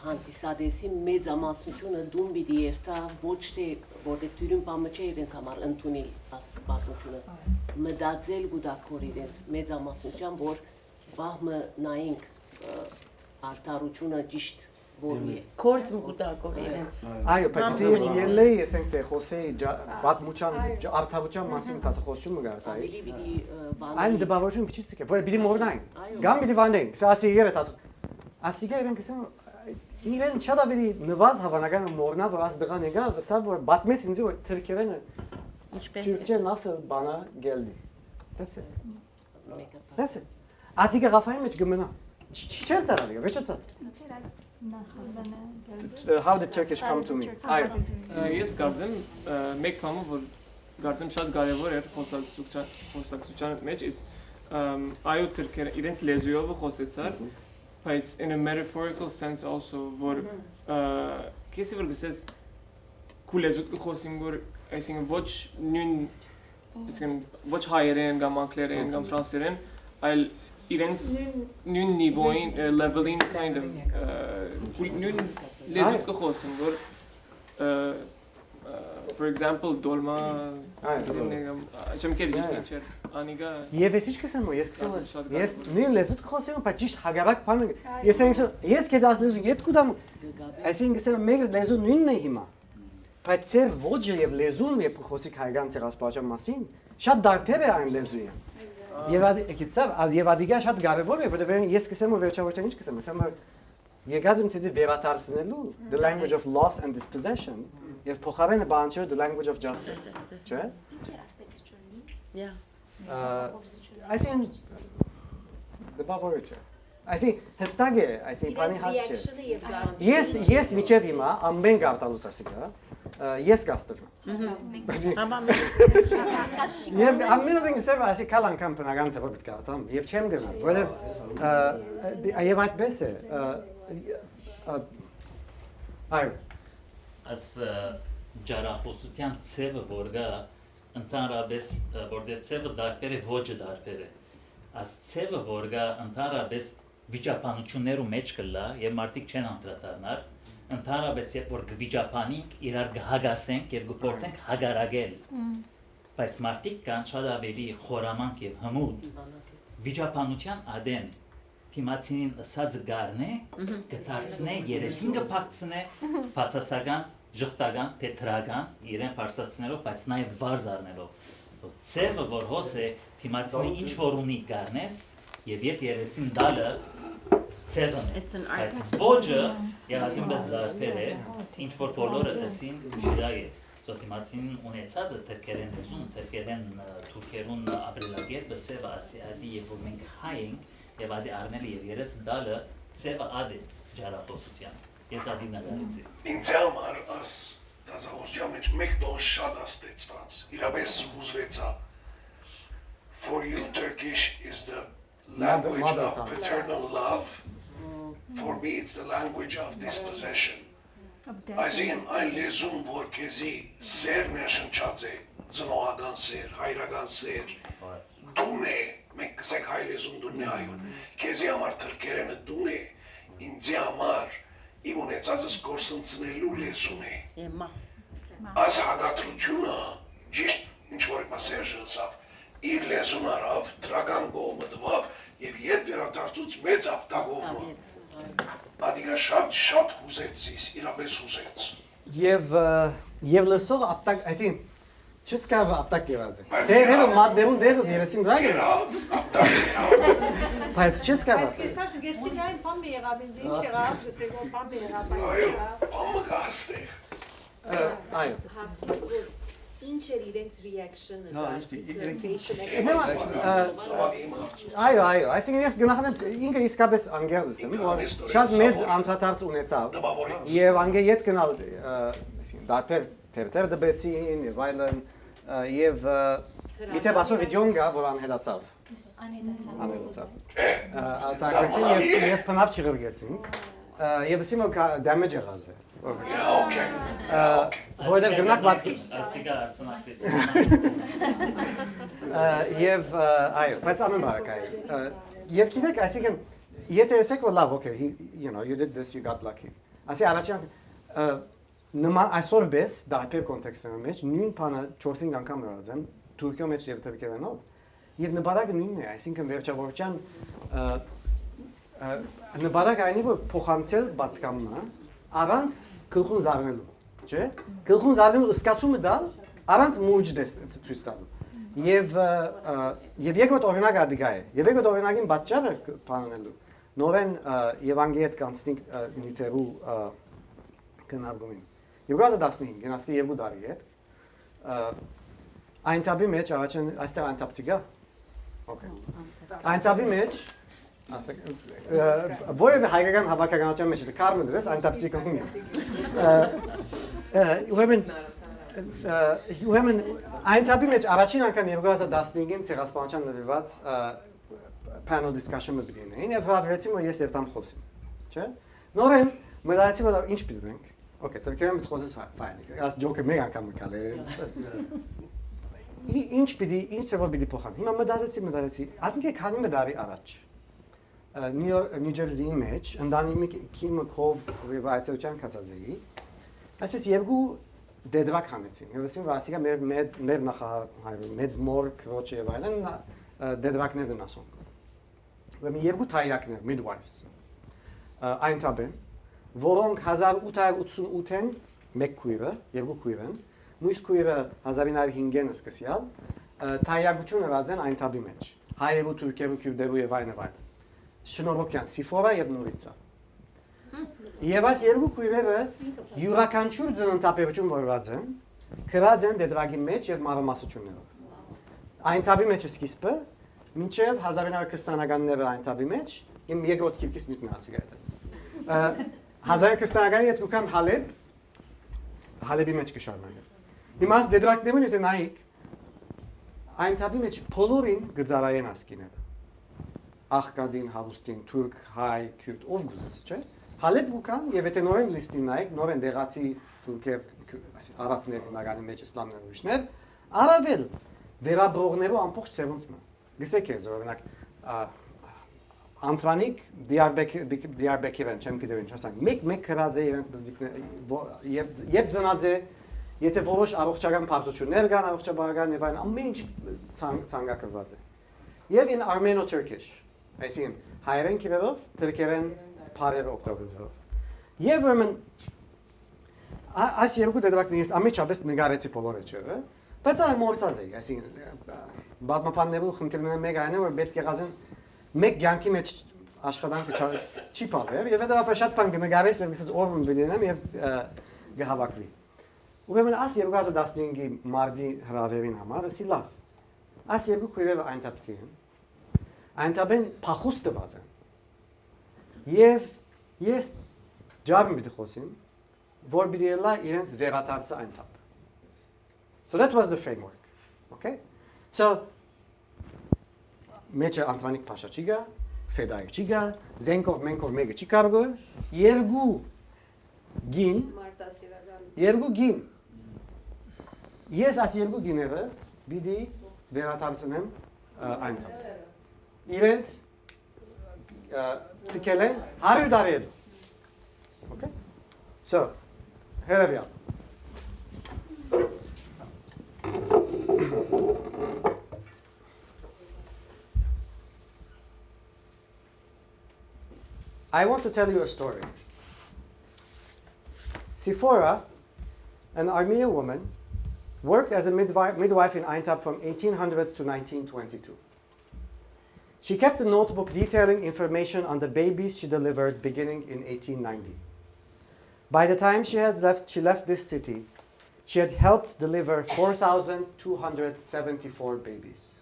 հանդիսադեսի մեծ ամասնությունը դուն պիտի երթա ոչ թե որտեղ դյուրին բամը չէ իրենց համար ընդունիլ աս պատմությունը, մտածել գուտակոր իրենց մեծ ամասնության, որ վահմը նայինք արդարությունը ճիշտ որի է։ Կորձ մուտակոր իրենց։ Այո, բայց եթե ես ելեի, ասենք թե խոսեի պատմության, արդարության մասին տասախոսություն մգար տայի։ Այն դպավորություն պիչի ցկե, որ պիտի մորնային։ Գամ պիտի վանեին, սացի երետ ասում։ Ասիկա իրեն կսեմ իրեն շատ ավելի նվազ հավանական մորնա, որ աս դղան եկա, սա որ բատմեց ինձ որ թրքերենը թուրքչեն ասել բանա գելդի։ That's it. That's it. Ատիկը գաֆային մեջ գմնա։ Չեմ տարալի, վեճացա։ How did Turkish come to me? Ես կարծեմ մեկ բանը որ կարծեմ շատ կարևոր էր խոսակցության մեջ այո թուրքերը իրենց լեզուով խոսեցար բայց in a metaphorical sense also որ քեսի որ գսես քու լեզու խոսին որ այսինքն ոչ նույն այսինքն ոչ հայերեն կամ անգլերեն կամ ֆրանսերեն այլ իրենց նույն նիվոին level-ին kind of նույն լեզու կխոսին որ for example dolma չեմ կերի ճիշտ չէ անիգա Եվ ես ինչ կսեմ ես նույն լեզու կխոսեմ բայց ճիշտ հագարակ բանը ես քեզ ասլեզու ետ կուտամ այսինքն ասեմ մեկ լեզու նույնն է հիմա բայց ծեր ոճը եւ լեզուն երբ խոսիկ հայկական ցեղասպանության մասին շատ դարբեր է այն լեզուին Եվ ադիգա շատ կարևոր է որովհետեւ ես կսեմ ու վերջավորության ինչ կսեմ ասեմ եկած եմ ցեզի վերադարձնելու the language of loss and dispossession Եվ փոխարենը բանջը the language of justice, չէ՞։ Yeah. I think the բավարարը։ Այսինքն հստակ է, այսինքն բանի հարց չէ։ Ես միջև հիմա ամեն գարտալուց ասիկա, ես գաստվում։ Եվ ամեն օր ինքս ասի կալ անգամ բնական ծավալ պետք է արտամ, եւ չեմ գնա, որովհետեւ եւ այդպես է։ Այո As ջարախոսության ցևը որ գա ընդհանրապես որտեղ ցևը դարբեր է ոճը դարբեր է as ցևը որ գա ընդհանրապես վիճապանություններու մեջ կլա եւ մարդիկ չեն անդրադառնար ընդհանրապես երբ որ գվիճապանենք իրար գհագասենք եւ գործենք հագարագել բայց մարդիկ կան շատ ավելի խորամանկ եւ հմուտ վիճապանության ադեն Թիմացինին ըսած գարնե, կդարձնե, երեսին կփակցնե, բացասական, ժխտական, թեթրական, իրեն բարձրացնելով, բայց նաև վարզ առնելով։ Ցևը որ հոս է, թիմացինի ինչ որ ունի գարնես, եւ ետ երեսին դալը ցևն է։ Բայց ոճը եղածին պես դարբեր է, ինչ որ բոլորը տեսին շիրա է։ Թիմացին ունեցածը թրքերեն լեզուն, թրքերեն թուրքերուն ապրելակերպը ցևը ասիադի եւ որ մենք հայ ենք Եվ ադի արնելի և երես դալը ծևը ադի ջարախոսության, ես ադի նագարիցի։ Ինձ համար աս դազաղոսության մեջ մեկ տող շատ աստեցված, իրապես ուզվեցա For you Turkish is the language of paternal love, for me it's the language of dispossession Այսին այն լեզուն, որ քեզի սերն է շնչած է, ծնողական սեր, հայրական սեր, դուն է Մենք կսենք հայ լեզուն դունն է այուն, քեզի համար թրքերենը դուն է, ինձի համար իմ ունեցածս գործընծնելու լեզուն է։ Այս հագատրությունը ճիշտ ինչ որ մասերժը ասավ, իր լեզուն արավ, դրական գոմը տվավ եւ իդ վերադարձուց մեծ ապտագովը։ Ադիգա շատ հուզեցիս, իրապես հուզեց։ Եվ լսող ապտակ, այսին չես կարող ապտակ եղած է։ Դերը մատներուն դերը դերեսին վրա գերա։ Բայց չես կարող։ Բայց կեսած գեցին այն բամը եղավ, ինձ ինչ եղավ, գսեգո բամը եղավ, այո, բամը գաստեղ։ Այո։ Ինչ էր իրենց reaction-ը։ Այո, այսինքն ես գնահատեմ ինքը իսկապես անգերձ եմ, որ շատ մեծ անդրադարձ ունեցավ։ Եվ անգե իդ գնալ, այսինքն դարբեր թերթեր դբեցին եւ այլն եւ գիտե բասո վիդեոն գա որ անհետացավ։ Անհետացավ։ Ասացին եւ փնավ չղրգեցին։ Եվ ասիմ որ damage եղած է։ Okay. Որտեղ գնաք բաց ասիգա արցնակից։ Եվ այո, բայց ամեն բարակայ։ Եվ գիտեք, այսինքն եթե ասեք որ լավ, okay, you did this, you got lucky. Ասի առաջին նման այսօր բես դարբեր կոնտեքստի մեջ նույն բանը 4-5 անգամ գրածեմ Թուրքիո մեջ եւ Թուրքիայով եւ նպատակը նույնն է, այսինքն վերջավորության նպատակը այն է որ փոխանցել պատկամը առանց գլխուն զարնելու, չէ՞։ Գլխուն զարնելու սկացումը դալ առանց մուրջ ցույց տալու։ Եվ երկրորդ օրինակը ադիգա է։ Եվ երկրորդ օրինակին պատճառը բանանելու։ Նորեն եւ անգետ կանցնիկ նյութերու գնահատումին։ 2015 գնացքի 2 տարի հետ այն տաբի մեջ առաջին այստեղ այն տապցիգա։ Okay։ Այն տաբի մեջ որևէ հայկական հավաքականության մեջ կարմը դրես այն տապցի կողմի։ Ուրեմն այն տապի մեջ առաջին անգամ 2015-ին ցեղասպանության նվիրված panel discussion-ը բգինեին եւ հավաքեցին որ ես եւ տամ խոսեմ, չէ՞։ Նորեն մտածեցի որ ինչ պիտի դենք։ Okay, դեռ մի խոսես ֆայն։ Այս ջոկը մեկ անգամ կալե։ Ինչ որ պիտի փոխան։ Հիմա մտածեցի, ատնկե քանի մդարի առաջ։ Նյու Ջերսիի մեջ ընտանիքի մկով ռիվայցիան կացածի այսպես երկու դեդվակ հանեցին եւ ասին որ ասիկա մեր նախահայրը մեծ մոր քրոջը եւ այլն դեդվակներն ասում ուրեմն երկու թայակներ midwives այն տաբեն որոնք 1888-ին մեկ քույրը երկու քույրն մյուս քույրը 1905-ին սկսյալ թայակություն ըրած են այն տաբի մեջ հայերու թուրքերու քյուրդերու եւ այլն Շնորհոքյան, Սիֆորա եւ Նուրիցա։ Եվ այս երկու քույրերը յուրաքանչյուր ծննդապետություն որված են, գրած են դեդվագի մեջ եւ մանրամասնություններով։ Այն տաբի մեջ սկիզբը մինչեւ 1920-ականները այն տաբի մեջ իմ երկրորդ քիրքից նյութն ասիգա է։ 1920-ականների հետ ուքան Հալեբի մեջ կշարունակել։ Հիմա դեդվագներն եթե նայեք այն տաբի մեջ բոլորին գծարային ասկիները։ Աղկադին, Հալուստին, Թուրք, Հայ, Քյուրդ, ով գուզես, չէ՞։ Հալեբ ուքան եւ եթե նորեն լիստին նայեք, նորեն դեղացի թուրքեր, արաբներ, նագանի մեջ իսլամներ ուրիշներ, արավել վերաբրողներու ամբողջ ծերունդը։ Գսեք ես օրինակ Անտրանիկ Դիարբեկիրեն, չեմ գիտեմ ինչ ասանք, մեկ գրած է իրենց բզդիկներ եւ ծնած է, եթե որոշ առողջական պարտություններ կան, առողջապահական եւ այն ամեն ինչ ցանկակրված է։ Եվ in Armeno-Turkish, այսինքն հայերեն քիրերով, թուրքերեն բարեր օգտագործելով։ Եվ ուրեմն այս երկու դեպքերից ամենաշատը նկարեցի բոլորը չէ՞, բայց այն մոռացած է, այսինքն բազմապաններու խնդիրները մեկ այն է, որ պետք է գազեն մեկ ցանկի մեջ աշխատանքը չի բարեր, եւ հետո շատ բան կնկարես եւ ասես օրում բնենամ եւ գահավաքվի։ Ուրեմն այս 2015-ի մարտի հրավերին համար ասի լավ։ Այս երկու քույրերը այնտապցի են։ Այնտապեն փախուս տված են։ Եվ ես ջարմ պիտի խոսեմ, որ պիտի լա իրենց վերադարձը այնտապ։ So that was the framework. Okay? So մեջը Անտրանիկ Փաշա չի գա, Ֆեդայք չի գա, Զենկով մենկով մեկը չի կարող, երկու գին։ Ես այս երկու գիները պիտի վերադարձնեմ այնտեղ։ Իրենց ցիկել են 100 տարի։ Okay? So, հերավյալ։ I want to tell you a story. Sephora, an Armenian woman, worked as a midwife in Aintab from 1800s to 1922. She kept a notebook detailing information on the babies she delivered beginning in 1890. By the time she left this city, she had helped deliver 4,274 babies.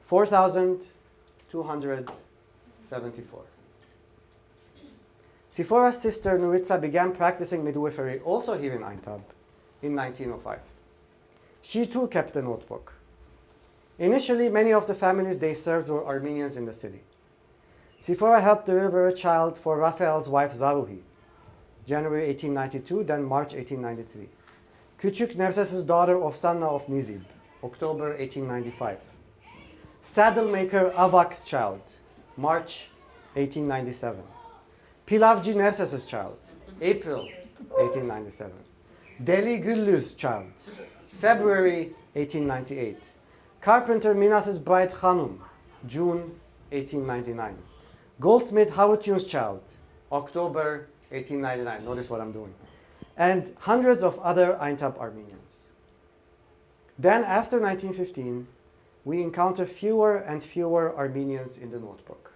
4,274. Sephora's sister Nuritza began practicing midwifery also here in Aintab in 1905. She too kept a notebook. Initially, many of the families they served were Armenians in the city. Sephora helped deliver a child for Raphael's wife Zaruhi, January 1892, then March 1893. Küçük Nevzes's daughter Ofsanna of Nizib, October 1895. Saddle maker Avak's child, March 1897. Pilavci Nevzes's child, April 1897. Deli Güllü's child, February 1898. Carpenter Minas's bride Khanum, June 1899. Goldsmith Harutyun's child, October 1899. Notice what I'm doing. And hundreds of other Aintab Armenians. Then, after 1915, we encounter fewer and fewer Armenians in the notebook.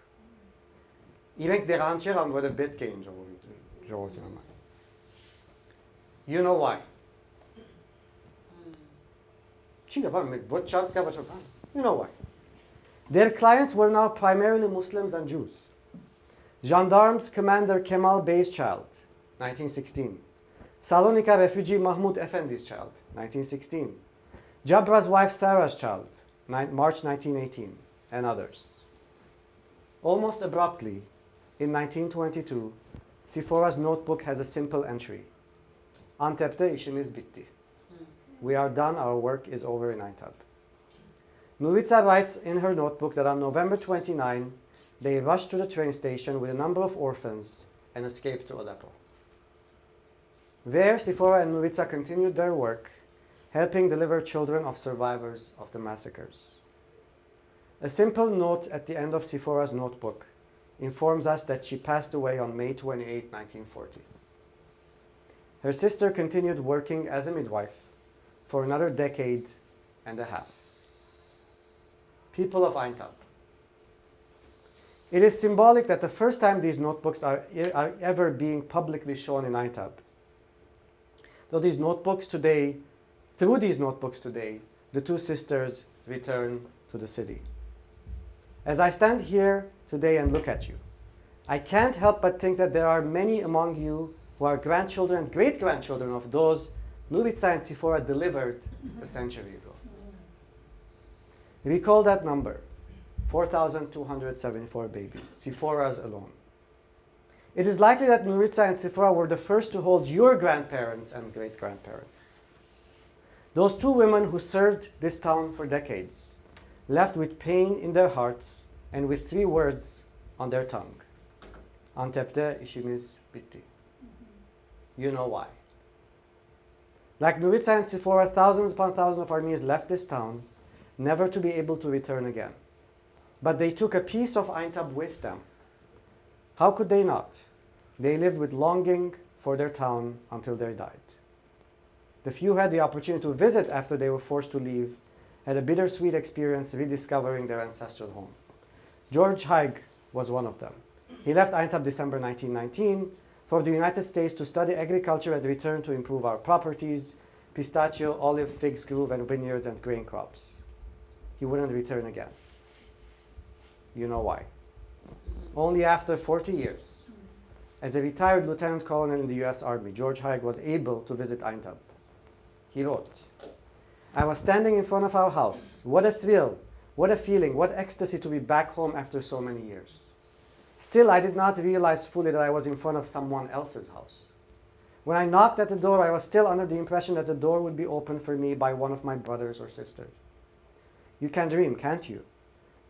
You know why? You know why? Their clients were now primarily Muslims and Jews. Gendarmes Commander Kemal Bey's child, 1916. Salonika refugee Mahmoud Efendi's child, 1916. Jabra's wife Sarah's child, March 1918, and others. Almost abruptly, in 1922, Sephora's notebook has a simple entry. Antep'te işimiz bitti. We are done, our work is over in Aintab. Nuritza writes in her notebook that on November 29, they rushed to the train station with a number of orphans and escaped to Aleppo. There, Sephora and Nuritza continued their work, helping deliver children of survivors of the massacres. A simple note at the end of Sephora's notebook informs us that she passed away on May 28, 1940. Her sister continued working as a midwife for another decade and a half. People of Aintab. It is symbolic that the first time these notebooks are ever being publicly shown in Aintab. Through these notebooks today, the two sisters return to the city. As I stand here today and look at you, I can't help but think that there are many among you who are grandchildren and great-grandchildren of those Nuritza and Sephora delivered a century ago. Recall that number, 4,274 babies, Sephora's alone. It is likely that Nuritza and Sephora were the first to hold your grandparents and great-grandparents. Those two women who served this town for decades, left with pain in their hearts and with three words on their tongue. Antep'te işimiz bitti. You know why. Like Nuritza and Sephora, thousands upon thousands of Armenians left this town, never to be able to return again. But they took a piece of Aintab with them. How could they not? They lived with longing for their town until they died. The few who had the opportunity to visit after they were forced to leave had a bittersweet experience rediscovering their ancestral home. George Haig was one of them. He left Aintab December 1919 for the United States to study agriculture and return to improve our properties, pistachio, olive, figs, grove, and vineyards and grain crops. He wouldn't return again. You know why. Only after 40 years, as a retired lieutenant colonel in the US Army, George Haig was able to visit Aintab. He wrote, I was standing in front of our house. What a thrill, what a feeling, what ecstasy to be back home after so many years. Still, I did not realize fully that I was in front of someone else's house. When I knocked at the door, I was still under the impression that the door would be opened for me by one of my brothers or sisters. You can dream, can't you?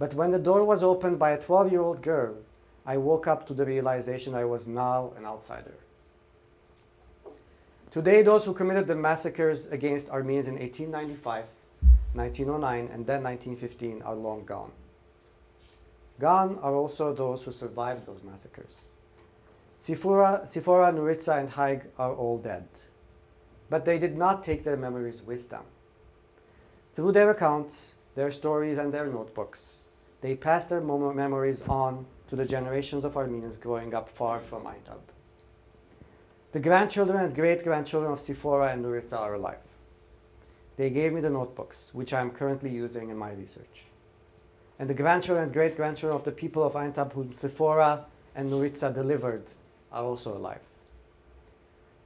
But when the door was opened by a 12-year-old girl, I woke up to the realization I was now an outsider. Today, those who committed the massacres against Armenians in 1895, 1909, and then 1915 are long gone. Gone are also those who survived those massacres. Sifora, Nuritza, and Haig are all dead. But they did not take their memories with them. Through their accounts, their stories, and their notebooks, they passed their memories on to the generations of Armenians growing up far from Aintab. The grandchildren and great-grandchildren of Sifora and Nuritza are alive. They gave me the notebooks, which I am currently using in my research. And the grandchildren and great-grandchildren of the people of Aintab whom Sifora and Nuritza delivered are also alive.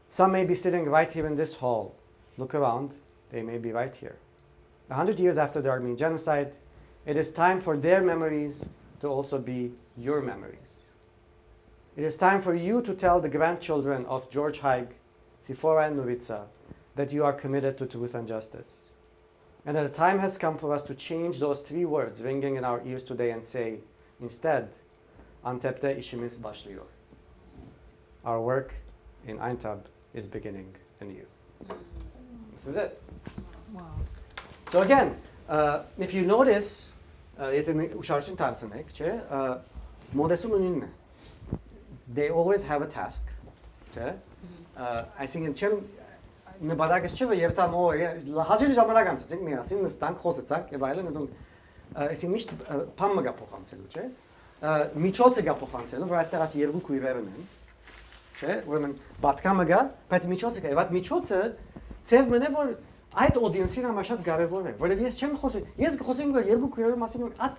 Some may be sitting right here in this hall. Look around, they may be right here. 100 years after the Armenian genocide, it is time for their memories to also be your memories. It is time for you to tell the grandchildren of George Haig, Sifora, and Nuritza that you are committed to truth and justice. And that the time has come for us to change those 3 words ringing in our ears today and say, instead, Antep'te işimiz başlıyor. Our work in Aintab is beginning anew. This is it. Wow. So again, if you notice, they always have a task. I think in Chem, նպատակս չէ, որ երբ դա հաջելի ժամանակ անցուցենք միասին նստանք, խոսեցանք եւ այլն, դու այսի միշտ բամը գա փոխանցելու, չէ՞։ Միջոցը գա փոխանցելու, որ այստեղած երկու քույրերն են, չէ՞։ Ուրեմն բատկամը գա, բայց միջոցը գա, եւ այդ միջոցը ծև մնե որ այդ օդիենսին համար շատ կարեւոր է, որովհետեւ ես չեմ խոսում, ես խոսեմ որ երկու քույրերի մասին որ այդ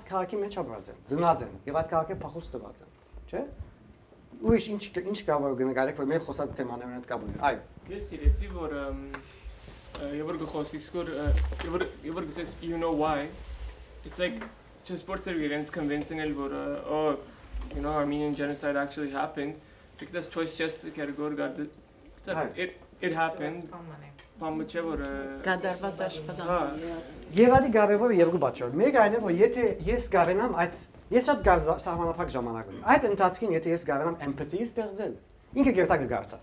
քաղաքի մեջ ապրած են, ծնած են եւ այդ քաղաքի փախուստ տված են, չէ՞։ Ուրիշ ինչ կա որ գնահարեք որ մեր խոսած թեմաներն հետ կապ ունեն։ Այո։ Ես սիրեցի որ Եվր գխոսից որ Եվր գսես you know why. It's like just sports իրենց convincing-ել որ oh you know Armenian genocide actually happened. Like that's choice just category it happened. Պամը չէ որ կատարված աշխատանք։ Եվ ադի կարևորը երկու բաճոր։ Մեկը այն է որ եթե ես կարենամ այդ ես շատ սահմանափակ ժամանակ ունեմ։ Այդ ընթացքին եթե ես կարենամ empathy ստեղծել, ինքը գերտակը գարտա։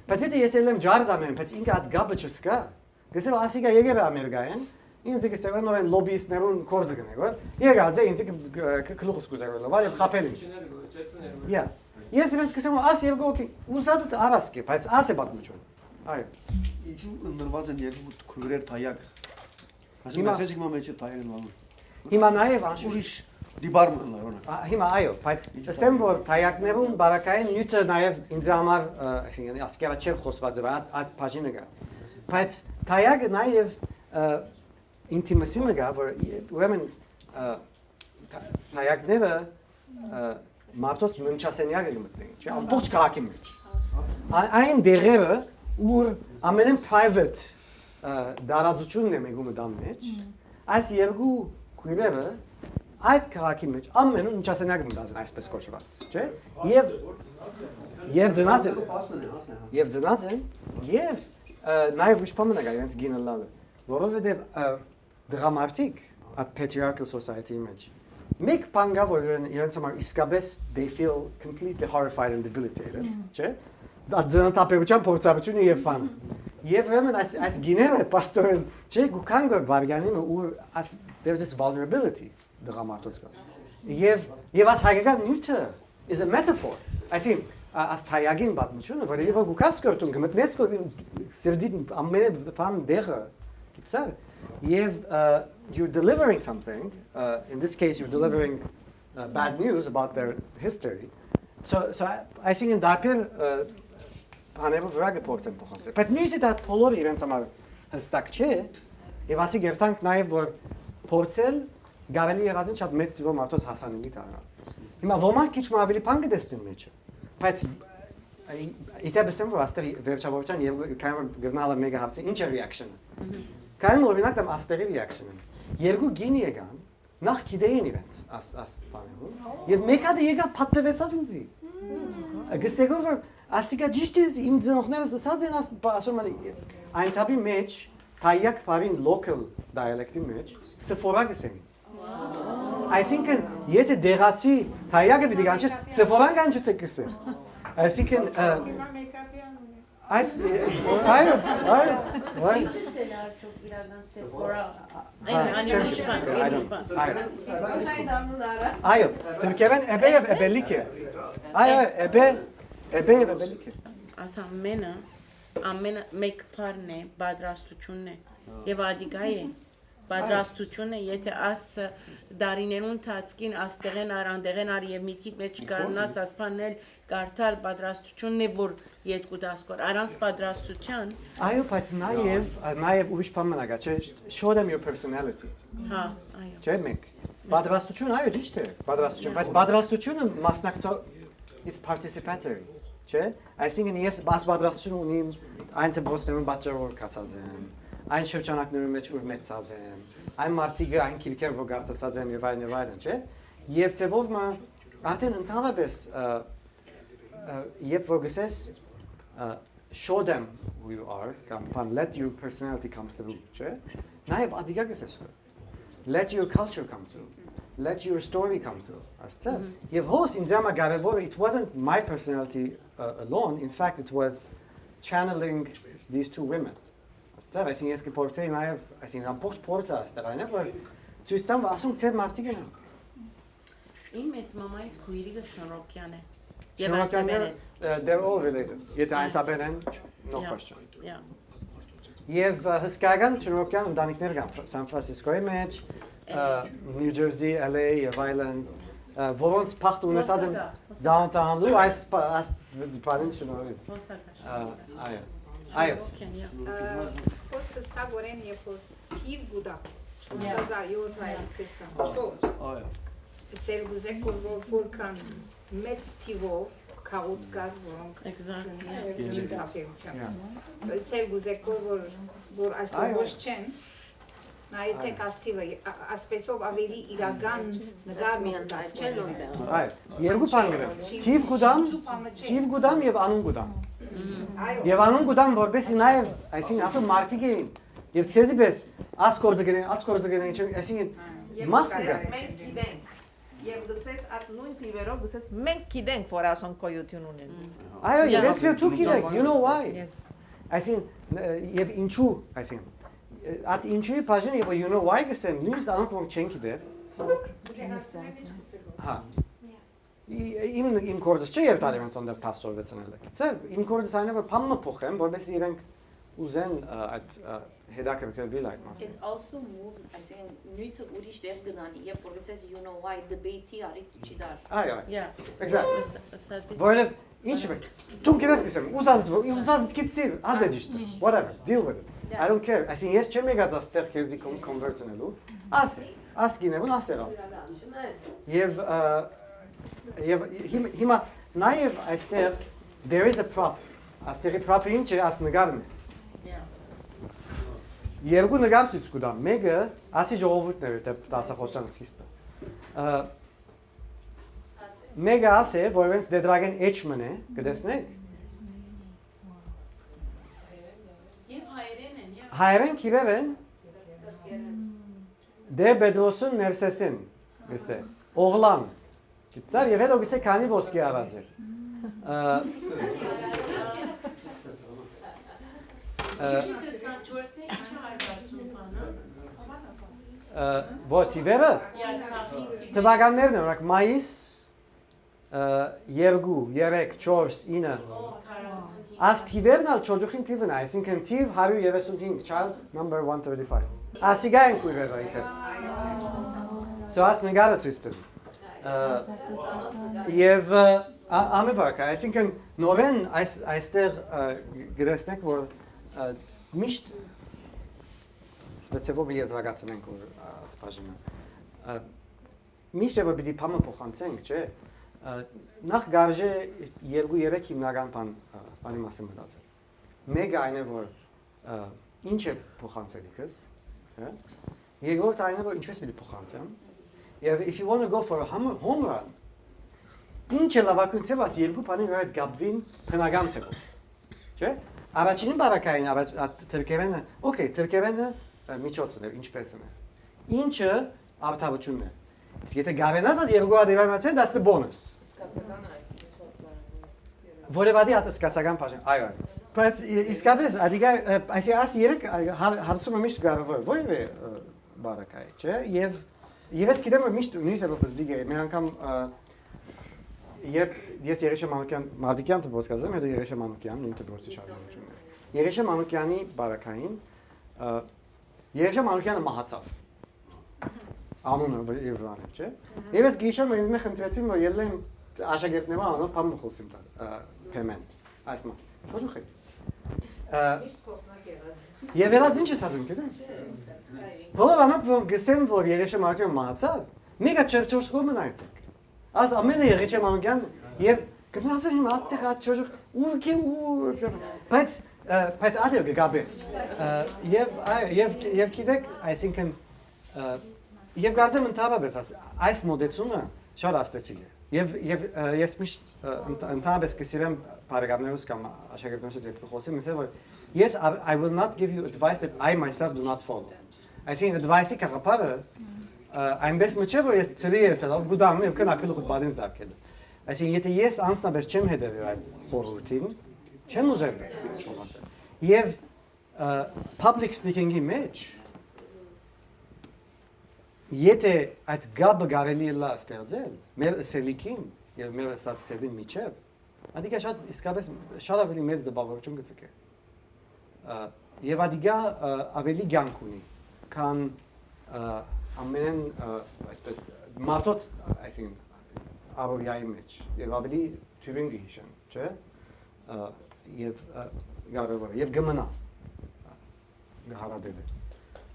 Բայց եթե ես ելեմ ջարդամեն, բայց ինքը այդ գաբը չսկա, գսել ասիկա եկել է Ամերիկայեն, ինձ կստեղծել նոր են լոբիստներուն կորձը գնալ, որ եկած է ինձ գլուխս կուզել, վար եւ խապել ինձ։ Yeah։ Ես ինձ կսեմ աս եւ գոքի, ուզածը արասկե, բայց աս է պատմություն։ Այո։ Ինչու ընդրված են երկու քույրեր թայակ։ Ասում եմ խեցիկ մոմենտը թայերն լավ։ Հիմա նաեւ ուրիշ դիբարմն օրինակ։ Հիմա այո, բայց ասեմ որ թայակներուն բարակային նյութը նաեւ ինձ համար, այսինքն ասկերա չէ խոսված է, այդ բաժինը կա։ Բայց թայակը նաեւ ինտիմասիմը կա, որ ուրեմն թայակները մարդոց մնչասենյակը գմտնեն, չէ՞, ամբողջ քաղաքի մեջ։ Այն դեղերը ուր ամենեն private դարաձությունն է մեգումը դամ մեջ, այս երկու քույրերը այդ քաղաքի մեջ ամենուն մնչասենյակը մտածեն այսպես կոչված, չէ՞։ Եվ ծնած են, եւ նաեւ ուրիշ բան կա իրենց գինը լալը, որովհետեւ դրամատիկ at patriarchal society մեջ մեկ բան կա որ իրենց համար իսկապես they feel completely horrified and debilitated, չէ՞։ Դրանտապեության փորձառությունը եւ բան։ Եվ ուրեմն այս գիները պաստորեն, չէ՞, գուքան գոր բարգանիմը ու there's this vulnerability դրամատոց կա։ Եվ այս հայկական նյութը is a metaphor. I think as թայագին պատմությունը, որ եւ գուքաս կորտուն գմտնես կոր սերդին ամենը բան դեղը գիծար եւ you're delivering something, in this case you're delivering bad news about their history. So I think in Darpir Հաներով վրա գփորձեն փոխանցել։ Բայց մյուսի դա բոլորը իրենց համար հստակ չէ, եւ ասի գերտանք նաեւ որ փորձել գավելի եղածին շատ մեծ տիպով մարդոց հասանելի դառնալ։ Հիմա ոմանք քիչ ավելի բան կտեսնեն մեջը, բայց իդեպսեմ որ աստերի վերջավորության եւ կայուն գնալը մեգա հապցի ինչ է reaction-ը։ Կայուն օրինակ դեմ աստերի reaction-ը։ Երկու գինի եկան, նախ գիտեին իրենց աս բանը։ Եվ մեկը եկա պատտվեցավ ինձի։ Գսեգոր որ ասիկա ճիշտ է իմ ծնողներս ասած են ասում են Այնտաբի մեջ թայակ բավին local dialect-ի մեջ սֆորա գսեն։ Այսինքն եթե դեղացի թայակը պիտի կանչես սֆորան կանչես գսել։ Այսինքն Այո, այո, թրքերեն էբե եւ էբելիկ է։ Այո, էբե եւ էբելիկ է։ Աս ամենը մեկ բառն է, պատրաստությունն է եւ ադիգա է։ Պատրաստությունը, եթե աս դարիներուն ընթացքին աստեղեն արանդեղեն արի եւ միտքիդ մեջ կարնաս ասփանել կարդալ պատրաստությունն է, որ երկու դասկոր առանց պատրաստության այո, բայց նաեւ ուրիշ բան մնա, չէ, show them your personality։ Հա, այո։ Չէ, մենք պատրաստություն, այո, ճիշտ է, պատրաստություն, բայց պատրաստությունը մասնակցող it's participatory, չէ։ Այսինքն ես պատրաստություն ունիմ այն դեպքում բաժարով կացած եմ։ Այն շրջանակներում մեջ որ մեծած եմ, այն մարտիկը այն քիրքեր որ գարտացած եմ եւ այլն, չէ՞։ Եվ ծեվով մա արդեն ընդհանրապես երբ որ գսես show them who you are, կամ let your personality come through, չէ՞։ Նաեւ ադիգա գսես let your culture come through, let your story come through, ասցե։ Եվ հոս ինձ համար կարևորը it wasn't my personality alone, in fact it was channeling these two women. Սա այսինքն ես կփորձեի նաև այսինքն ամբողջ փորձը այստեղ այն է որ ցույց տամ ասում ծեր մարտիկը նա իմ մեծ մամայից քույրիկը Շնորհոկյան է Շնորհոկյանները they're all related եթե այն տաբեր են no question եւ հսկայական Շնորհոկյան ընտանիքներ կան Սան Ֆրանցիսկոյի մեջ Նյու Ջերսի LA եւ այլն որոնց փախտ ունեցած են downtown-ում այս բանին շնորհիվ այո Այո։ Խոսքը ստագորեն երբ որ թիվ գուտա 4724։ Այո։ Սերգուզեք որքան մեծ թիվով քաղուտ կար որոնք Սերգուզեք որ այսօր ոչ չեն նայեցեք աստիվը ասպեսով ավելի իրական նկար մի ընդած չեն ունեն։ Այո։ Երկու բան կա։ Թիվ գուտամ եւ անուն գուտամ։ Եվ անուն գուտամ որպեսի նաև այսինքն ասում մարդիկ էին եւ ցեզի պես աս կորձը գրեն, at կորձը գրեն, այսինքն մաս կգա։ Մենք գիտենք եւ գսես at նույն թիվերով գսես մենք գիտենք որ ասոն կոյություն ունեն։ Այո, եւ ես դու գիտեք, you know why։ Այսինքն եւ ինչու, այսինքն at ինչու բաժին եւ you know why գսեմ, նույնիսկ անոնք որ չեն գիտեր։ Հա։ Իմ կորձս չէ երբ տարի ոնց անդր փաստորվեցնել եք։ Ծեր իմ կորձս այն է որ փամը փոխեմ, որովհետեւ իրենք ուզեն այդ հետաքրքրվել այդ մասին։ It also moves, I think, նիւթը ուրիշ տեղ գնանի, երբ որ ասես you know why debate-ի արի չի դար։ Այո։ Exactly։ Որովհետեւ ինչ է։ Դու գիտես գսեմ, ուզած գիտի, ադե ճիշտ։ Whatever, deal with it. I don't care. Այսինքն ես չեմ եկած աստեղ քեզի convert-նելու։ Աս գինեվում ասեղավ։ Եվ հիմա նաև այստեղ there is a prop. Աստեղի prop-ը ինչ է, աս նկարն է։ Երկու նկար ցույց կտամ։ Մեկը ասի ժողովուրդները դասախոսության սկիզբը։ Մեկը ասե, որ ինձ դեդրագեն H-ն է, կտեսնեք։ Եվ հայերեն են, եւ հայերեն քիվեր են։ Դե Բեդրոսուն Ներսեսին, գսե։ Օղլան։ Գիտա, եւ հետո գսե քանի ոսկի արած է։ Ոչ թիվերը։ Թվականներն են, օրինակ մայիս 2, 3, 4, 9 As թիվերն ալ չոջուխին թիվն է, այսինքն թիվ 135, child number 135 Ասիգա են կույրերը այդը So as նգարը ցույց տվի Եվ ամեբարկ, այսինքն նորեն այստեղ գտեսնեք, որ միշտ սպեցիվով եզրակացնենք, որ սպաժիմը միշտ է, որ պիտի պամը փոխանցենք, չէ, նախ գարժե 2-3 հիմնական բանի մասին մտածել։ Մեկը այն է, որ ինչ է փոխանցելիքս, երկրորդ այն է, որ ինչպես պիտի փոխանցեմ, եւ if you want to go for a home run, ինչ է լավագույն ասի երկու բանի վրա գաբվին հնական ցեղով։ Չէ՞։ Առաջինն բարակային, թրկերենը, օքեյ, թրկերենը միջոցն է, ինչպես է։ Ինչը արդյունքն է։ Իսկ եթե գավենաս երկու հատ իվայմացեն, that's the bonus։ Որևէ հատկացական բաժան, այո։ Բայց իսկապես ադիգա այս երեք հարցումը միշտ կարևոր որևէ բարակայ, չէ՞։ Եվ ես գիտեմ որ միշտ նույնիսկ բզդիգ է, մեր անգամ երբ ես Երեշա Մանուկյան դպրոց կազմեմ, հետո Երեշա Մանուկյան նույն դպրոցի շարունակությունն է։ Երեշա Մանուկյանի բարակային Երեշա Մանուկյանը մահացավ։ Անունը Իվանով, չէ՞։ Եվ ես գիշեր ինձ մե խնդրեցին որ ելնեմ աշակերտներով անով բան խոսիմ տալ փեմեն այս մաս շոջուխի միշտ կոսնակ եղած եւ ելած ինչ ես ասում գիտես բոլորը որ գսեն որ Երեշա Մանուկյանը մահացավ մեգա չերչոշկով մնայցեք աս ամենը Երեշա Մանուկյան եւ գնացել իմ հատտեղ հատ շոջուխ ու բայց ադե գաբե եւ գիտեք այսինքն եւ կարծեմ ընդհանրապես այս մոդեցումը շատ աստեցիկ է Եվ ես միշտ ընդհանրապես կսիրեմ բարեկամներուս կամ աշակերտներուս հետ խոսեմ, ասեմ որ yes I will not give you advice that I myself do not follow. Այսինքն advice-ի կաղապարը այնպես մը չէ որ ես ծրի ես ալով գուդամ եւ կնակել ու բադին զակել։ Այսինքն եթե ես անձնապես չեմ հետևի այդ խորհրդին, չեմ ուզել շոհացել։ Եվ public speaking-ի մեջ Եթե այդ գաբը կարելի է լա ստեղծել, մեր սելիկին եւ մեր ստացիվին միջև, ադիգա շատ իսկապես շատ ավելի մեծ դպավորություն գծկե։ Եվ ադիգա ավելի ցանկ ունի, քան ամեն այսպես մարդոց, այսինքն առօրյայի մեջ եւ ավելի թյուրին գիշեն, չէ՞։ Եվ կարևոր եւ գմնա գահարադել։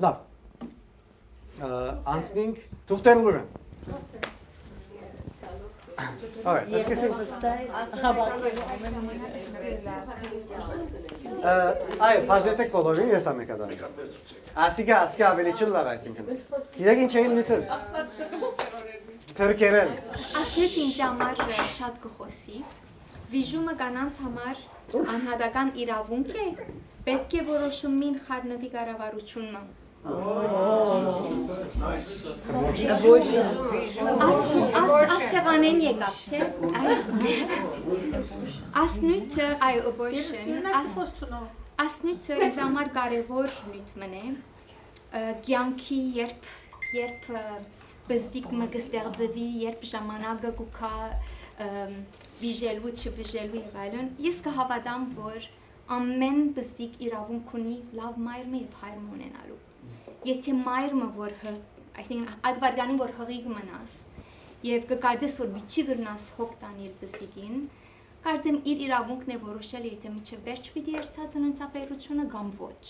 Լավ Անցնենք թուղթերուրը։ Alright, let's get Այո, բաժնեցեք բոլորին, ես ամեկա դարի։ Ասիկա ավելի չլավ այսինքն։ Գիտեք ինչ էին նյութս։ Թրկերեն։ Ասեց ինձ համար շատ կխոսի։ Վիժումը կանանց համար անհատական իրավունք է, պետք է որոշումին խառնվի կառավարությունը։ Ասեղանեն եկավ, չէ։ Ասնույթը, այո, abortion, ասնույթը ինձ համար կարևոր նյութմն է, կյանքի երբ բզդիկը կստեղծվի, երբ ժամանակը կուքա վիժելու, չվիժելու եւ այլն, ես կհավատամ, որ ամեն բզդիկ իրավունք ունի լավ մայրը եւ հայրը ունենալու։ Եթե մայրը որ այսինքն ադվարգանին որ հղիգ մնաս եւ կկարծես որ bichi գրնաս հոգ տանիր բզդիկին, կարծեմ իր իրավունքն է որոշել եթե միջև վերջ պիտի երթած ընտապերությունը կամ ոչ։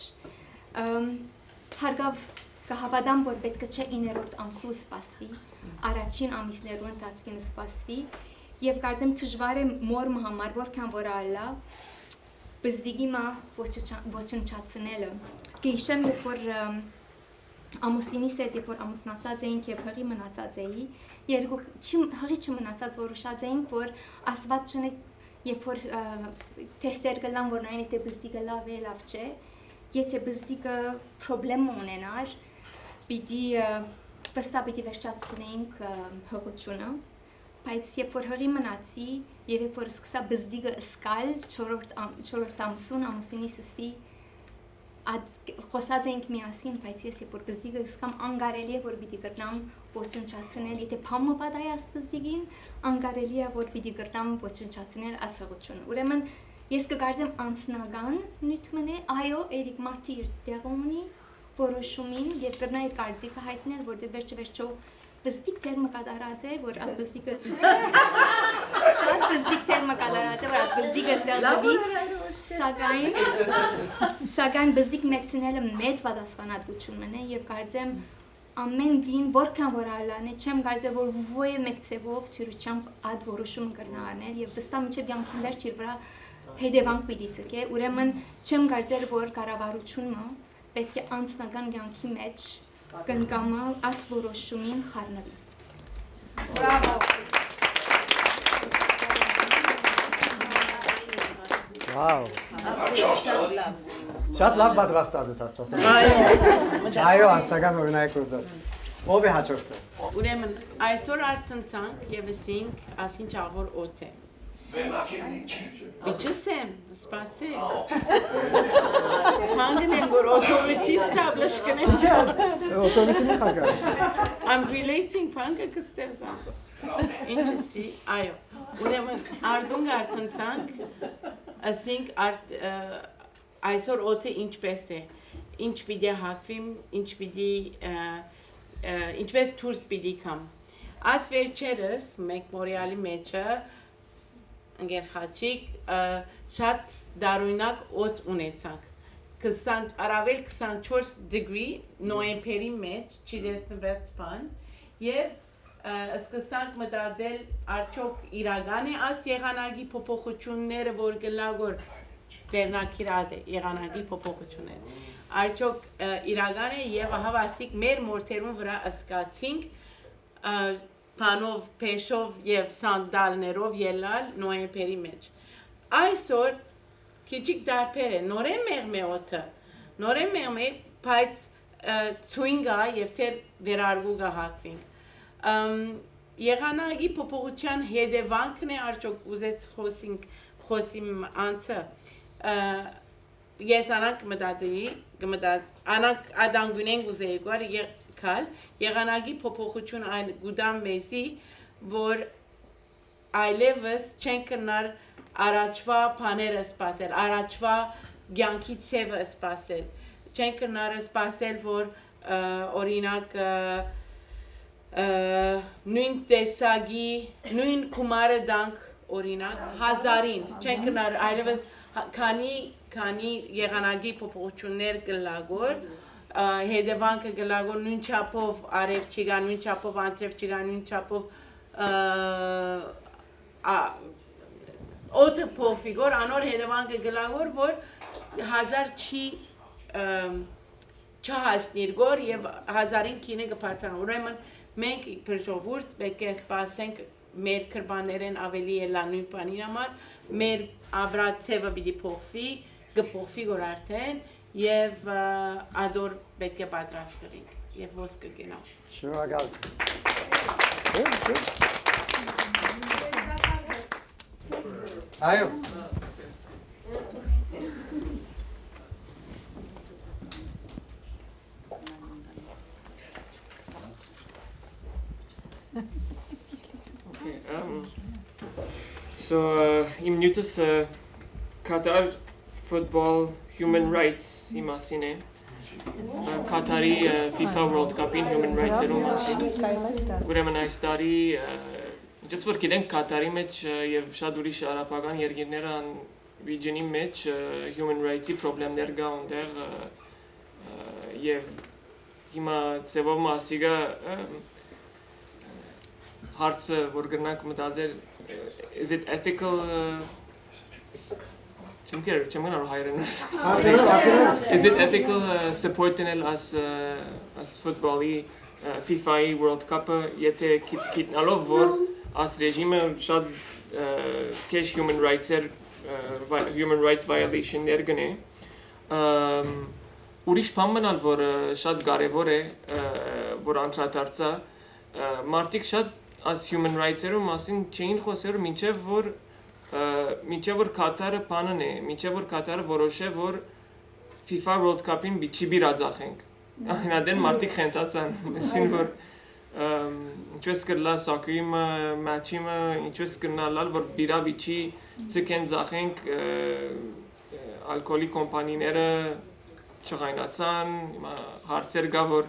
Հարգավ կհավատամ որ պետք չէ 9-րդ ամսու սպասվի, առաջին ամիսներու ընթացքին սպասվի եւ կարծեմ դժվար է մոր համար որքան որ ալա բզդիկի մա ոչնչացնելը։ Գիշեմ երբ որ ամուսինիս հետ երբ որ ամուսնացած էինք եւ հղի մնացած էի, երկու հղի չմնացած որոշած էինք որ ասված չնե երբ որ թեստեր կլան որ նայեն եթե բզդիկը լավ է լավ չէ, եթե բզդիկը խնդրեմ ունենար, պիտի վստահ պիտի վերջացնենք հղությունը, բայց երբ որ հղի մնացի եւ երբ որ սկսա բզդիկը սկալ 4-րդ ամսուն ամուսինիս ասի խոսած ենք միասին, բայց ես երբ որ բզդիկը սկամ անգարելի է որ պիտի կրնամ ոչնչացնել, եթե փամը պատայաս բզդիկին, անգարելի է որ պիտի կրնամ ոչնչացնել ասեղությունը։ Ուրեմն ես կգարձեմ անձնական նյութմն է, այո, Էրիկ Մարտի իր տեղը ունի որոշումին եւ կրնա իր կարծիքը հայտնել, որտեղ վերջը բզդիկ տերմը կատարած է, որ այդ բզդիկը շատ բզդիկ տերմը կատարած է, որ այդ բզդիկը ստեղծվի, սակայն բզդիկ մեծնելը մեծ պատասխանատվություն է եւ կարծեմ ամեն գին որքան որ ալան է, չեմ կարծեմ որ ոյ մեծեվով թյուրությամբ այդ որոշումը կրնա առնել եւ վստահ մինչեւ յանքի վերջ իր վրա հետևանք պիտի ցկե, ուրեմն չեմ կարծել որ կառավարությունը պետք է անձնական յանքի մեջ կնկամը աս որոշումին խառնվի։ Բրավո։ Վաու։ Շատ լավ պատրաստած ես աստված։ Այո, ասական օրինակ գործած։ Ով է հաջորդը։ Ուրեմն այսօր արցնցանք եւ ասինք ասին ճաղոր օդ է։ Biçisem, spasi. Hanginin bu authority establishment? Authority mi kanka? I'm relating panga kıstevzam. İncisi, ayo. Ուրեմն արդուն արդընցանք, ասենք այսօր օդը ինչպես է, ինչ պիտի հակվիմ, ինչպես դուրս պիտի կամ։ Այս վերջերս մենք Մորիալի մեջը ընկեր Խաչիկ շատ դարույնակ օդ ունեցանք։ Առավել 24 degree նոյեմբերի մեջ, չդեսնվեց բան, եւ սկսանք մտածել արդյոք իրական է այս եղանակի փոփոխությունները, որ գլագոր վերնակիրած է եղանակի փոփոխությունները։ Արդյոք իրական է եւ հավասիկ մեր մորթերուն վրա ըսկացինք բանով, փեշով եւ սանդալներով ելալ նոյեմբերի մեջ։ Այսօր քիչիկ դարբեր է, նորեն մեղմե օդը, նորեն մեղմե, բայց ցույնգա եւ թեր վերարգու գա հակվինք։ Եղանակի փոփոխության հետևանքն է արդյոք ուզեց խոսիմ անցը ես անանք մտածեի անանք ադանգունենք ուզեի գար եկալ եղանակի փոփոխություն այն գուդամ մեզի որ այլևս չեն կնար առաջվա բաները սպասել առաջվա ցանկի ցևը սպասել չեն կնար սպասել որ օրինակ նույն տեսակի, նույն կումարը դանք օրինակ, 1000-ին, չեն կնար այլևս քանի եղանակի փոփոխություններ գլագոր, հետևանքը գլագոր նույն չափով արև չիգա, նույն չափով անցրև չիգա, նույն չափով օդը փոխվիգոր, անոր հետևանքը գլագոր, որ 1000 չի չհասնիր գոր և 1000-ին կինը գպարցան, ուրեմն մենք պրժովուրդ պետք է սպասենք մեր կրբաններեն ավելի ելան նույն բանին համար, մեր աբրացևը պիտի փոխվի, գփոխվի գոր արդեն և ադոր պետք է պատրաստվենք և ոսկ կգենալ։ Շնորհակալ։ Այո։ So, im newtës Qatar football human rights imasin e. Qatari FIFA World Cup-in human rights-erու մասին։ Ուրեմն այս տարի just որ գիտենք Qatari մեջ եւ շատ ուրիշ արաբական երկրները region-ի մեջ human rights-ի խնդիրներ կա այնտեղ եւ հիմա ծեվով մասիգա հարցը որ գնանք մտածել is it ethical is it ethical supporting as football-ի FIFA-ի World Cup-ը եթե գիտնալով որ as ռեժիմը շատ քեշ human rights violation-ներ գնե ուրիշ բան մնալ որ շատ կարևոր է որ անդրադարձա մարդիկ շատ as human rights-երու մասին չէին խոսելու մինչև որ Կատարը բանն է, մինչև որ Կատարը որոշե որ FIFA World Cup-ին չի բիրաձախենք։ Այնադեն մարդիկ խենթացան, այսին որ ինչպես կլա սոկերի մաչիմը, ինչպես կնալալ որ բիրա բիչի ցկեն ձախենք ալկոլի կոմպանիները չղայնացան, հարցեր կա որ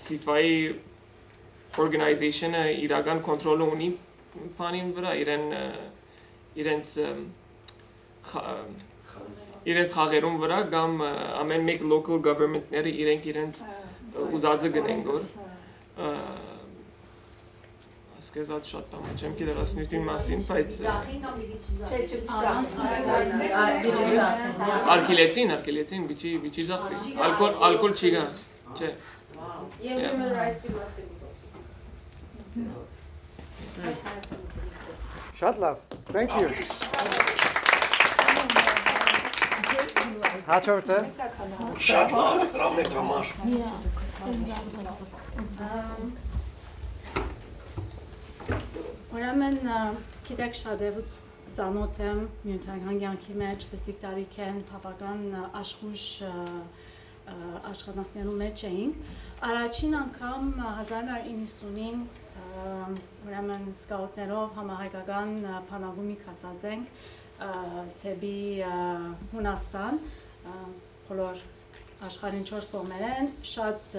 FIFA-ի organization-ը իրական կոնտրոլը ունի բանին վրա իրենց խաղերում վրա կամ ամեն մեկ local government-ները իրենց ուզածը գնեն գոր ասկեզած շատ բան չեմ գիտեր ասնույթին մասին բայց արկելեցին բիչի զախվի ալկոլ չի գա չէ human rights-ի մասին Շատ լավ, thank you։ Հաջորդը։ Շատ լավ, հրամետ համար։ Ուրեմն գիտեք շատերուտ ծանոթ եմ նյութական կյանքի մեջ, բստիկ տարիքեն բավական աշխույժ աշխատանքներու մեջ էինք։ Առաջին անգամ 1990-ին ուրեմն սկաուտներով համահայկական բանակումի կացած ենք թեպի Հունաստան, բոլոր աշխարհին 4 կողմերեն շատ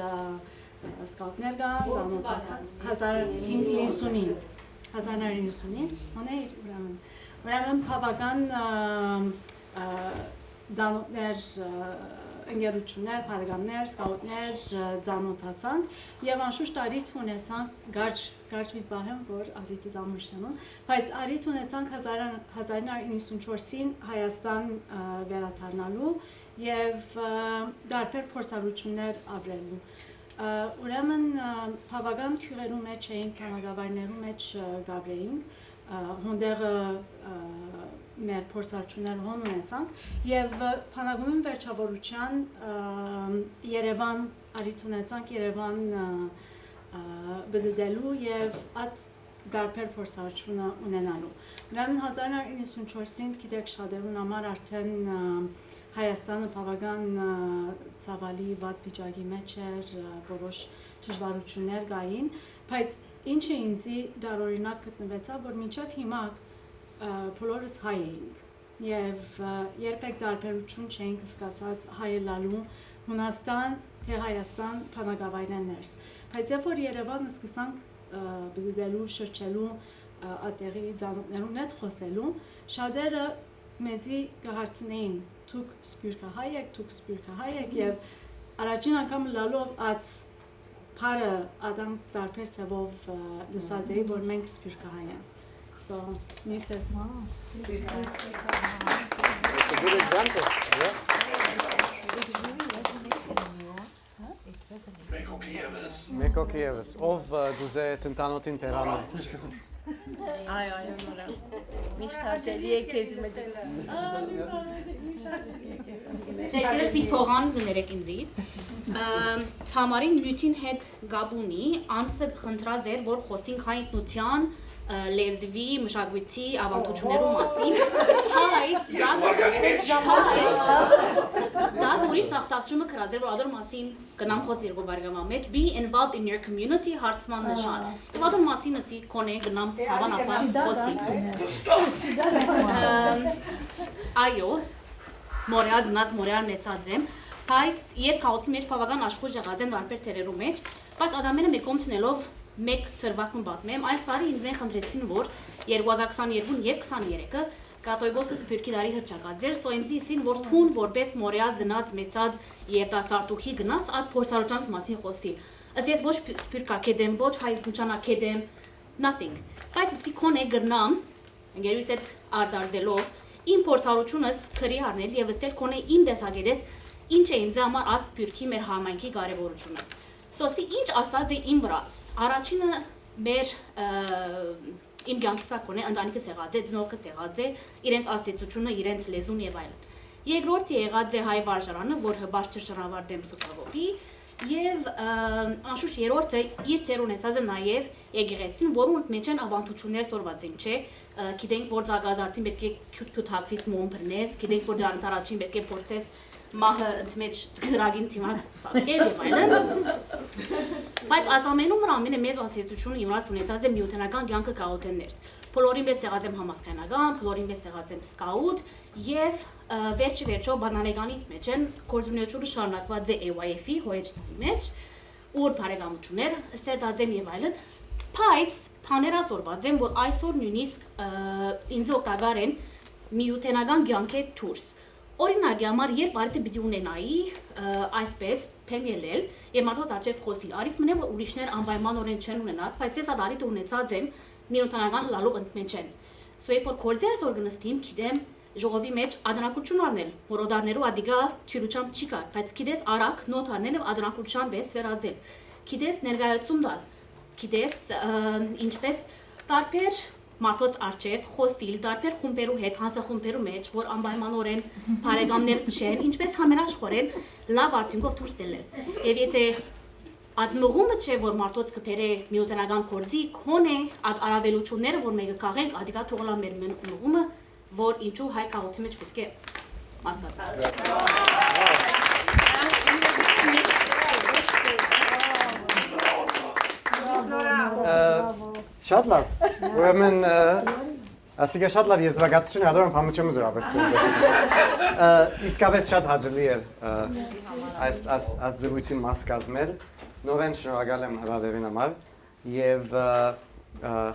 սկաուտներ կան, ծանոթացան 1990-ին, ուրեմն բավական ծանոթներ ընկերություններ, բարեկամներ, սկաուտներ ծանոթացան եւ անշուշտ արիթ ունեցանք գարջ միտբահեմ, որ արիթը դամուշանում, բայց արիթ ունեցանք 1994-ին Հայաստան վերադառնալու եւ դարբեր փորձառություններ ապրելու։ Ուրեմն բավական քյուրերու մեջ էինք, բանակավայրներու մեջ գաբրեինք, հոնդեղը մեր փորձառություններ հոն ունեցանք եւ բանակումին վերջավորության Երևան արիթ ունեցանք Երևան բդդելու եւ այդ դարբեր փորձառությունը ունենալու։ Ուրեմն 1994-ին գիտեք շատերուն համար արդեն Հայաստանը բավական ցավալի վատ վիճակի մեջ էր, որոշ դժվարություններ կային, բայց ինչը ինձի դարօրինակ գտնվեցավ, որ մինչև հիմա բոլորս հայ էինք եւ երբեք դարբերություն չենք զգացած հայելալու Հունաստան թե Հայաստան բնակավայրեն ներս, բայց երբ որ Երևանը սկսանք բդդելու, շրջելու, ատեղի ծանոթներուն հետ խոսելու, շատերը մեզի կհարցնեին դուք սպյուրքահայ եք եւ առաջին անգամ լալով այդ Փարը ադամ դարբեր ցավով դասած էի, որ մենք սպյուրքահայ ենք։ So, nիւթը That's a good example. Մեկո Կիևս, ով դուզե տնտանոթին պերանը։ Այ, նորա, միշտ հաճելի է կեզ մեծ։ Դերկերս մի թողան գներեք ինձի, թամարին նյութին հետ գաբունի, անցը խնդրած էր, որ խոսինք հայտնության, լեզվի, մշակույթի, ավանդություններու մասին, հայց, դա ուրիշ նախտացումը կրած էր, որ ադոր մասին կնամ խոս երկու բարգամա մեջ, be involved in your community հարցման նշան, և ադոր մասին ասի կոնե գնամ հավանապար խոսի։ Այո, մորյալ դնած մորյալ մեծած եմ, բայց և կաղոթի մեջ բավական աշխույժ եղած են վարպեր թերերու մեջ, բայց ադամենը մեկում թնելով մեկ թրվակում բատմեմ, այս տարի ինձ մեն խնդրեցին, որ 2022 և 23-ը կատոյգոսը սպյուրքի դարի հրճակած էր, սո ինձ իսին, որ թուն որպես մորյալ ձնած մեծած երտասարտուքի գնաս, այդ փորձառության մասին խոսի։ Ըս ես ոչ սպյուրք ակեդեմ, ոչ հայտնության ակեդեմ, nothing։ Բայց ըսի կոնե գրնամ, ընգերույս էտ արձարձելով, իմ փորձառությունս քրի առնել և ըստել կոնե իմ դեսագետես, ինչ է ինձ համար այս սպյուրքի մեր համայնքի կարևորությունը։ Սոսի ինչ աստած է իմ վրա, առաջինը մեր իմ կյանքից կոնե ընտանիքս եղած է, ծնողքս եղած է, իրենց աստեցությունը, իրենց լեզուն եւ այլն։ Երկրորդը եղած է հայ վարժարանը, որ հբար չշնավարտեմ սուտավոպի, եւ անշուշտ երրորդը իր ծեր ունեցած է նաեւ եկեղեցին, որոնց մեջ են ավանդություններ սորված են, չէ՞։ Գիտենք, որ զարգազարդին պետք է քյութ հագվից մոմ բռնես, գիտենք, որ դրանց առաջին պետք է փորձես մահը ընդմեջ գրագին թիմած սակել եւ այլն։ Բայց այս ամենում վրա ամենը մեծ ասեցությունը իմաց ունեցած է նյութենական կյանքը կաղոթեններս։ Բոլորին պես եղած եմ համասկայնական, բոլորին պես եղած եմ սկաուտ եւ վերջը բանանեկանի մեջ են կորձունյոչուրը շարունակված է AYF-ի հոյեջտայի մեջ, ուր բարեկամություններ, ստերտած եմ եւ այլն, բայց փաներասորված եմ, որ այսօր նույնիսկ ինձ օգտակար են նյութենական կյանքի դուրս։ Օրինակի համար, երբ արիթը պիտի ունենայի, այսպես փեմ ելել եւ մարդոց արջև խոսիլ, արիթ մնե, որ ուրիշներ անպայմանորեն չեն ունենալ, բայց ես այդ արիթը ունեցած եմ նյութանական լալու ընդմեջ են։ Սո երբ որ կորձի այսօր գնստիմ, գիտեմ ժողովի մեջ ադնակություն առնել, որ օդարներու ադիգա թյուրությամբ չի կար, բայց գիտես արագ նոթ առնել եւ ադնակության պես վերածել։ Գիտես ներկայացում տալ, գիտես ինչպես տարբեր մարդոց արջև խոսիլ, տարբեր խումբերու հետ, հանսախումբերու մեջ, որ անպայմանորեն բարեկամներ չեն, ինչպես համերաշխորեն լավ արդյունքով դուրս ելնել։ Եվ եթե Այդ մղումը չէ, որ մարդոց կբերե միութենական կորձի, քոնե այդ արավելությունները, որ մենք կաղենք, ադիկա թողնա մեր մղումը, որ ինչու հայ քաղաքի մեջ պետք է մասնակցել։ Շատ լավ։ Ուրեմն ասիկա շատ լավ եզրակացություն ադորում համաչում զրավեցել։ Իսկապես շատ հաջելի էր այս զրույցի մաս կազմել։ Նորեն շնորհակալ եմ հրավերին համար եւ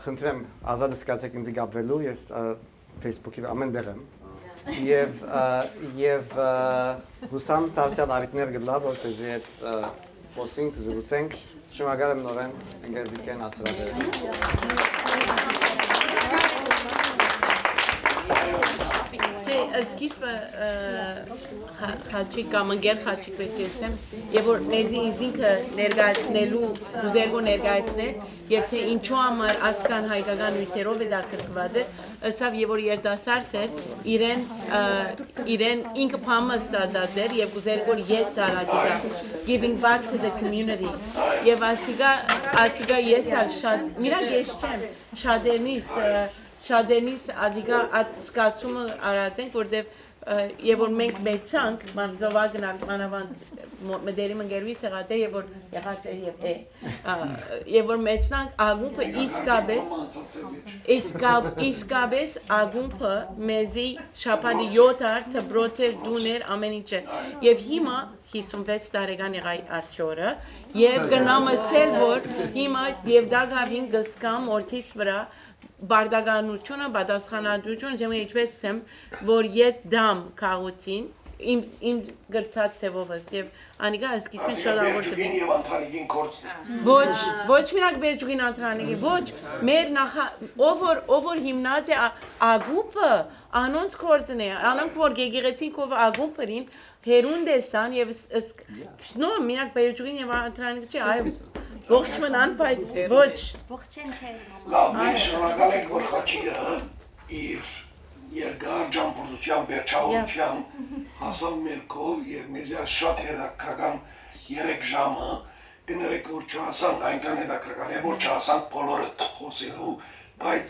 խնդրեմ ազատ զգացեք ինձ գաբվելու, ես Facebook-ի ամեն տեղ եմ։ Եվ հուսամ դարձյալ առիթներ գտա, որ ցեզի հետ խոսենք, զրուցենք։ Շնորհակալ եմ նորեն ընկերդիկեն ասրավերը։ Սկիզբը խաչիկ կամ ընկեր խաչիկ պետք է ասեմ, եւ որ մեզի ինքը ներկայացնելու, ուզերգո ներկայացնել, եւ թե ինչու համար ասկան հայկական նյութերով է դակրկված էր, ըսավ եւ որ երիտասարդ էր, իրեն ինքը փամը ստացած էր եւ ուզերգո ետ դարադիկա, giving back to the community։ Եվ ասիկա ես շատ, միրա ես չեմ, շատերնից ադիկա այդ սկացումը արած ենք, որտեվ եւ որ մենք մեծանք, մանզովագնալ մանավանդ մդերի մնգերվի սեղած է եւ որ եղած է եւ որ մեծանք ագումբը իսկապես ագումբը մեզի շապադի 7 արդ բրոթեր դուներ ամեն ինչը եւ հիմա 56 տարեկան եղայ արջորը եւ գնամ ասել որ հիմա եւ դագավին գսկամ օրթից վրա բարդականությունը, պատասխանատվությունը, ջեմը ինչպես եմ, որ ետ դամ քաղաքին, իմ գրծած ծևովս եւ անիկա սկիզբից շատ ավոր տվի։ Եվ անթանիգին կորցն։ Ոչ մինակ բերջուգին անթանիգի, ոչ, մեր նախա, ով որ հիմնած է ագուպը, անոնց կորցն է, անոնք որ գեգեղեցինքով ագուպերին, հերուն դեսան եւ նո, մինակ բերջուգին եւ անթանիգի չի, այո, ողջ մնան, բայց ոչ։ Ողջ են թե Լավ, մենք շնորհակալ ենք, որ Խաչիկը իր երկար ճամփորդության վերջավորության հասավ մեր կողմ եւ մեզ շատ հետաքրքրական 3 ժամը կներեք, որ չհասանք այնքան հետաքրքրական է, որ չհասանք բոլորը խոսելու, բայց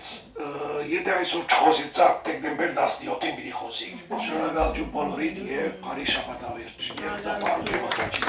եթե այսօր չխոսեցաք, դեկտեմբեր 17-ին պիտի խոսենք։ Շնորհակալություն բոլորիդ եւ բարի շաբաթավերջ։ Եվ ծափարություն Խաչիկ։